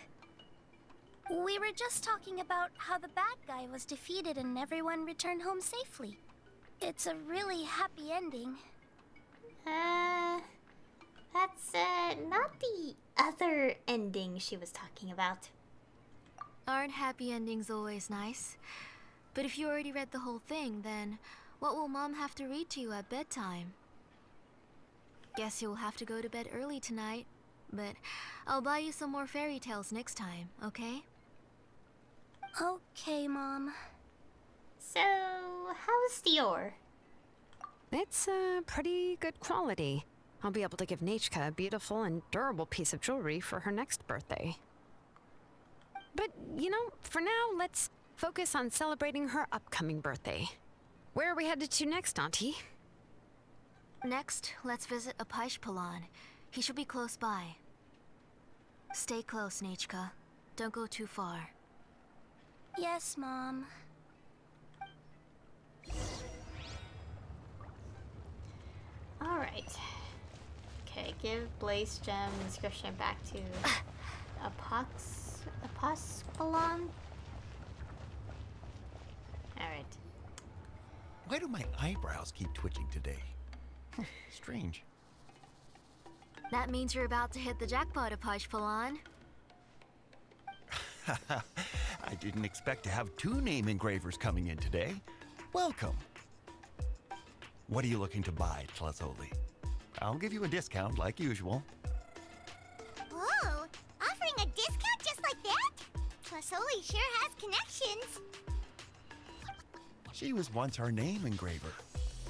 B: We were just talking about how the bad guy was defeated and everyone returned home safely. It's a really happy ending.
A: That's, not the other ending she was talking about.
I: Aren't happy endings always nice? But if you already read the whole thing, then what will Mom have to read to you at bedtime? Guess you'll have to go to bed early tonight. But I'll buy you some more fairy tales next time, okay?
B: Okay, Mom.
A: So, how's Dior?
G: It's pretty good quality. I'll be able to give Nechka a beautiful and durable piece of jewelry for her next birthday. But, you know, for now, let's focus on celebrating her upcoming birthday. Where are we headed to next, Auntie?
I: Next, let's visit Apaish. He should be close by. Stay close, Nechka. Don't go too far.
B: Yes, Mom.
A: Alright. Okay, give Blaze Gem inscription back to Apospalon. Alright.
J: Why do my eyebrows keep twitching today? Strange.
I: That means you're about to hit the jackpot, Apaish.
J: I didn't expect to have 2 name engravers coming in today. Welcome. What are you looking to buy, Tlazoli? I'll give you a discount like usual.
B: Whoa! Offering a discount just like that? Plasoli sure has connections.
J: She was once our name engraver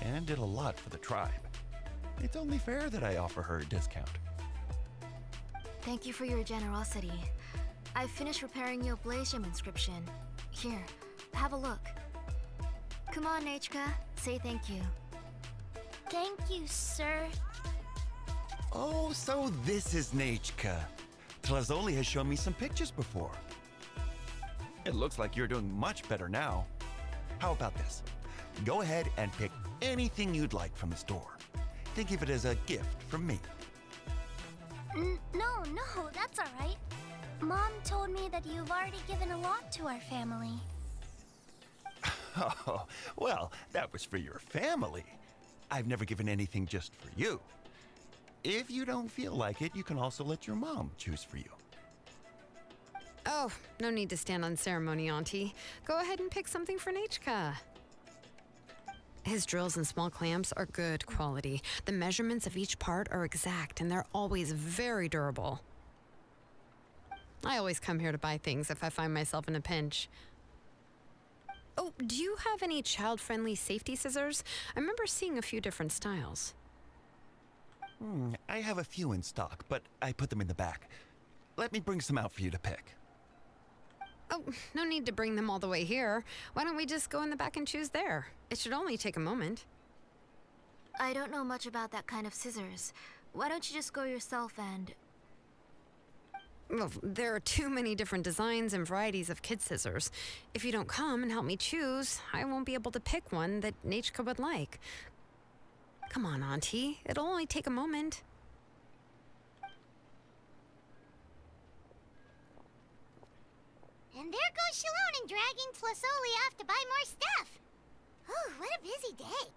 J: and did a lot for the tribe. It's only fair that I offer her a discount.
I: Thank you for your generosity. I've finished repairing your Blaze Gem inscription. Here, have a look. Come on, Nechka. Say thank you.
B: Thank you, sir.
J: Oh, so this is Nechka. Tlazoli has shown me some pictures before. It looks like you're doing much better now. How about this? Go ahead and pick anything you'd like from the store. Think of it as a gift from me.
B: No, that's all right. Mom told me that you've already given a lot to our family.
J: Oh, well, that was for your family. I've never given anything just for you. If you don't feel like it, you can also let your mom choose for you.
G: Oh, no need to stand on ceremony, Auntie. Go ahead and pick something for Nechka. His drills and small clamps are good quality. The measurements of each part are exact, and they're always very durable. I always come here to buy things if I find myself in a pinch. Oh, do you have any child-friendly safety scissors? I remember seeing a few different styles.
J: I have a few in stock, but I put them in the back. Let me bring some out for you to pick.
G: Oh, no need to bring them all the way here. Why don't we just go in the back and choose there? It should only take a moment.
I: I don't know much about that kind of scissors. Why don't you just go yourself and...
G: Well, there are too many different designs and varieties of kid scissors. If you don't come and help me choose, I won't be able to pick one that Nechka would like. Come on, Auntie. It'll only take a moment.
B: And there goes Xilonen dragging Plasoli off to buy more stuff. Oh, what a busy day.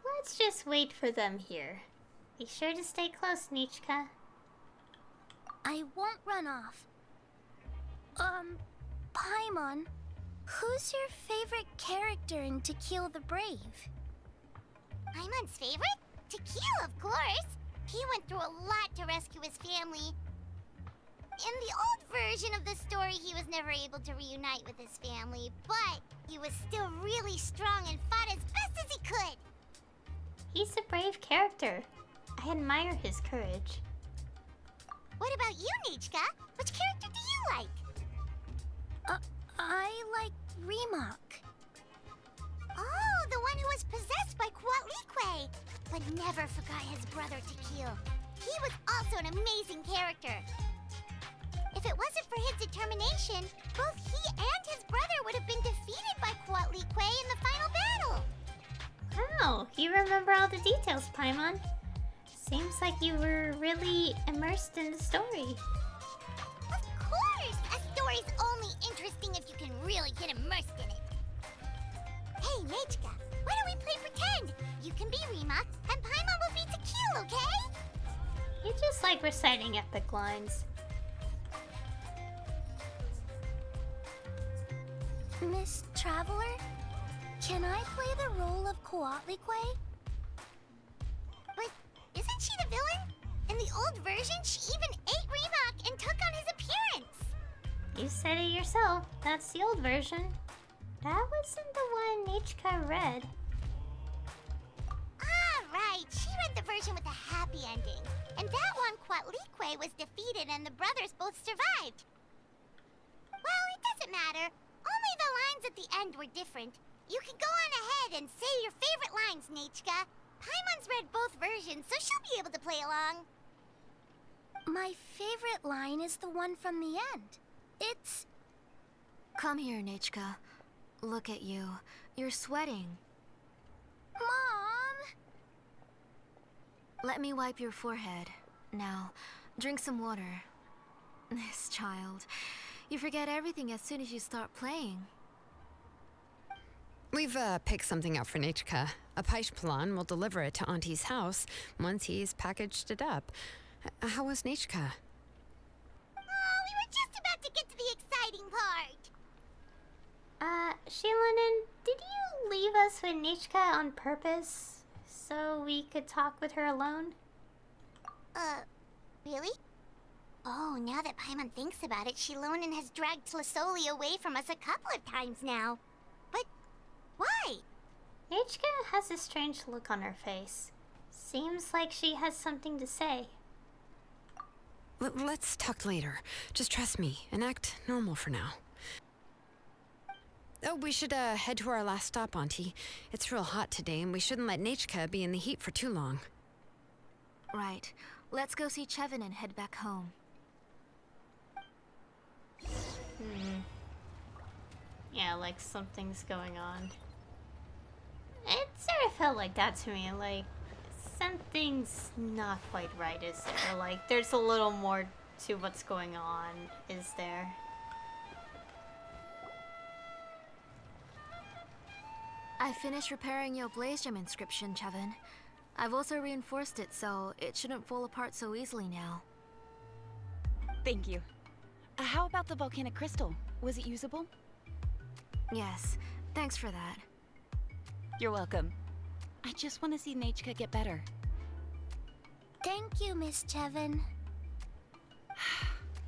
A: Let's just wait for them here. Be sure to stay close, Nechka.
B: I won't run off. Paimon, who's your favorite character in To Kill the Brave? Paimon's favorite? To Kill, of course. He went through a lot to rescue his family. In the old version of the story, he was never able to reunite with his family, but he was still really strong and fought as best as he could.
A: He's a brave character. I admire his courage.
B: What about you, Nechka? Which character do you like? I like Remak. Oh, the one who was possessed by Quatlique, but never forgot his brother to kill. He was also an amazing character. If it wasn't for his determination, both he and his brother would have been defeated by Quatlique in the final battle.
A: Wow, you remember all the details, Paimon. Seems like you were really immersed in the story.
B: Of course! A story's only interesting if you can really get immersed in it. Hey, Nechka, why don't we play pretend? You can be Remak, and Paimon will be Tequila, okay?
A: You just like reciting epic lines.
B: Miss Traveler, can I play the role of Quatlique? But isn't she the the old version, she even ate Reebok and took on his appearance.
A: You said it yourself. That's the old version. That wasn't the one Nichka read.
B: Ah, right. She read the version with a happy ending. And that one, Quatlique was defeated and the brothers both survived. Well, it doesn't matter. Only the lines at the end were different. You can go on ahead and say your favorite lines, Nichka. Paimon's read both versions, so she'll be able to play along.
K: My favorite line is the one from the end. It's...
I: Come here, Nichka. Look at you. You're sweating.
K: Mom!
I: Let me wipe your forehead. Now, drink some water. This child. You forget everything as soon as you start playing.
G: We've picked something out for Nichka. A Paishpalan will deliver it to Auntie's house once he's packaged it up. How was Nichka?
B: Oh, we were just about to get to the exciting part.
A: Xilonen, did you leave us with Nichka on purpose so we could talk with her alone?
B: Really? Oh, now that Paimon thinks about it, Xilonen has dragged Tlasoli away from us a couple of times now. But why?
A: Nichka has a strange look on her face. Seems like she has something to say.
G: Let's talk later. Just trust me and act normal for now. Oh, we should head to our last stop, Auntie. It's real hot today, and we shouldn't let Nichka be in the heat for too long.
I: Right. Let's go see Chevin and head back home.
A: Yeah, like something's going on. It sort of felt like that to me, like something's not quite right, is there? Like there's a little more to what's going on, is there?
I: I finished repairing your blaze gem inscription, Chevin. I've also reinforced it so it shouldn't fall apart so easily now.
D: Thank you. How about the volcanic crystal? Was it usable?
I: Yes, thanks for that.
D: You're welcome. I just want to see Nichka get better.
K: Thank you, Miss Chevin.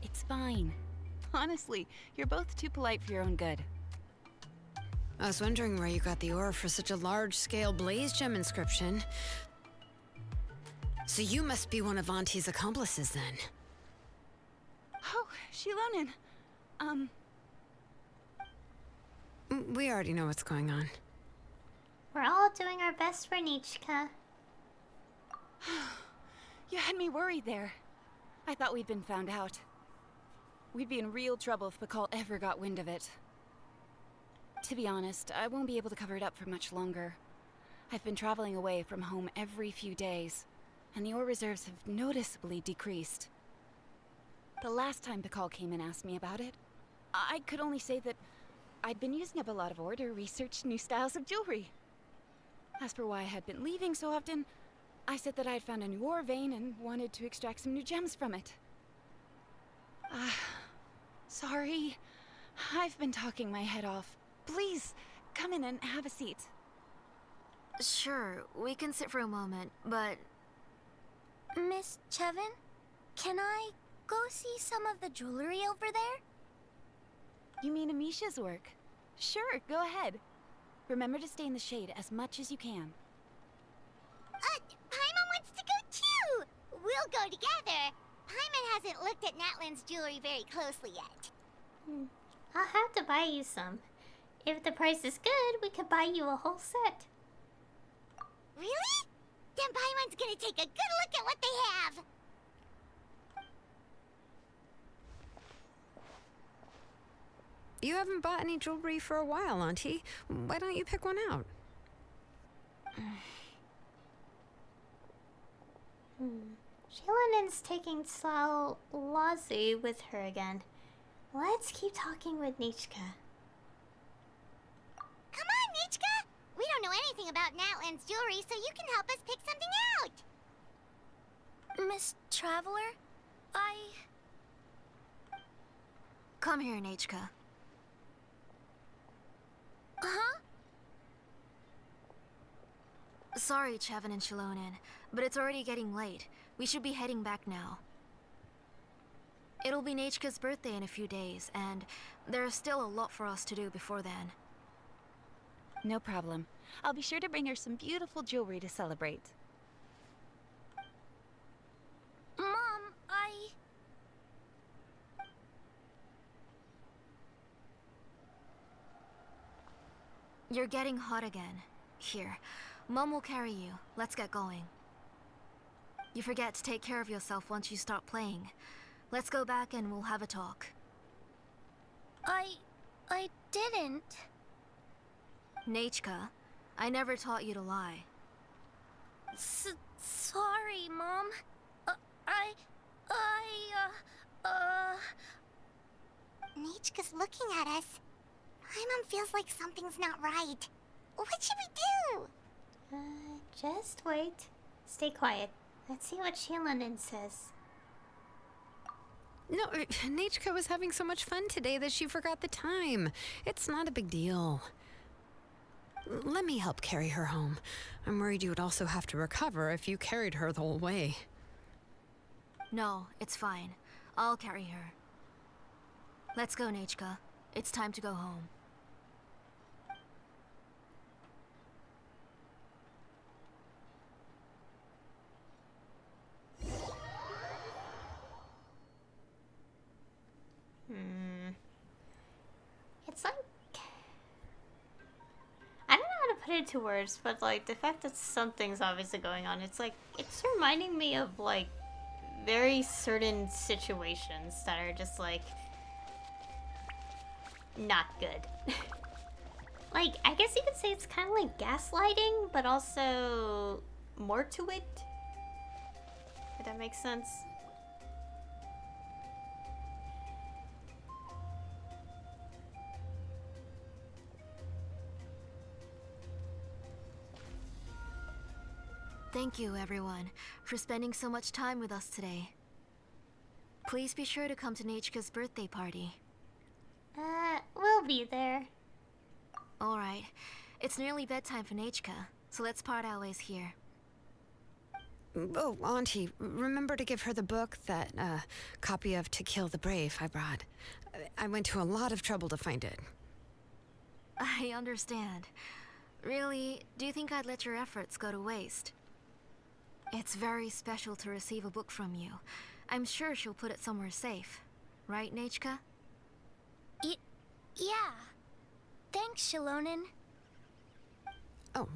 D: It's fine. Honestly, you're both too polite for your own good.
G: I was wondering where you got the ore for such a large-scale blaze gem inscription. So you must be one of Auntie's accomplices, then.
D: Oh, Xilonen.
G: We already know what's going on.
A: We're all doing our best for Nichka.
D: You had me worried there. I thought we'd been found out. We'd be in real trouble if Pakal ever got wind of it. To be honest, I won't be able to cover it up for much longer. I've been traveling away from home every few days, and the ore reserves have noticeably decreased. The last time Pakal came and asked me about it, I could only say that I'd been using up a lot of ore to research new styles of jewelry. As for why I had been leaving so often, I said that I'd found a new ore vein and wanted to extract some new gems from it. Sorry. I've been talking my head off. Please, come in and have a seat.
I: Sure, we can sit for a moment, but...
K: Miss Chevin, can I go see some of the jewelry over there?
D: You mean Amisha's work? Sure, go ahead. Remember to stay in the shade as much as you can.
B: Paimon wants to go too! We'll go together. Paimon hasn't looked at Natlan's jewelry very closely yet.
A: I'll have to buy you some. If the price is good, we could buy you a whole set.
B: Really? Then Paimon's gonna take a good look at what they have.
G: You haven't bought any jewelry for a while, Auntie. Why don't you pick one out?
A: Shilonen's taking Lazu with her again. Let's keep talking with Nichka.
B: Come on, Nichka! We don't know anything about Natlan's jewelry, so you can help us pick something out.
K: Miss Traveler,
I: Come here, Nichka. Sorry, Chevin and Xilonen, but it's already getting late. We should be heading back now. It'll be Nechka's birthday in a few days, and there's still a lot for us to do before then.
D: No problem. I'll be sure to bring her some beautiful jewelry to celebrate.
K: Mom,
I: You're getting hot again. Here, Mom will carry you. Let's get going. You forget to take care of yourself once you start playing. Let's go back and we'll have a talk.
K: I didn't.
I: Nechka, I never taught you to lie.
K: Sorry, Mom.
B: Nichka's looking at us. My mom feels like something's not right. What should we do?
A: Just wait. Stay quiet. Let's see what Xilonen says.
G: No, Nechka was having so much fun today that she forgot the time. It's not a big deal. Let me help carry her home. I'm worried you would also have to recover if you carried her the whole way.
I: No, it's fine. I'll carry her. Let's go, Nechka. It's time to go home.
A: It's like... I don't know how to put it into words, but like the fact that something's obviously going on, it's like, it's reminding me of like very certain situations that are just like not good. Like, I guess you could say it's kind of like gaslighting, but also more to it. If that makes sense.
I: Thank you, everyone, for spending so much time with us today. Please be sure to come to Nechka's birthday party.
A: We'll be there.
I: Alright. It's nearly bedtime for Nechka, so let's part our ways here.
G: Oh, Auntie, remember to give her the book, that copy of To Kill the Brave I brought. I went to a lot of trouble to find it.
I: I understand. Really, do you think I'd let your efforts go to waste? It's very special to receive a book from you. I'm sure she'll put it somewhere safe. Right, Nechka?
K: Yeah. Thanks, Xilonen.
G: Oh,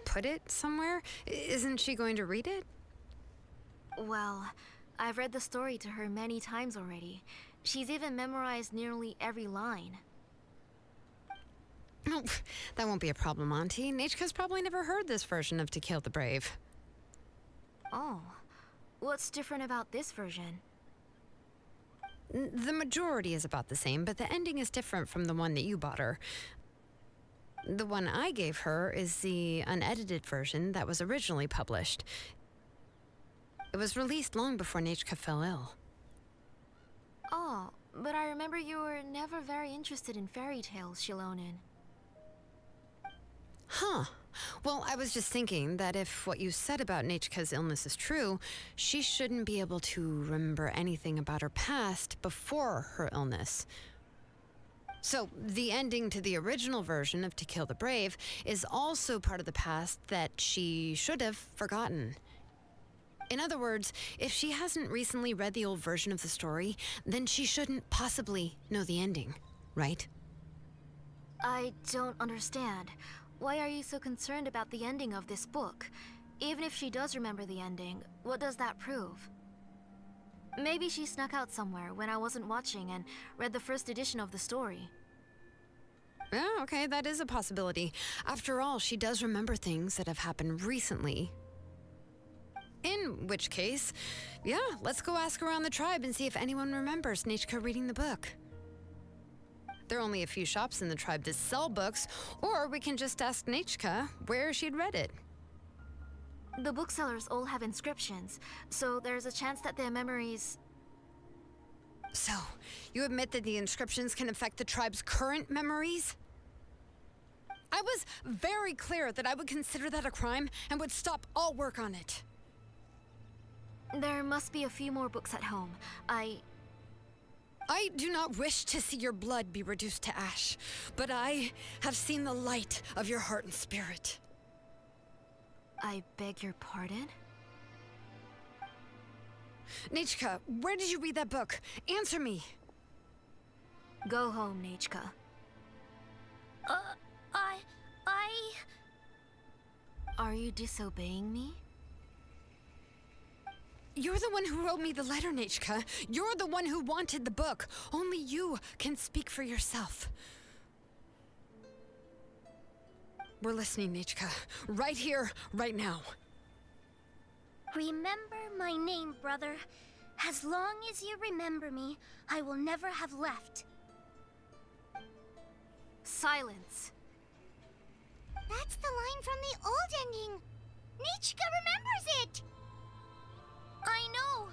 G: put it somewhere? Isn't she going to read it?
I: Well, I've read the story to her many times already. She's even memorized nearly every line.
G: Oh, that won't be a problem, Auntie. Nechka's probably never heard this version of To Kill the Brave.
I: Oh. What's different about this version?
G: The majority is about the same, but the ending is different from the one that you bought her. The one I gave her is the unedited version that was originally published. It was released long before Nechka fell ill.
I: Oh, but I remember you were never very interested in fairy tales, Xilonen.
G: Huh. Well, I was just thinking that if what you said about Nechka's illness is true, she shouldn't be able to remember anything about her past before her illness. So, the ending to the original version of To Kill the Brave is also part of the past that she should have forgotten. In other words, if she hasn't recently read the old version of the story, then she shouldn't possibly know the ending, right?
I: I don't understand. Why are you so concerned about the ending of this book? Even if she does remember the ending, what does that prove? Maybe she snuck out somewhere when I wasn't watching and read the first edition of the story.
G: Yeah, okay, that is a possibility. After all, she does remember things that have happened recently. In which case, yeah, let's go ask around the tribe and see if anyone remembers Nechka reading the book. There are only a few shops in the tribe that sell books, or we can just ask Nechka where she'd read it.
I: The booksellers all have inscriptions, so there's a chance that their memories...
G: So, you admit that the inscriptions can affect the tribe's current memories? I was very clear that I would consider that a crime and would stop all work on it.
I: There must be a few more books at home. I
G: do not wish to see your blood be reduced to ash, but I have seen the light of your heart and spirit.
I: I beg your pardon?
G: Nechka, where did you read that book? Answer me.
I: Go home, Nechka. Are you disobeying me?
G: You're the one who wrote me the letter, Nechka. You're the one who wanted the book. Only you can speak for yourself. We're listening, Nechka. Right here, right now.
K: Remember my name, brother. As long as you remember me, I will never have left.
I: Silence.
B: That's the line from the old ending. Nichika remembers it.
K: I know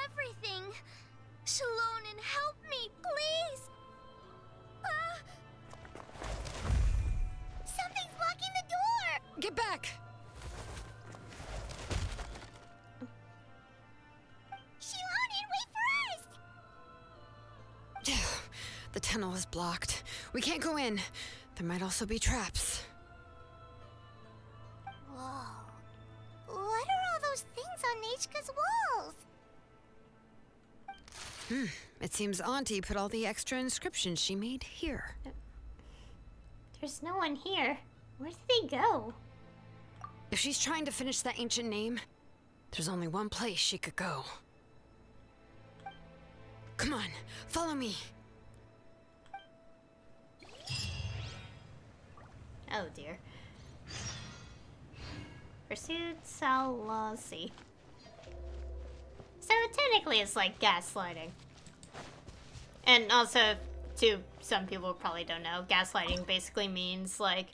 K: everything. Xilonen, help me, please.
B: Something's blocking the door.
G: Get back!
B: Xilonen, wait for us.
G: The tunnel is blocked. We can't go in. There might also be traps.
B: Whoa. What are all those things on Nichika's walls?
G: It seems Auntie put all the extra inscriptions she made here.
A: There's no one here. Where did they go?
G: If she's trying to finish that ancient name, there's only one place she could go. Come on, follow me.
A: Oh dear. Pursued Salasi. So technically it's like gaslighting. And also, to some people who probably don't know, gaslighting basically means like,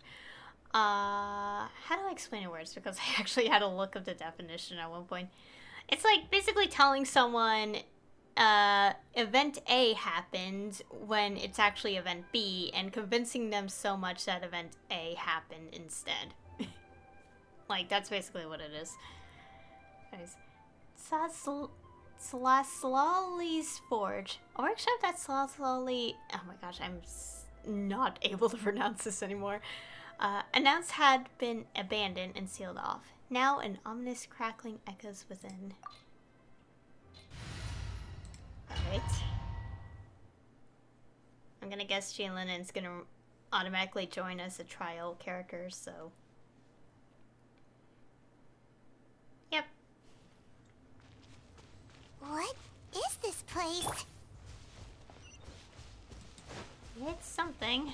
A: how do I explain in words? Because I actually had to look up the definition at one point. It's like basically telling someone event A happened when it's actually event B, and convincing them so much that event A happened instead. Like, that's basically what it is. Anyways, Slaslali's Forge. A workshop that Slaslali... Oh my gosh, I'm not able to pronounce this anymore. Announced had been abandoned and sealed off. Now an ominous crackling echoes within. Alright. I'm gonna guess Xilinen's gonna automatically join as a trial character, so... Yep.
B: What is this place?
A: It's something.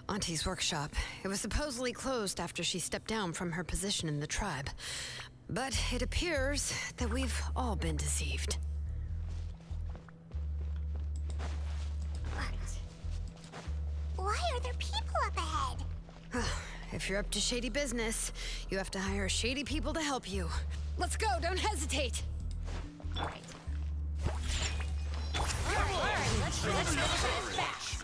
G: Auntie's workshop. It was supposedly closed after she stepped down from her position in the tribe. But it appears that we've all been deceived.
B: Why are there people up ahead?
G: If you're up to shady business, you have to hire shady people to help you. Let's go, don't hesitate!
A: Alright.
H: Let's finish this fast.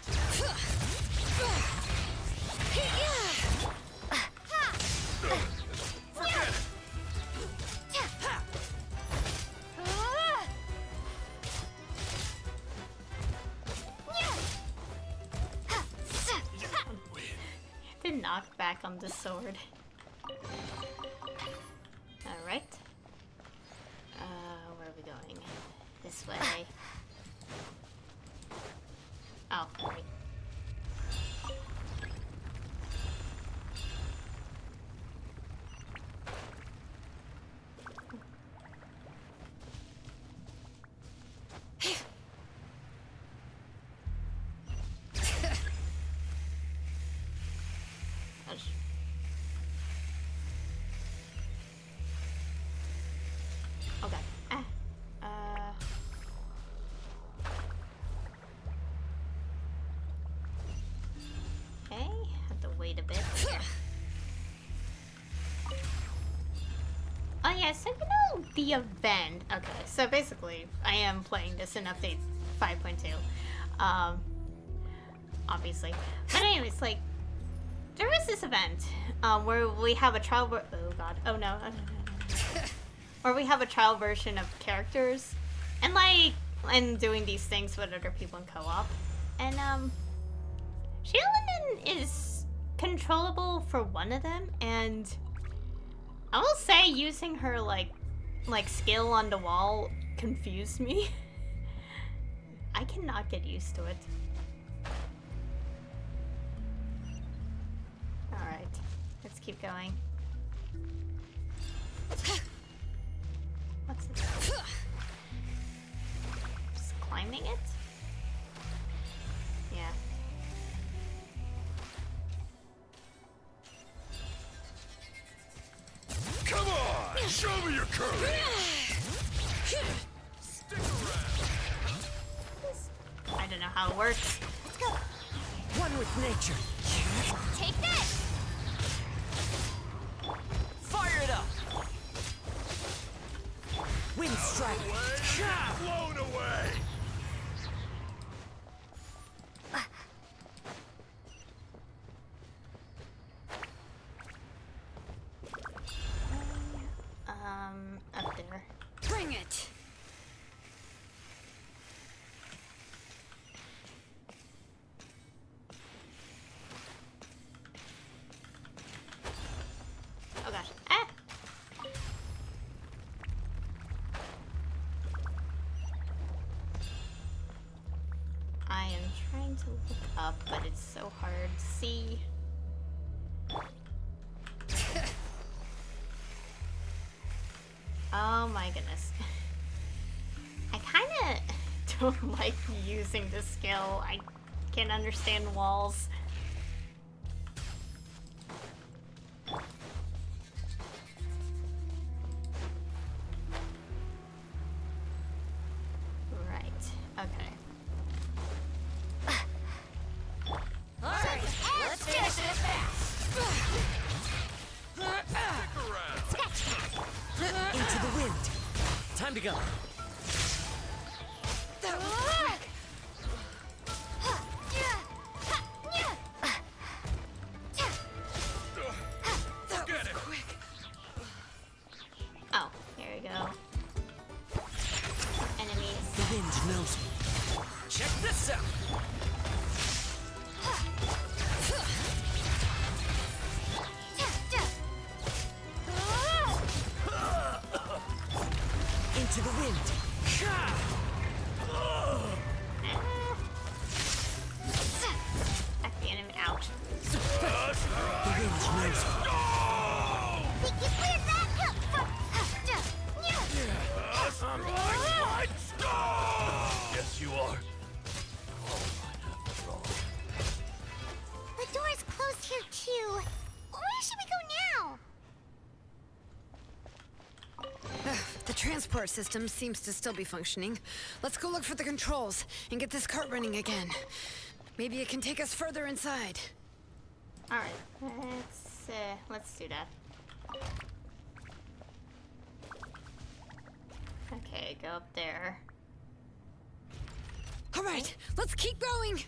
A: The knockback on the sword. Alright. Where are we going? This way. Oh, right. Okay. Okay, have to wait a bit. Oh yeah, so you know the event. Okay, so basically, I am playing this in update 5.2. obviously. But anyways, like, there was this event where we have a trial. Oh god. Oh no. Where we have a trial version of characters, and like, and doing these things with other people in co-op, and Xilonen is controllable for one of them, and I will say using her like skill on the wall confused me. I cannot get used to it. Alright, let's keep going. What's this? Just climbing it? Yeah.
J: Come on! Show me your courage! Stick around!
A: I don't know how it works.
B: Let's go.
H: One with nature.
B: Take this!
H: Fire it up! Wind strike.
J: Blown away!
A: Up there.
G: Bring it!
A: Oh gosh. Ah! I am trying to look up, but it's so hard to see. Oh my goodness. I kinda don't like using this skill. I can't understand walls. Right, okay.
B: Alright, let's finish it fast!
H: Into the wind. Time to go.
A: Oh, there we go. Enemies.
H: The wind knows me. Check this out. Into the wind.
A: Back the enemy out.
H: The wind knows me.
B: Think you cleared that?
J: Yes, you are.
B: The door's closed here too. Where should we go now?
G: The transport system seems to still be functioning. Let's go look for the controls and get this cart running again. Maybe it can take us further inside.
A: Alright, let's do that. Okay, go up there.
G: All right, let's keep going.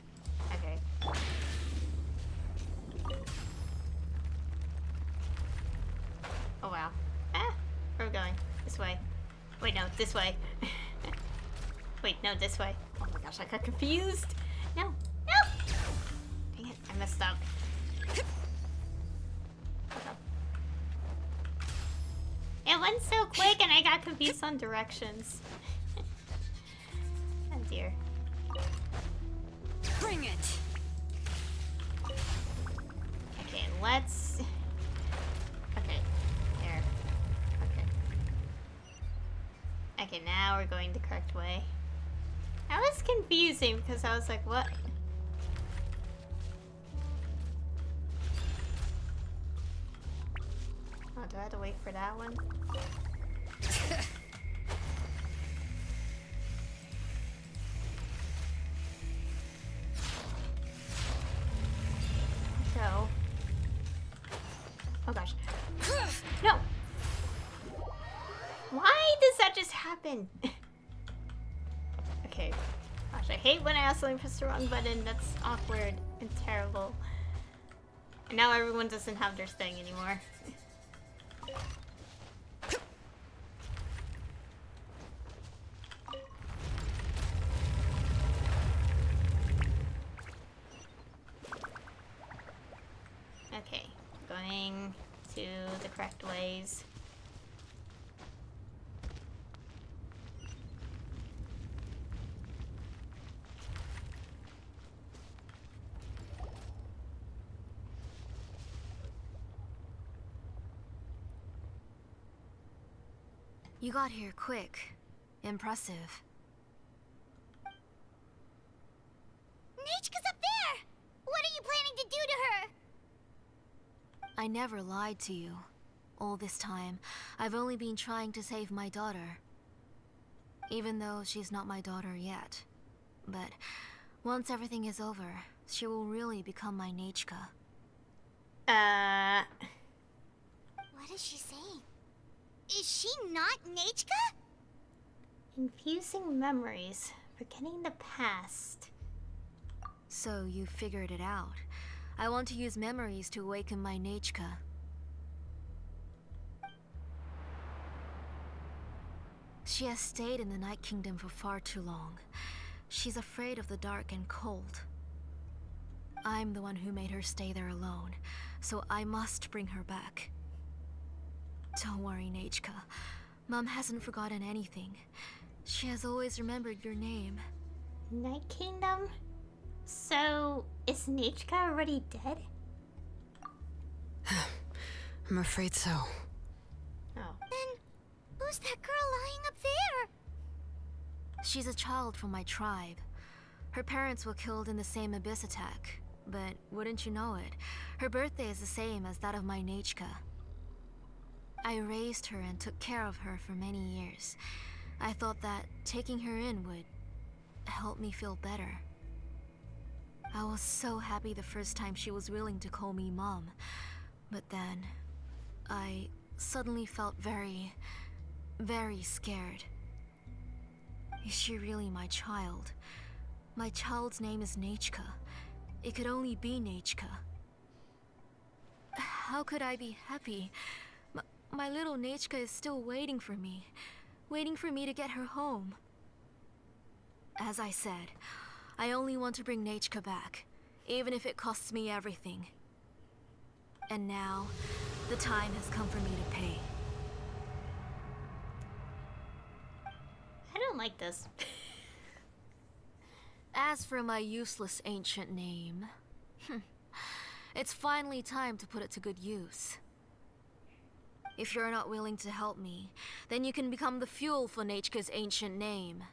A: Okay. Oh wow. Ah, where are we going? This way. Wait, no, this way. Wait, no, this way. Oh my gosh, I got confused. No, no! Dang it, I messed up. It went so quick and I got confused on directions. Oh dear.
G: Bring it.
A: Okay, let's... Okay, there. Okay. Okay, now we're going the correct way. That was confusing because I was like, what? Oh, do I have to wait for that one? Go. Oh gosh. No! Why does that just happen? Okay. Gosh, I hate when I accidentally press the wrong button. That's awkward and terrible. And now everyone doesn't have their thing anymore. Okay, going to the correct ways.
I: You got here quick. Impressive.
B: Nechka's up there! What are you planning to do to her?
I: I never lied to you. All this time, I've only been trying to save my daughter. Even though she's not my daughter yet. But once everything is over, she will really become my Nechka.
B: What is she saying? Is she not Nechka?
A: Infusing memories, forgetting the past.
I: So you figured it out. I want to use memories to awaken my Nechka. She has stayed in the Night Kingdom for far too long. She's afraid of the dark and cold. I'm the one who made her stay there alone, so I must bring her back. Don't worry, Nechka. Mom hasn't forgotten anything. She has always remembered your name.
A: Night Kingdom? So, is Nechka already dead?
G: I'm afraid so.
A: Oh.
B: Then, who's that girl lying up there?
I: She's a child from my tribe. Her parents were killed in the same abyss attack. But wouldn't you know it, her birthday is the same as that of my Nechka. I raised her and took care of her for many years. I thought that taking her in would help me feel better. I was so happy the first time she was willing to call me Mom. But then, I suddenly felt very scared. Is she really my child? My child's name is Nechka. It could only be Nechka. How could I be happy? My little Nechka is still waiting for me to get her home. As I said, I only want to bring Nechka back, even if it costs me everything. And now, the time has come for me to pay.
A: I don't like this.
I: As for my useless ancient name, it's finally time to put it to good use. If you're not willing to help me, then you can become the fuel for Nechka's ancient name.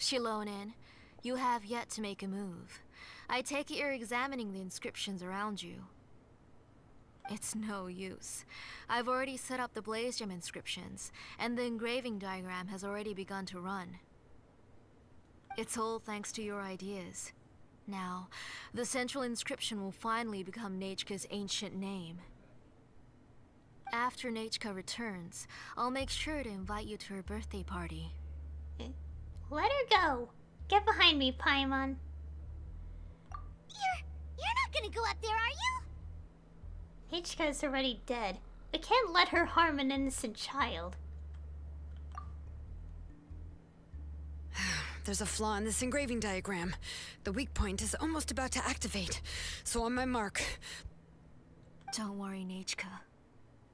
I: Xilonen, you have yet to make a move. I take it you're examining the inscriptions around you. It's no use. I've already set up the Blaze Gem inscriptions, and the engraving diagram has already begun to run. It's all thanks to your ideas. Now, the central inscription will finally become Nechka's ancient name. After Nechka returns, I'll make sure to invite you to her birthday party.
A: Let her go. Get behind me, Paimon.
B: You're not gonna go up there, are you?
A: Nechka is already dead. I can't let her harm an innocent child.
G: There's a flaw in this engraving diagram. The weak point is almost about to activate. So on my mark.
I: Don't worry, Nechka.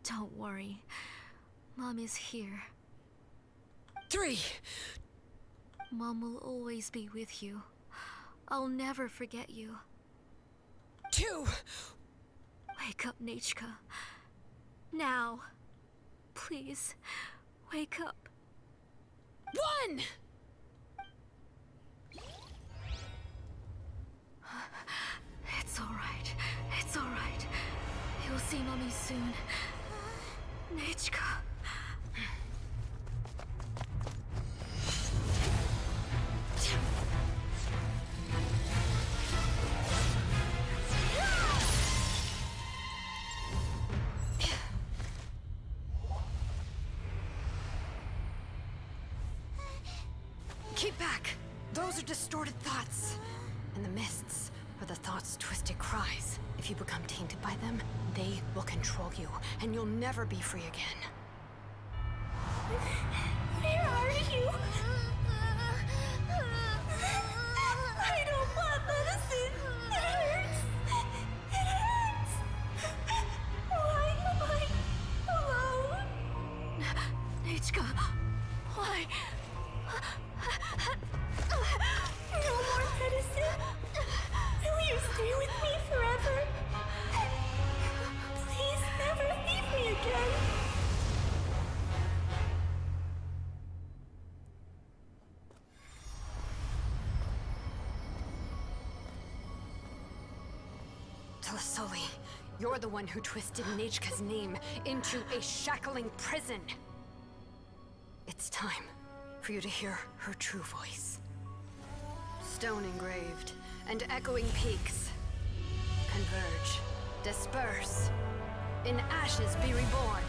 I: Don't worry. Mom is here.
G: 3.
I: Mom will always be with you. I'll never forget you.
G: 2.
I: Wake up, Nechka. Now. Please, wake up.
G: 1!
I: It's alright. It's alright. You'll see Mommy soon. Nechka.
G: Keep back! Those are distorted thoughts. And the mists are the thoughts' twisted cries. If you become tainted by them, they will control you, and you'll never be free again.
K: Where are you? I don't want medicine. It hurts. It hurts. Why am I alone?
I: Nichka, why?
K: No more medicine. Will you stay with me forever? Please never leave me again.
G: Tlasoli, you're the one who twisted Nechka's name into a shackling prison. It's time for you to hear her true voice. Stone engraved and echoing peaks converge, disperse, in ashes be reborn,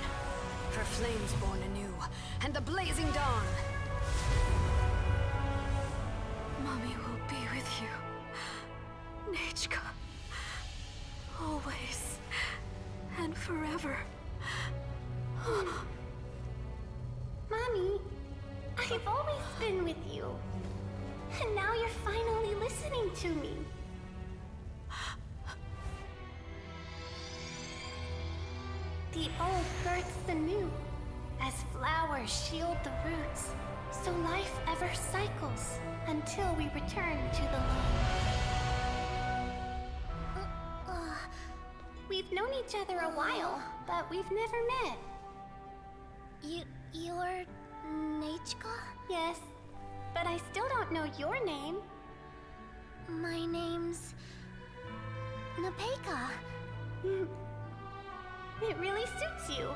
G: for flames born anew, and the blazing dawn.
I: Mommy will be with you. Nichka. Always. And forever.
K: Mommy, I've always been with you. And now you're finally listening to me. The old births the new, as flowers shield the roots, so life ever cycles until we return to the loam. We've known each other a while, but we've never met. You're Nechka? Yes, but I still don't know your name. My name's Nepeka. It really suits you.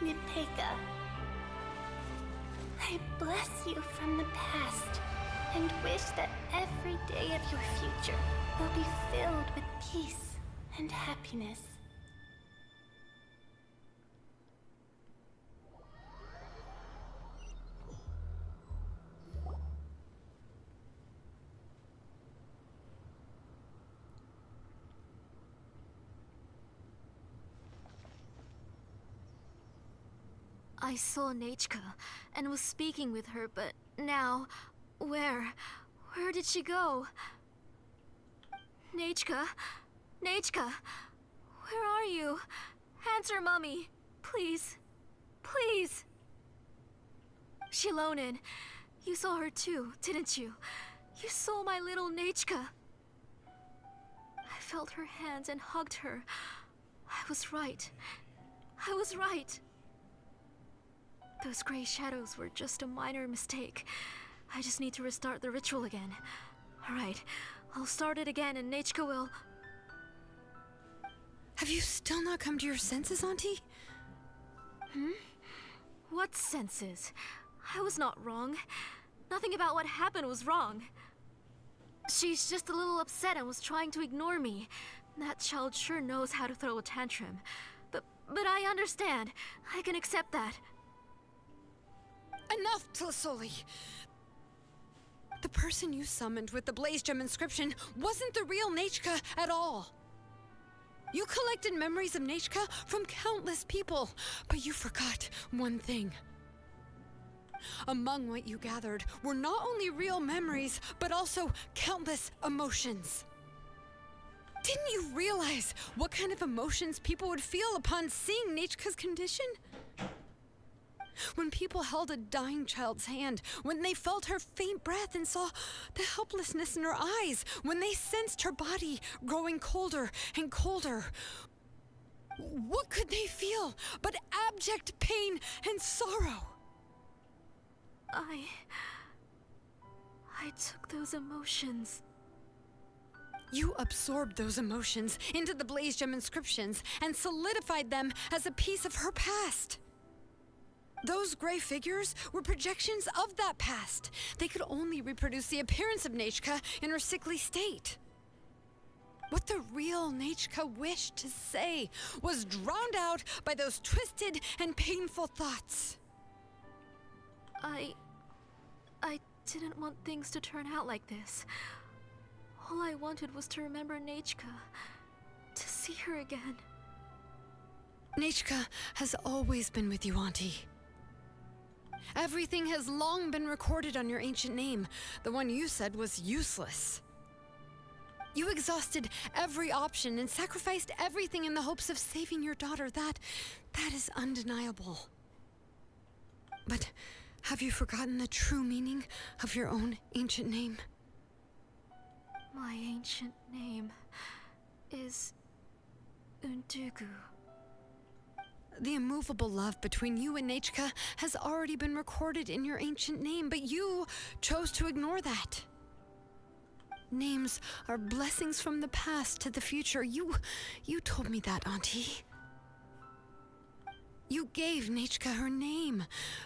K: Nepeka, I bless you from the past and wish that every day of your future will be filled with peace and happiness.
I: I saw Nechka and was speaking with her, but now, where did she go? Nechka? Nechka? Where are you? Answer, Mummy. Please. Please. Xilonen, you saw her too, didn't you? You saw my little Nechka. I felt her hands and hugged her. I was right. I was right. Those gray shadows were just a minor mistake. I just need to restart the ritual again. Alright, I'll start it again and Nechka will...
G: Have you still not come to your senses, Auntie?
I: What senses? I was not wrong. Nothing about what happened was wrong. She's just a little upset and was trying to ignore me. That child sure knows how to throw a tantrum. But I understand. I can accept that.
G: Enough, Tlasoli! The person you summoned with the Blaze Gem inscription wasn't the real Nechka at all. You collected memories of Nechka from countless people, but you forgot one thing. Among what you gathered were not only real memories, but also countless emotions. Didn't you realize what kind of emotions people would feel upon seeing Nechka's condition? When people held a dying child's hand, when they felt her faint breath and saw the helplessness in her eyes, when they sensed her body growing colder and colder, what could they feel but abject pain and sorrow?
I: I took those emotions.
G: You absorbed those emotions into the Blaze Gem inscriptions and solidified them as a piece of her past. Those gray figures were projections of that past. They could only reproduce the appearance of Nechka in her sickly state. What the real Nechka wished to say was drowned out by those twisted and painful thoughts.
I: I didn't want things to turn out like this. All I wanted was to remember Nechka, to see her again.
G: Nechka has always been with you, Auntie. Everything has long been recorded on your ancient name, the one you said was useless. You exhausted every option and sacrificed everything in the hopes of saving your daughter. That is undeniable. But have you forgotten the true meaning of your own ancient name?
I: My ancient name is Undugu.
G: The immovable love between you and Nechka has already been recorded in your ancient name, but you chose to ignore that. Names are blessings from the past to the future. You told me that, Auntie. You gave Nechka her name,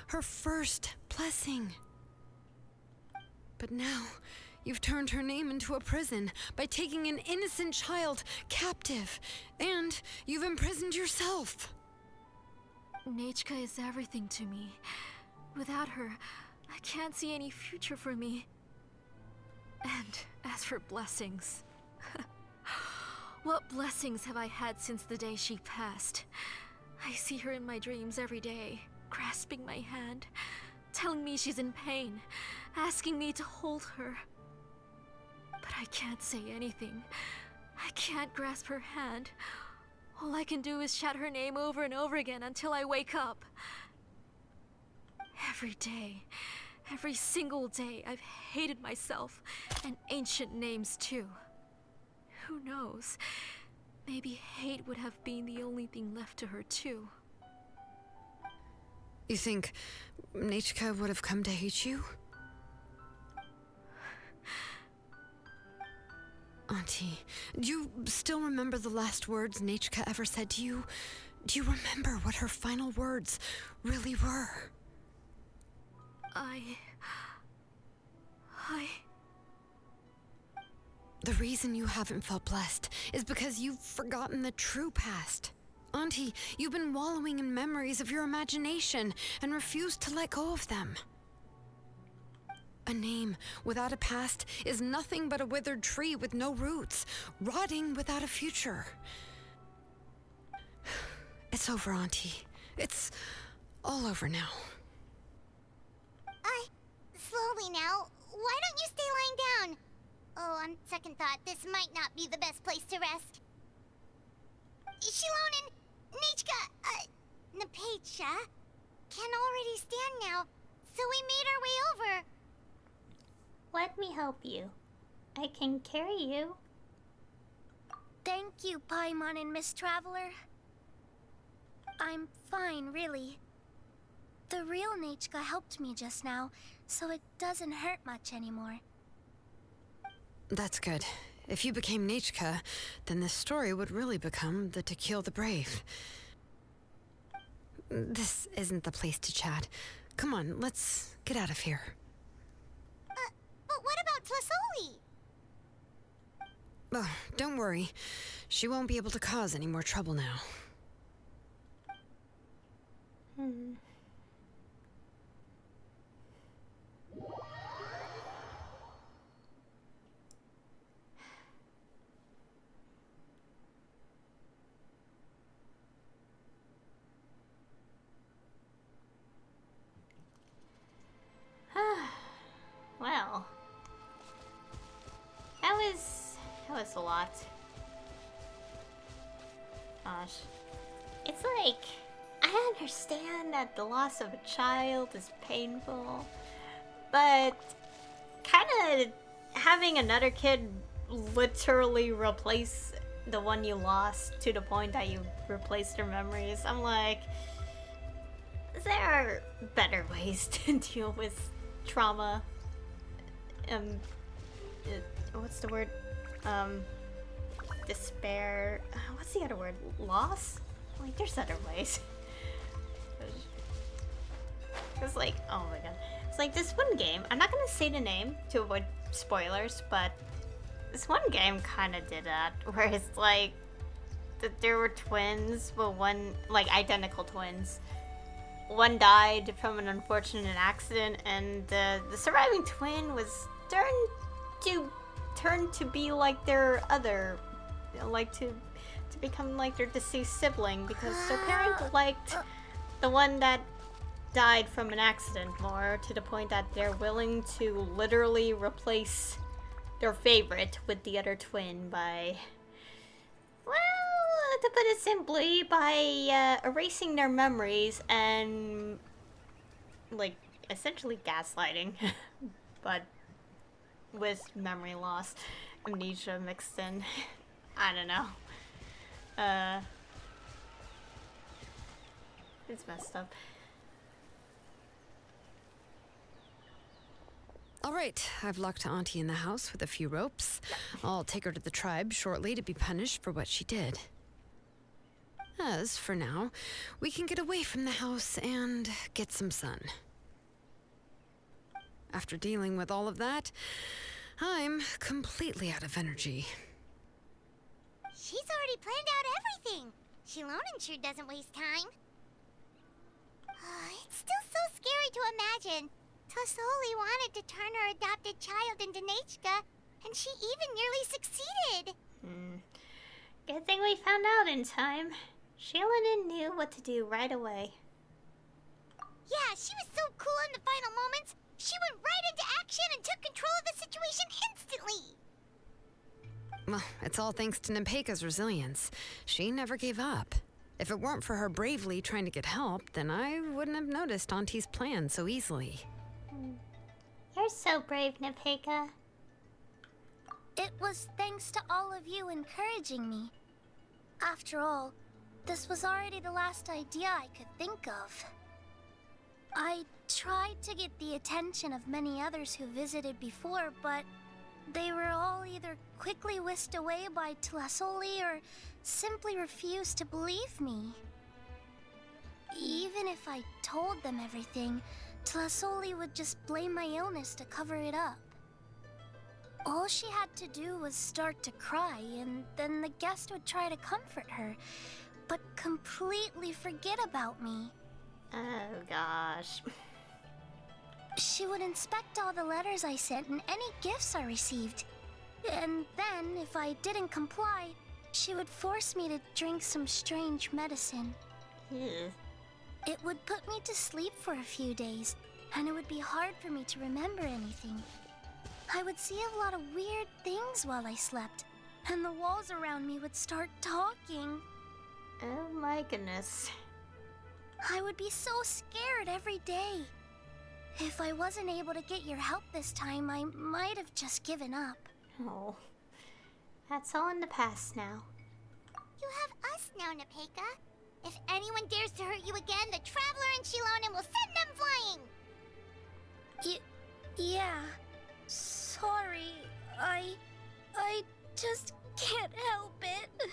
G: her first blessing. But now, you've turned her name into a prison by taking an innocent child captive, and you've imprisoned yourself.
I: Nechka is everything to me. Without her, I can't see any future for me. And as for blessings... what blessings have I had since the day she passed? I see her in my dreams every day, grasping my hand, telling me she's in pain, asking me to hold her. But I can't say anything. I can't grasp her hand. All I can do is shout her name over and over again until I wake up. Every day, every single day, I've hated myself, and ancient names too. Who knows? Maybe hate would have been the only thing left to her too.
G: You think Nechka would have come to hate you? Auntie, do you still remember the last words Nechka ever said to you? Do you remember what her final words really were? The reason you haven't felt blessed is because you've forgotten the true past. Auntie, you've been wallowing in memories of your imagination and refused to let go of them. A name without a past is nothing but a withered tree with no roots, rotting without a future. It's over, Auntie. It's all over now.
B: Slowly now. Why don't you stay lying down? Oh, on second thought, this might not be the best place to rest. Xilonen, Nechka, Napecha can already stand now, so we made our way over.
A: Let me help you. I can carry you.
K: Thank you, Paimon and Miss Traveler. I'm fine, really. The real Nechka helped me just now, so it doesn't hurt much anymore.
G: That's good. If you became Nechka, then this story would really become the To Kill the Brave. This isn't the place to chat. Come on, let's get out of here.
B: But what about Tlasoli?
G: Oh, don't worry. She won't be able to cause any more trouble now.
A: Well, that was a lot. Gosh. It's like, I understand that the loss of a child is painful, but kind of having another kid literally replace the one you lost to the point that you replaced their memories, I'm like, there are better ways to deal with trauma. What's the word? Despair. What's the other word? Loss? Like, there's other ways. It's like, oh my god. It's like this one game. I'm not gonna say the name to avoid spoilers, but This one game kind of did that, where it's like that there were twins, but one, like, identical twins. One died from an unfortunate accident, and the surviving twin was turned to be like their other, like to become like their deceased sibling, because their parent liked the one that died from an accident more, to the point that they're willing to literally replace their favorite with the other twin by, well, to put it simply, by erasing their memories and, like, essentially gaslighting, but with memory loss, amnesia mixed in. I don't know. It's messed up.
G: All right, I've locked Auntie in the house with a few ropes. I'll take her to the tribe shortly to be punished for what she did. As for now, we can get away from the house and get some sun. After dealing with all of that, I'm completely out of energy.
B: She's already planned out everything. Xilonen sure doesn't waste time. It's still so scary to imagine. Tlasoli wanted to turn her adopted child into Nechka, and she even nearly succeeded.
A: Good thing we found out in time. Xilonen knew what to do right away.
B: Yeah, she was so cool in the final moments. She went right into action and took control of the situation instantly.
G: Well, it's all thanks to Nepeka's resilience. She never gave up. If it weren't for her bravely trying to get help, then I wouldn't have noticed Auntie's plan so easily.
A: You're so brave, Nepeka.
K: It was thanks to all of you encouraging me. After all, this was already the last idea I could think of. I tried to get the attention of many others who visited before, but they were all either quickly whisked away by Tlasoli or simply refused to believe me. Even if I told them everything, Tlasoli would just blame my illness to cover it up. All she had to do was start to cry, and then the guest would try to comfort her, but completely forget about me.
A: Oh gosh.
K: She would inspect all the letters I sent and any gifts I received. And then, if I didn't comply, she would force me to drink some strange medicine.
A: Ew.
K: It would put me to sleep for a few days, and it would be hard for me to remember anything. I would see a lot of weird things while I slept, and the walls around me would start talking.
A: Oh my goodness.
K: I would be so scared every day. If I wasn't able to get your help this time, I might have just given up.
A: Oh. That's all in the past now.
B: You have us now, Nepeka. If anyone dares to hurt you again, the Traveler and Xilonen will send them flying!
K: Yeah. Sorry. I just can't help it.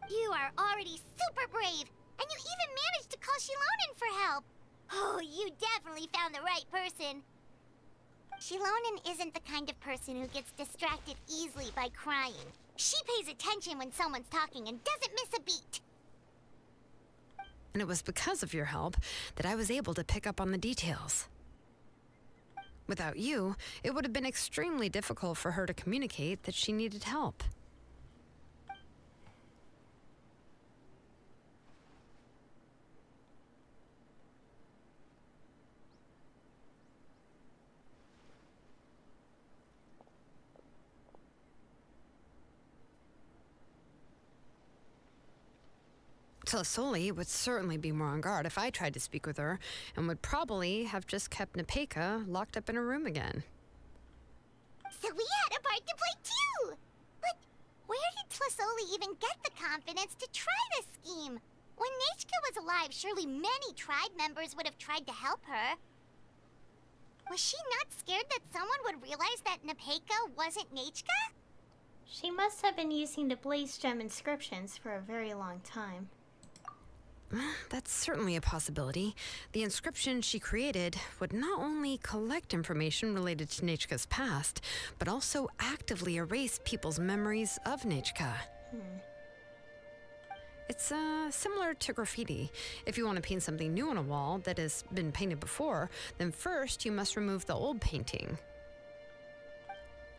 B: You are already super brave, and you even managed to call Xilonen for help. Oh, you definitely found the right person. Xilonen isn't the kind of person who gets distracted easily by crying. She pays attention when someone's talking and doesn't miss a beat.
G: And it was because of your help that I was able to pick up on the details. Without you, it would have been extremely difficult for her to communicate that she needed help. Tlasoli would certainly be more on guard if I tried to speak with her, and would probably have just kept Nepeka locked up in her room again.
B: So we had a part to play too! But where did Tlasoli even get the confidence to try this scheme? When Nechka was alive, surely many tribe members would have tried to help her. Was she not scared that someone would realize that Nepeka wasn't Nechka?
A: She must have been using the Blaze Gem inscriptions for a very long time.
G: That's certainly a possibility. The inscription she created would not only collect information related to Nechka's past, but also actively erase people's memories of Nechka. It's similar to graffiti. If you want to paint something new on a wall that has been painted before, then first you must remove the old painting.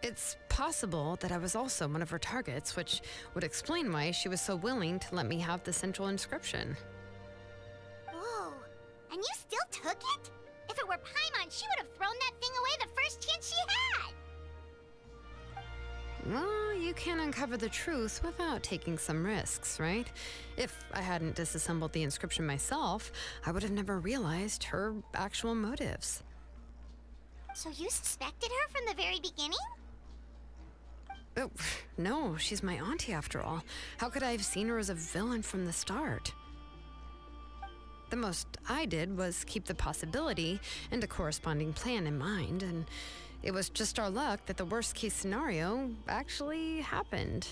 G: It's possible that I was also one of her targets, which would explain why she was so willing to let me have the central inscription.
B: Whoa, and you still took it? If it were Paimon, she would have thrown that thing away the first chance she had!
G: Well, you can't uncover the truth without taking some risks, right? If I hadn't disassembled the inscription myself, I would have never realized her actual motives.
B: So you suspected her from the very beginning?
G: Oh, no, she's my auntie after all. How could I have seen her as a villain from the start? The most I did was keep the possibility and a corresponding plan in mind, and it was just our luck that the worst case scenario actually happened.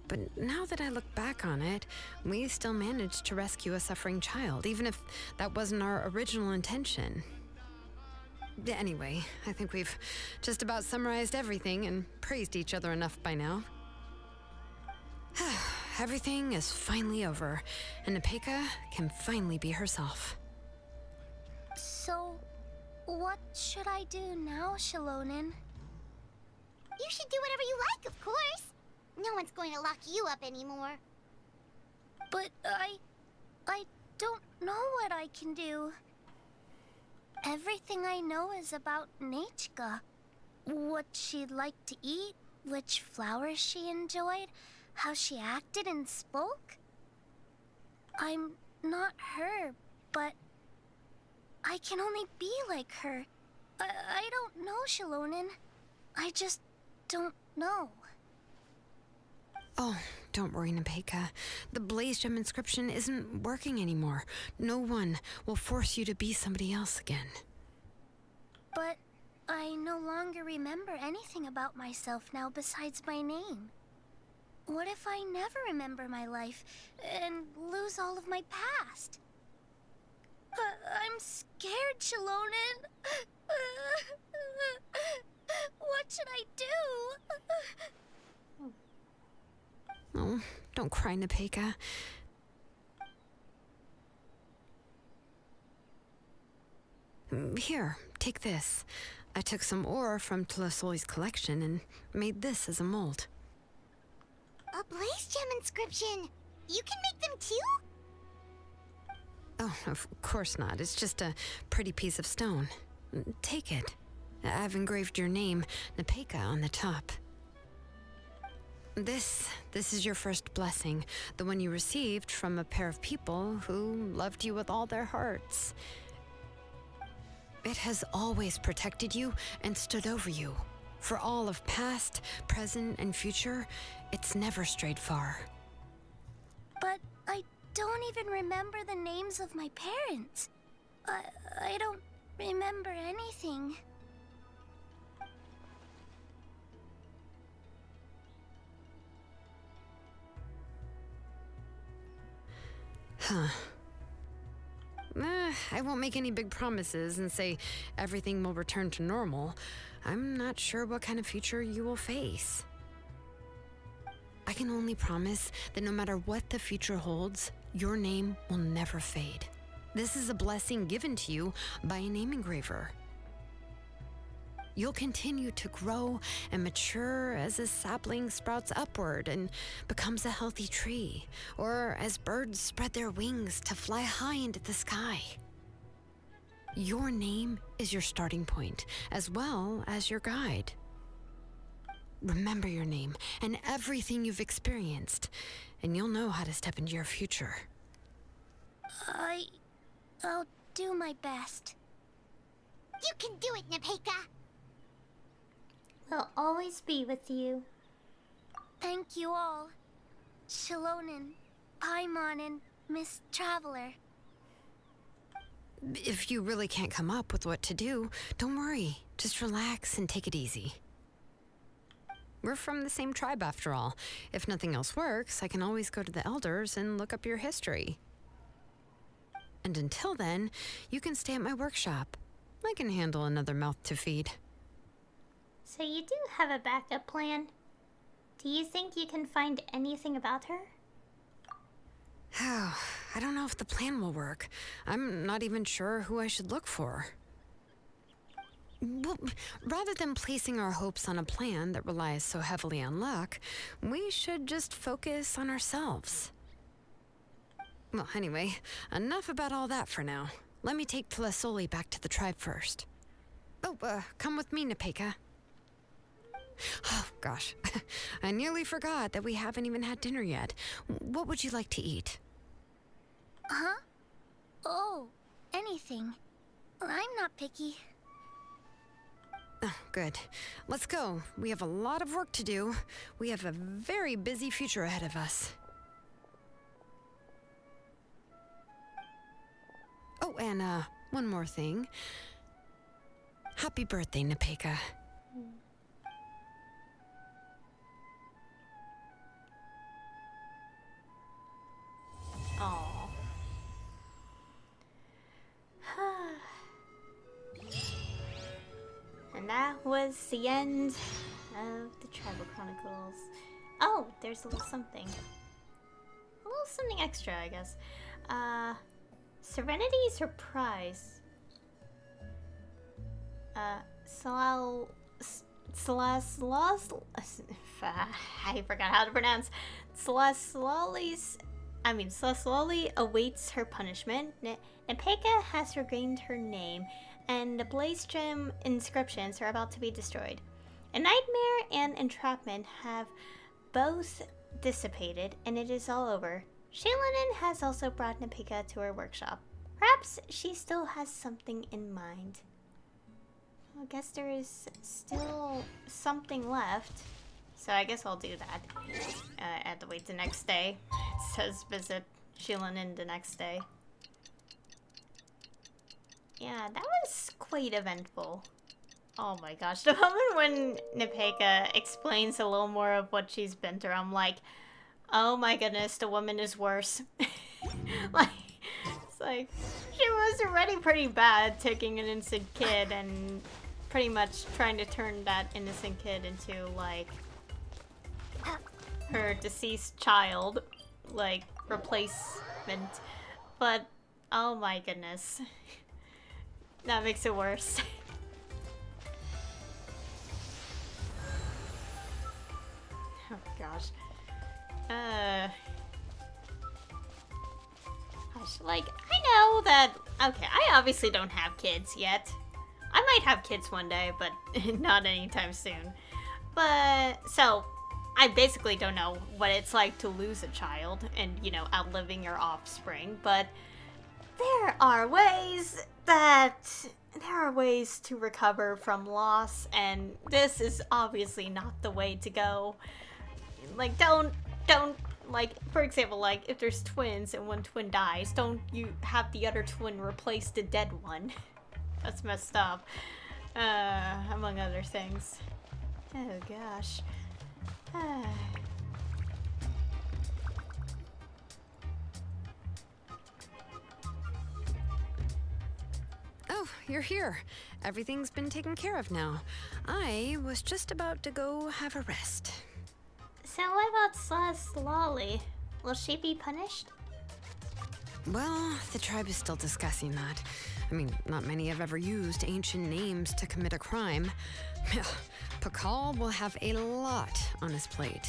G: But now that I look back on it, we still managed to rescue a suffering child, even if that wasn't our original intention. Anyway, I think we've just about summarized everything and praised each other enough by now. Everything is finally over, and Nepeka can finally be herself.
K: So, what should I do now, Xilonen?
B: You should do whatever you like, of course. No one's going to lock you up anymore.
K: But I don't know what I can do. Everything I know is about Nechka. What she liked to eat, which flowers she enjoyed, how she acted and spoke. I'm not her, but I can only be like her. I don't know, Xilonen. I just don't know.
G: Oh, don't worry, Nepeka. The Blaze Gem inscription isn't working anymore. No one will force you to be somebody else again.
K: But I no longer remember anything about myself now besides my name. What if I never remember my life and lose all of my past? I'm scared, Xilonen. What should I do?
G: Oh, don't cry, Nepeka. Here, take this. I took some ore from Tlasoli's collection and made this as a mold.
B: A Blaze Gem inscription! You can make them too?
G: Oh, of course not. It's just a pretty piece of stone. Take it. I've engraved your name, Nepeka, on the top. This is your first blessing, the one you received from a pair of people who loved you with all their hearts. It has always protected you and stood over you. For all of past, present, and future, it's never strayed far.
K: But I don't even remember the names of my parents. I don't remember anything.
G: Huh. I won't make any big promises and say everything will return to normal. I'm not sure what kind of future you will face. I can only promise that no matter what the future holds, your name will never fade. This is a blessing given to you by a name engraver. You'll continue to grow and mature as a sapling sprouts upward and becomes a healthy tree, or as birds spread their wings to fly high into the sky. Your name is your starting point, as well as your guide. Remember your name and everything you've experienced, and you'll know how to step into your future.
K: I'll do my best.
B: You can do it, Nepeka!
A: We'll always be with you.
K: Thank you all. Xilonen, Paimon, and Miss Traveler.
G: If you really can't come up with what to do, don't worry. Just relax and take it easy. We're from the same tribe after all. If nothing else works, I can always go to the elders and look up your history. And until then, you can stay at my workshop. I can handle another mouth to feed.
A: So you do have a backup plan? Do you think you can find anything about her?
G: Oh, I don't know if the plan will work. I'm not even sure who I should look for. Well, rather than placing our hopes on a plan that relies so heavily on luck, we should just focus on ourselves. Well, anyway, enough about all that for now. Let me take Tlasoli back to the tribe first. Oh, come with me, Nepeka. Oh, gosh. I nearly forgot that we haven't even had dinner yet. What would you like to eat?
K: Huh? Oh, anything. I'm not picky.
G: Oh, good. Let's go. We have a lot of work to do. We have a very busy future ahead of us. Oh, and one more thing. Happy birthday, Nepeka.
A: Aww. And that was the end of the Tribal Chronicles. Oh, there's a little something. A little something extra, I guess. Serenity Surprise. I forgot how to pronounce. Tlasololi awaits her punishment. Nepeka has regained her name, and the Blaze Gem inscriptions are about to be destroyed. A nightmare and entrapment have both dissipated, and it is all over. Xilonen has also brought Nepeka to her workshop. Perhaps she still has something in mind. I guess there is still something left, so I guess I'll do that. I have to wait the next day. It says visit Xilonen the next day. Yeah, that was quite eventful. Oh my gosh, the moment when Nepeka explains a little more of what she's been through, I'm like, oh my goodness, the woman is worse. Like, it's like, she was already pretty bad taking an innocent kid and pretty much trying to turn that innocent kid into, like, her deceased child, like, replacement. But, oh my goodness. That makes it worse. Oh gosh. Gosh, like, I know that, okay, I obviously don't have kids yet. I might have kids one day, but not anytime soon. But, so, I basically don't know what it's like to lose a child and, you know, outliving your offspring, but there are ways to recover from loss, and this is obviously not the way to go. Like, don't, like, for example, like, if there's twins and one twin dies, don't you have the other twin replace the dead one. That's messed up. Among other things. Oh, gosh.
G: Oh, you're here. Everything's been taken care of now. I was just about to go have a rest.
A: So what about Tlasololi? Will she be punished?
G: Well, the tribe is still discussing that. I mean, not many have ever used ancient names to commit a crime. Pakal will have a lot on his plate.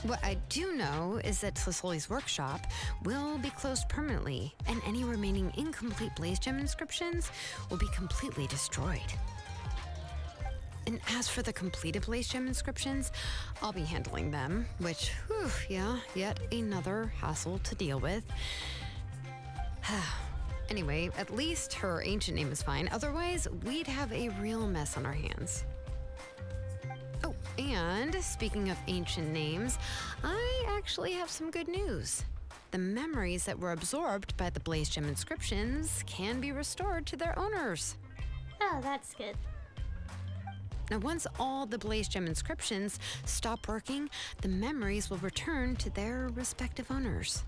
G: What I do know is that Tlasoli's workshop will be closed permanently, and any remaining incomplete Blaze Gem inscriptions will be completely destroyed. And as for the completed Blaze Gem inscriptions, I'll be handling them, which, whew, yeah, yet another hassle to deal with. Anyway, at least her ancient name is fine. Otherwise, we'd have a real mess on our hands. Oh, and speaking of ancient names, I actually have some good news. The memories that were absorbed by the Blaze Gem inscriptions can be restored to their owners.
A: Oh, that's good.
G: Now, once all the Blaze Gem inscriptions stop working, the memories will return to their respective owners.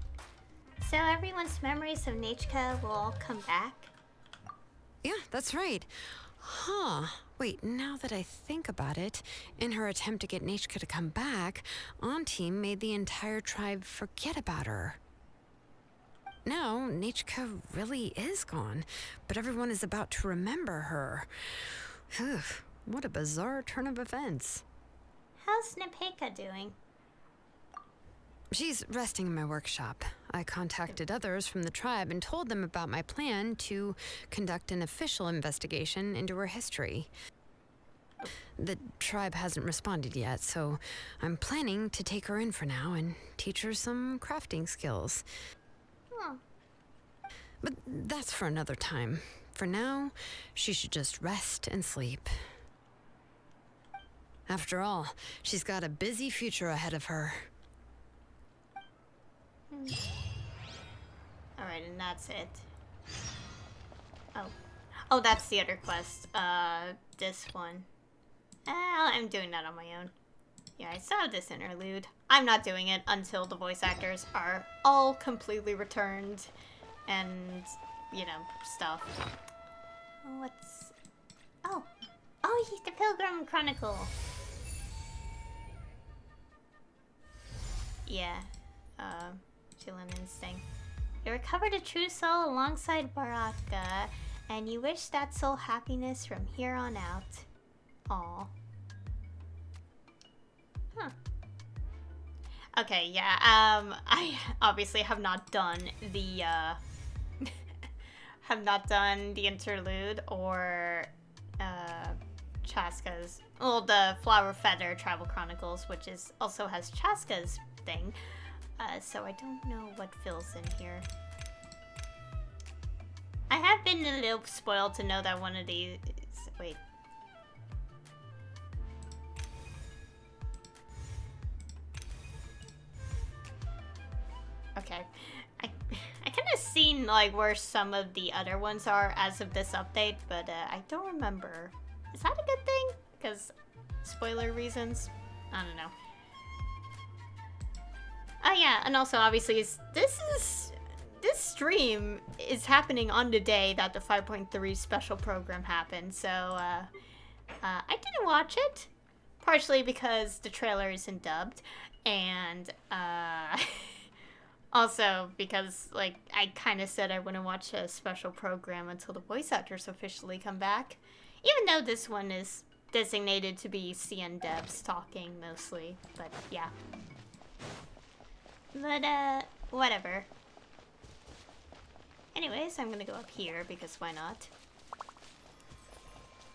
A: So everyone's memories of Nachka will all come back?
G: Yeah, that's right. Huh. Wait, now that I think about it, in her attempt to get Nachka to come back, Auntie made the entire tribe forget about her. Now, Nachka really is gone, but everyone is about to remember her. Phew, what a bizarre turn of events.
A: How's Nepeka doing?
G: She's resting in my workshop. I contacted others from the tribe and told them about my plan to conduct an official investigation into her history. The tribe hasn't responded yet, so I'm planning to take her in for now and teach her some crafting skills.
A: Oh.
G: But that's for another time. For now, she should just rest and sleep. After all, she's got a busy future ahead of her.
A: Alright, and that's it. Oh, that's the other quest. This one. I'm doing that on my own. Yeah, I saw this interlude. I'm not doing it until the voice actors are all completely returned and, you know, stuff. What's... Oh, he's the Pilgrim Chronicle. Yeah, Xilonen's thing. You recovered a true soul alongside Baraka, and you wish that soul happiness from here on out. Aw. Huh. Okay, yeah, I obviously have not done the, have not done the interlude or, Chaska's, well, the Flower Feather Travel Chronicles, which is also has Chaska's thing. So I don't know what fills in here. I have been a little spoiled to know that one of these... Wait. Okay. I kind of seen like where some of the other ones are as of this update, but I don't remember. Is that a good thing? Because spoiler reasons? I don't know. Oh yeah, and also obviously this stream is happening on the day that the 5.3 special program happened, so I didn't watch it, partially because the trailer isn't dubbed, and also because like I kind of said I wouldn't watch a special program until the voice actors officially come back, even though this one is designated to be CN devs talking mostly, but yeah. But, whatever. Anyways, I'm gonna go up here, because why not?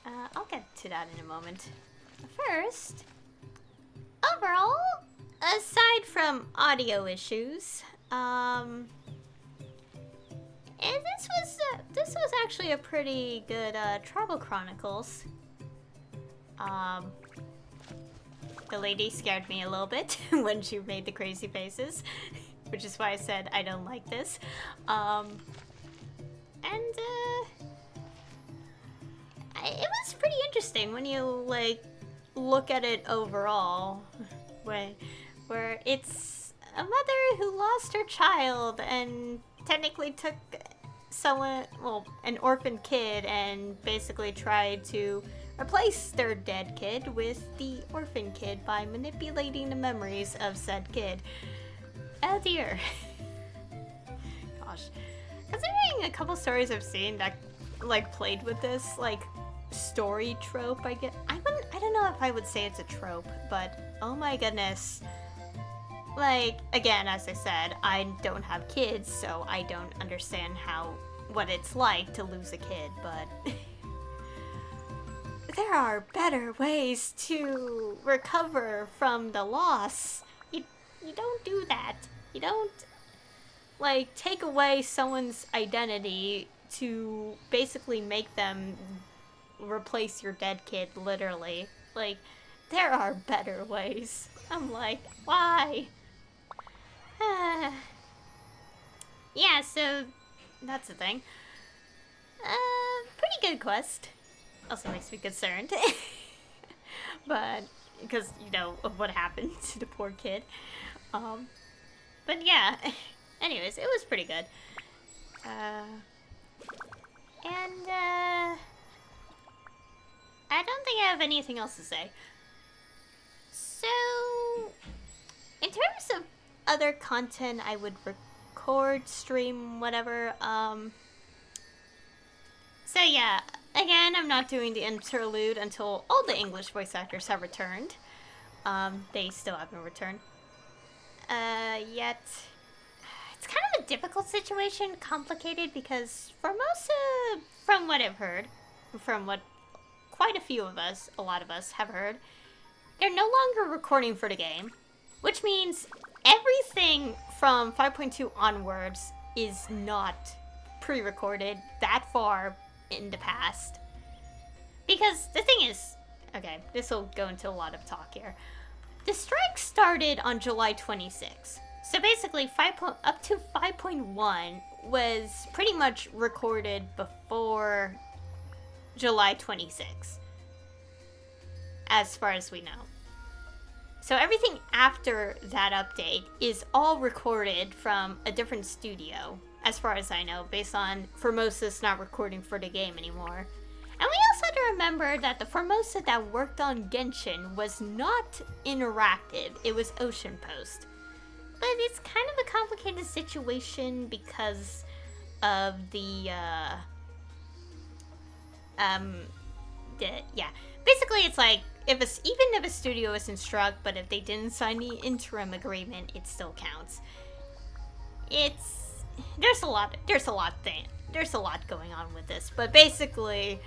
A: I'll get to that in a moment. First, overall, aside from audio issues, this was actually a pretty good, Travel Chronicles. The lady scared me a little bit when she made the crazy faces, which is why I said I don't like this. It was pretty interesting when you like look at it overall, where it's a mother who lost her child and technically took an orphan kid and basically tried to replace their dead kid with the orphan kid by manipulating the memories of said kid. Oh dear. Gosh. Considering a couple stories I've seen that like played with this like story trope, I don't know if I would say it's a trope, but oh my goodness. Like, again, as I said, I don't have kids, so I don't understand what it's like to lose a kid, but there are better ways to recover from the loss. You don't do that. You don't, like, take away someone's identity to basically make them replace your dead kid, literally. Like, there are better ways. I'm like, why? Yeah, so that's the thing. Pretty good quest. Also makes me concerned. but because you know of what happened to the poor kid. But yeah. Anyways, it was pretty good. I don't think I have anything else to say. So, in terms of other content I would record, stream, whatever, so yeah, again, I'm not doing the interlude until all the English voice actors have returned. They still haven't returned. Yet, it's kind of a difficult situation, complicated, because for most of, from what I've heard, from what quite a few of us, a lot of us have heard, they're no longer recording for the game, which means everything from 5.2 onwards is not pre-recorded that far in the past. Because the thing is, okay, this will go into a lot of talk here. The strike started on July 26. So basically, up to 5.1 was pretty much recorded before July 26, as far as we know. So everything after that update is all recorded from a different studio, as far as I know, based on Formosa's not recording for the game anymore. And we also have to remember that the Formosa that worked on Genshin was not interactive, it was Ocean Post. But it's kind of a complicated situation because of basically it's like, even if a studio isn't struck, but if they didn't sign the interim agreement, it still counts. There's a lot going on with this, but basically,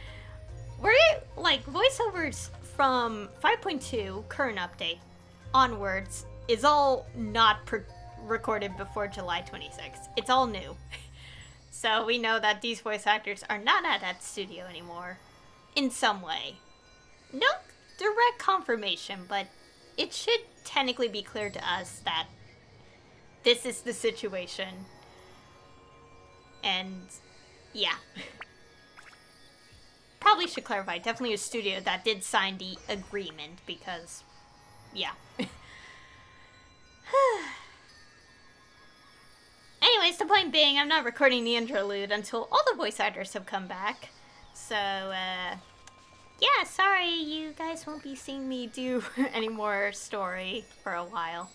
A: we're like voiceovers from 5.2 current update onwards is all not recorded before July 26. It's all new. So we know that these voice actors are not at that studio anymore in some way. No direct confirmation, but it should technically be clear to us that this is the situation. And yeah. Probably should clarify, definitely a studio that did sign the agreement because, yeah. Anyways, the point being, I'm not recording the interlude until all the voice actors have come back. So, yeah, sorry, you guys won't be seeing me do any more story for a while.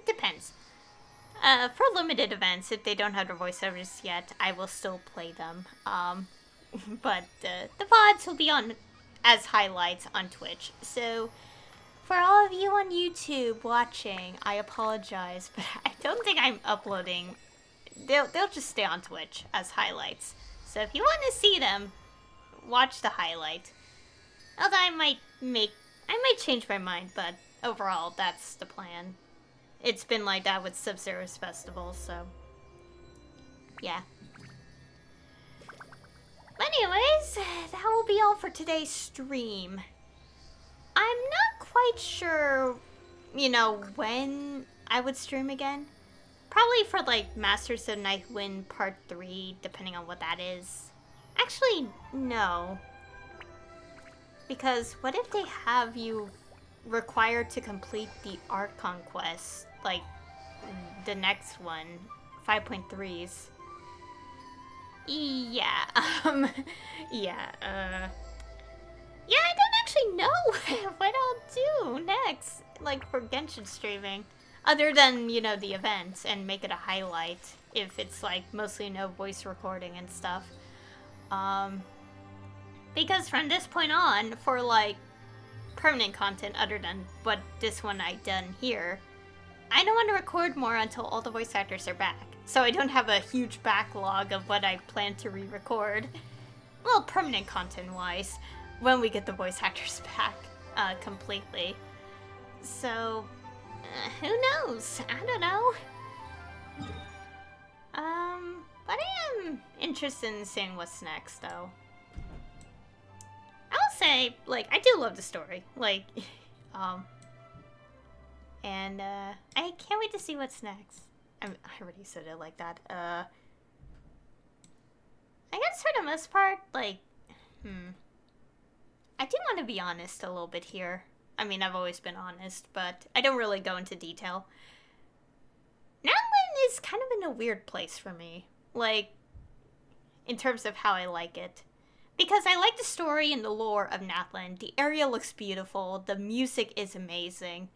A: Depends. For limited events, if they don't have their voiceovers yet, I will still play them. But the VODs will be on as highlights on Twitch. So, for all of you on YouTube watching, I apologize, but I don't think I'm uploading. They'll just stay on Twitch as highlights. So if you want to see them, watch the highlight. Although I might change my mind, but overall, that's the plan. It's been like that with Sub-Zero's festival, so yeah. But anyways, that will be all for today's stream. I'm not quite sure, when I would stream again. Probably for, like, Masters of Nightwind Part 3, depending on what that is. Actually, no. Because what if they have you required to complete the Archon quest, like, the next one, 5.3's? Yeah, yeah, I don't actually know what I'll do next, like, for Genshin streaming. Other than, the events, and make it a highlight, if it's, like, mostly no voice recording and stuff. Because from this point on, for, like, permanent content other than what this one I done here, I don't want to record more until all the voice actors are back. So I don't have a huge backlog of what I plan to re-record. Well, permanent content-wise, when we get the voice actors back completely. So, who knows? I don't know. But I am interested in seeing what's next, though. I will say, like, I do love the story. Like, and, I can't wait to see what's next. I already said it like that. I guess for the most part, like, I do want to be honest a little bit here. I mean, I've always been honest, but I don't really go into detail. Natlan is kind of in a weird place for me. Like, in terms of how I like it. Because I like the story and the lore of Natlan. The area looks beautiful. The music is amazing.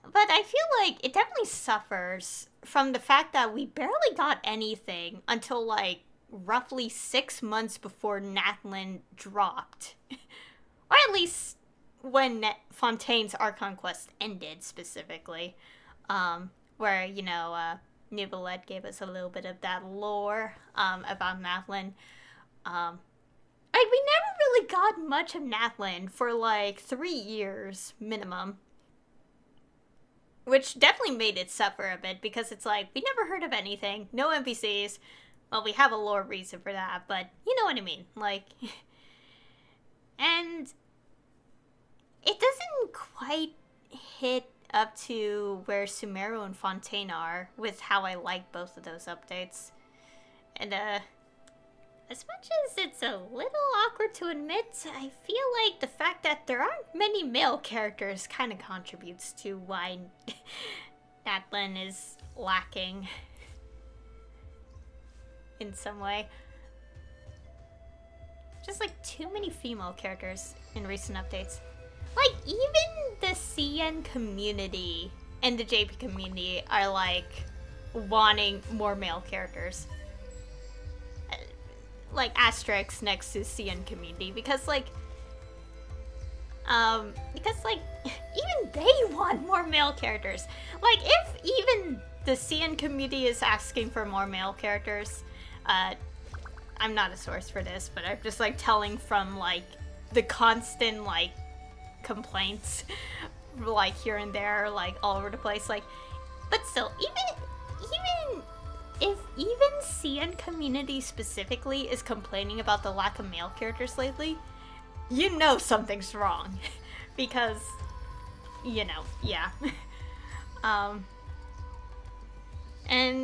A: But I feel like it definitely suffers from the fact that we barely got anything until, like, roughly 6 months before Natlan dropped. Or at least when Fontaine's Archon quest ended, specifically. Where, you know, Nivelette gave us a little bit of that lore about Natlan. Like, we never really got much of Natlan for, like, 3 years, minimum. Which definitely made it suffer a bit, because it's like, we never heard of anything, no NPCs. Well, we have a lore reason for that, but you know what I mean. Like, and it doesn't quite hit up to where Sumeru and Fontaine are with how I like both of those updates. And, as much as it's a little awkward to admit, I feel like the fact that there aren't many male characters kind of contributes to why Natlan is lacking in some way. Just like too many female characters in recent updates. Like, even the CN community and the JP community are like wanting more male characters. Like, asterisks next to CN community, because like even they want more male characters. Like, if even the CN community is asking for more male characters, I'm not a source for this, but I'm just like telling from like the constant like complaints like here and there, like all over the place, like, but still, even if even CN community specifically is complaining about the lack of male characters lately, you know something's wrong. Because, you know, yeah. And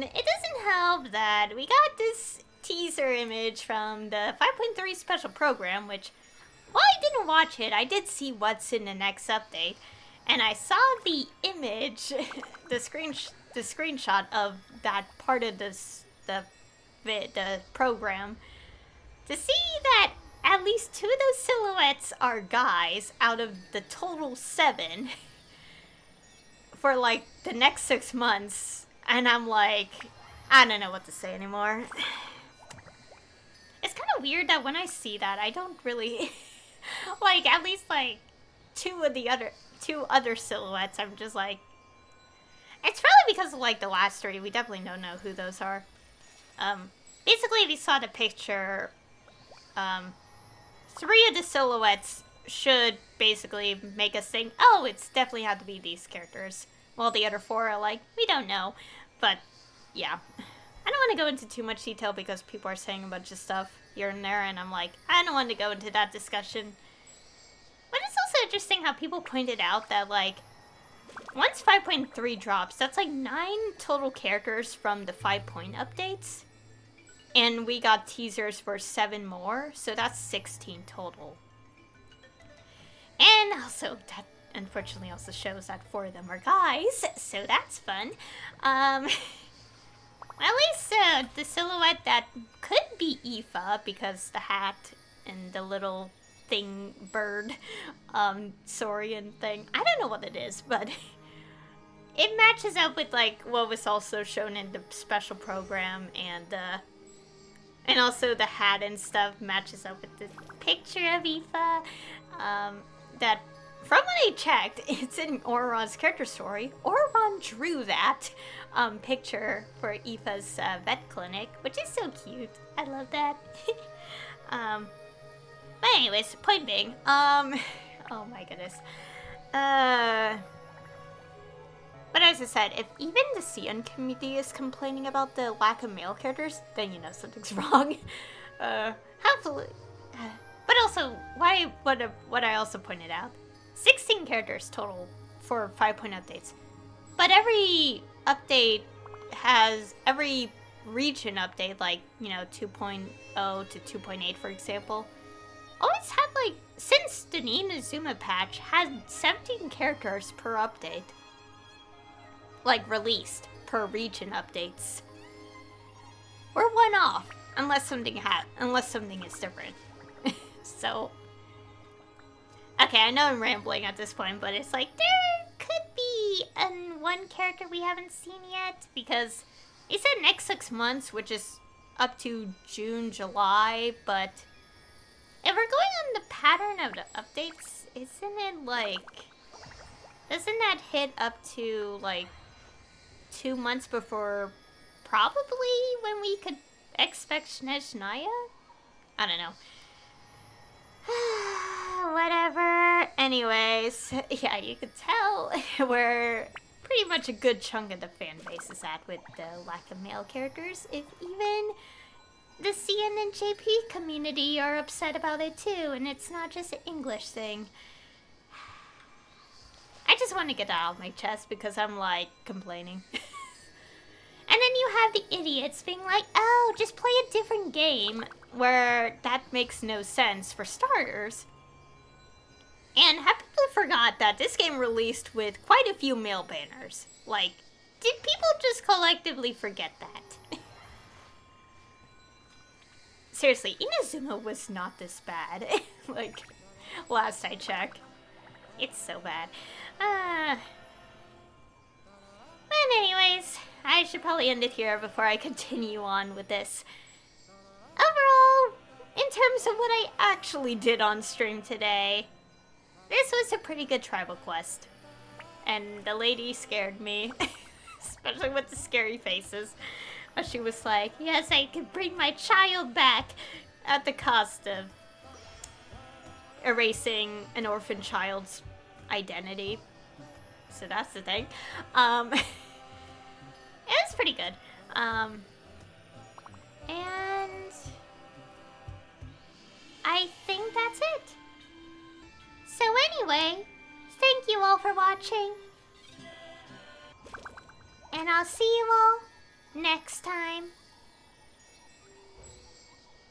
A: it doesn't help that we got this teaser image from the 5.3 special program, which, while I didn't watch it, I did see what's in the next update. And I saw the image, the screenshot of that part of the program, to see that at least 2 of those silhouettes are guys out of the total 7 for like the next 6 months. And I'm like, I don't know what to say anymore. It's kind of weird that when I see that, I don't really like, at least like 2 other silhouettes, I'm just like, it's probably because of like the last 3. We definitely don't know who those are. Basically, if you saw the picture, 3 of the silhouettes should basically make us think, oh, it's definitely had to be these characters. While the other 4 are like, we don't know. But, yeah. I don't want to go into too much detail because people are saying a bunch of stuff here and there, and I'm like, I don't want to go into that discussion. But it's also interesting how people pointed out that, like, once 5.3 drops, that's like 9 total characters from the 5-point updates. And we got teasers for 7 more, so that's 16 total. And also, that unfortunately also shows that 4 of them are guys, so that's fun. At least the silhouette that could be Aoife, because the hat and the little thing, bird, saurian thing, I don't know what it is, but it matches up with like what was also shown in the special program, and also the hat and stuff matches up with the picture of Aoife. That, from what I checked, it's in Auron's character story. Auron drew that picture for Aoife's vet clinic, which is so cute. I love that. But anyways, point being, oh my goodness. But as I said, if even the CN community is complaining about the lack of male characters, then you know something's wrong. Hopefully. But also, what I also pointed out, 16 characters total for 5-point updates. But every update has, every region update, like, you know, 2.0 to 2.8, for example, always had like, since the Inazuma patch, had 17 characters per update. Like released per region updates. Or one off, unless something is different. So, okay, I know I'm rambling at this point, but it's like there could be one character we haven't seen yet, because it said next 6 months, which is up to June, July, but if we're going on the pattern of the updates, isn't it like, doesn't that hit up to like 2 months before probably when we could expect Snezhnaya? I don't know. Whatever. Anyways, yeah, you could tell where pretty much a good chunk of the fan base is at with the lack of male characters, if even the CN and JP community are upset about it too, and it's not just an English thing. I just want to get that out of my chest because I'm like complaining. And then you have the idiots being like, oh, just play a different game, where that makes no sense for starters. And have people forgot that this game released with quite a few male banners? Like, did people just collectively forget that? Seriously, Inazuma was not this bad. Like, last I checked. It's so bad. But anyways, I should probably end it here before I continue on with this. Overall, in terms of what I actually did on stream today, this was a pretty good tribal quest. And the lady scared me, especially with the scary faces. But she was like, yes, I can bring my child back at the cost of erasing an orphan child's identity. So that's the thing. It was pretty good. And I think that's it. So anyway, thank you all for watching. And I'll see you all next time.